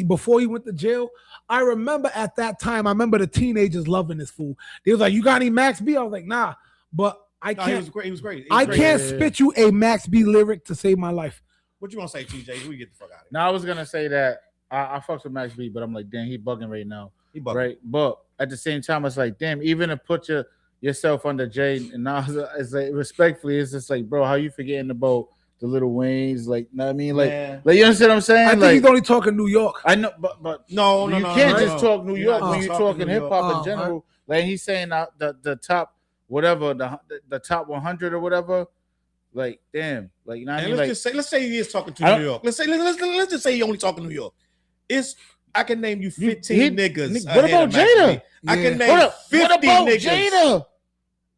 before he went to jail. I remember at that time. I remember the teenagers loving this fool. They was like, "You got any Max B?" I was like, "Nah," but I can't. He was great. He was great. I can't spit you a Max B lyric to save my life. What you want to say, TJ? We get the fuck out of here. Now I was gonna say that I fucks with Max B, but I'm like, damn, he bugging right now. He bugging. Right? But at the same time, it's like, damn, even to put yourself under Jay, and now it's like respectfully, it's just like, bro, how you forgetting about the Little Waynes? Like, know what I mean? Like you understand what I'm saying? I think he's only talking New York. I know, but no, you can't just talk New York You're when you're talking hip hop in general. Like he's saying the top whatever, the top 100 or whatever. Like, damn, like, you know what I mean? Let's say he is talking to New York. Let's just say he only talking New York. I can name you 15 niggas. What about Jada? I can name 50 niggas. Jada?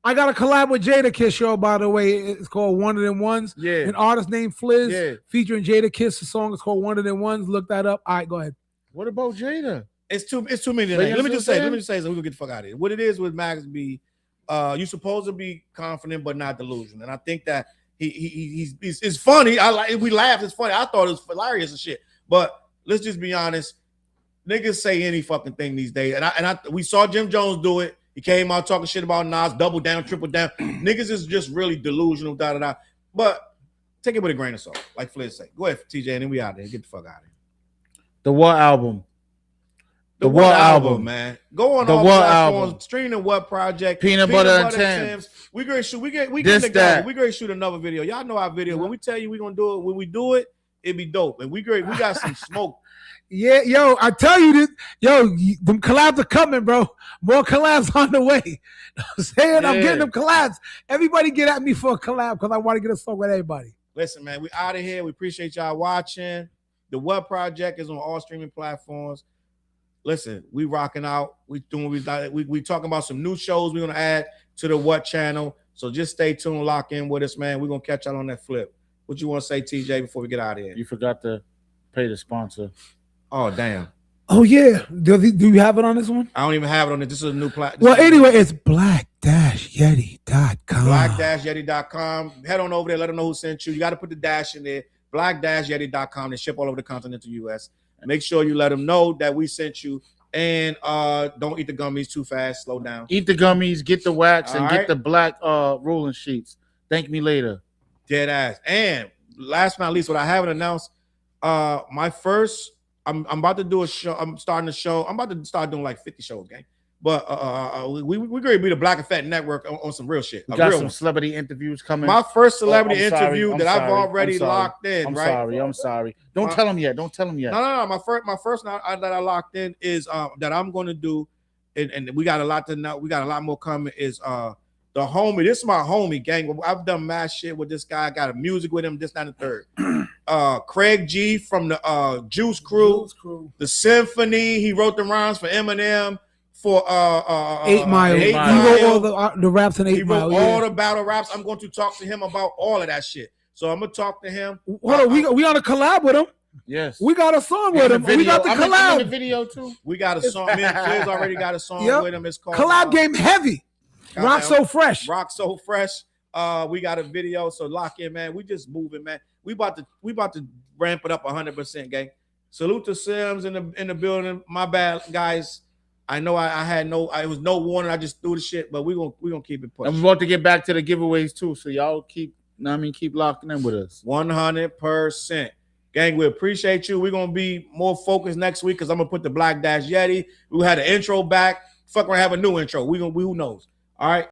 I got a collab with Jada Kiss, show, by the way. It's called One of Them Ones. Yeah. An artist named Fliz featuring Jada Kiss. The song is called One of Them Ones. Look that up. All right, go ahead. What about Jada? It's too many. Let me just say, so we can get the fuck out of here. What it is with Max B, you're supposed to be confident but not delusional. And I think that it's funny. We laughed. It's funny. I thought it was hilarious and shit. But let's just be honest. Niggas say any fucking thing these days. And we saw Jim Jones do it. He came out talking shit about Nas, double down, triple down. Niggas is just really delusional, da-da-da. But take it with a grain of salt, like Fliz say. Go ahead, TJ, and then we out there. Get the fuck out of here. The What album? The What album, man. Go on the all What platforms, album. stream the What Project. Peanut Butter and Tim's. We gonna shoot. We get This, together. that. We gonna shoot another video. Y'all know our video. When we tell you we gonna do it, when we do it, it be dope. And we got some smoke. Yeah, yo, I tell you this, them collabs are coming, bro. More collabs on the way. I'm saying I'm getting them collabs. Everybody get at me for a collab because I want to get a song with everybody. Listen, man, we out of here. We appreciate y'all watching. The What Project is on all streaming platforms. Listen, we rocking out. We talking about some new shows we're gonna add to the What channel. So just stay tuned, lock in with us, man. We're gonna catch y'all on that flip. What you want to say, TJ, before we get out of here? You forgot to pay the sponsor. Oh, damn. Oh, yeah. Do you have it on this one? I don't even have it on it. This is a new platform. Well, anyway, it's black-yeti.com. Black-yeti.com. Head on over there. Let them know who sent you. You got to put the dash in there. Black-yeti.com. They ship all over the continental U.S. And make sure you let them know that we sent you. And don't eat the gummies too fast. Slow down. Eat the gummies, get the wax, and All get right. the black rolling sheets. Thank me later. Dead ass. And last but not least, what I haven't announced, my first, I'm about to do a show. I'm starting a show. I'm about to start doing like 50 shows, gang. But we're going to be the Black Effect Network on some real shit. We got real some one. celebrity interviees coming. My first celebrity I'm sorry, interview I'm that I've sorry, already I'm sorry. locked in, right? I'm sorry. Don't tell them yet. Don't tell them yet. No. My first that I locked in is that I'm going to do, and we got a lot to know. We got a lot more coming. Is the homie? This is my homie, gang. I've done mad shit with this guy. I got a music with him. This, that, and the third. Craig G from the Juice Crew, the Symphony. He wrote the rhymes for Eminem. For 8 Mile. He Mile. wrote all the raps in 8 Mile. He wrote all the battle raps. I'm going to talk to him about all of that shit. So I'm gonna talk to him. Hold on, we on a collab with him. Yes, we got a song with him. We got the I'm collab. in the video too. We got a song. Me and Fizz already got a song with him. It's called Collab Game Heavy. Rock So Fresh. Rock So Fresh. We got a video. So lock in, man. We just moving, man. We about to ramp it up 100%, gang. Salute to Sims in the building. My bad, guys. I know it was no warning. I just threw the shit, but we gonna keep it pushing. I'm about to get back to the giveaways too, so y'all keep locking in with us. 100%. Gang, we appreciate you. We're gonna be more focused next week because I'm gonna put the Black Dash Yeti. We had an intro back. Fuck, we're gonna have a new intro. Who knows? All right.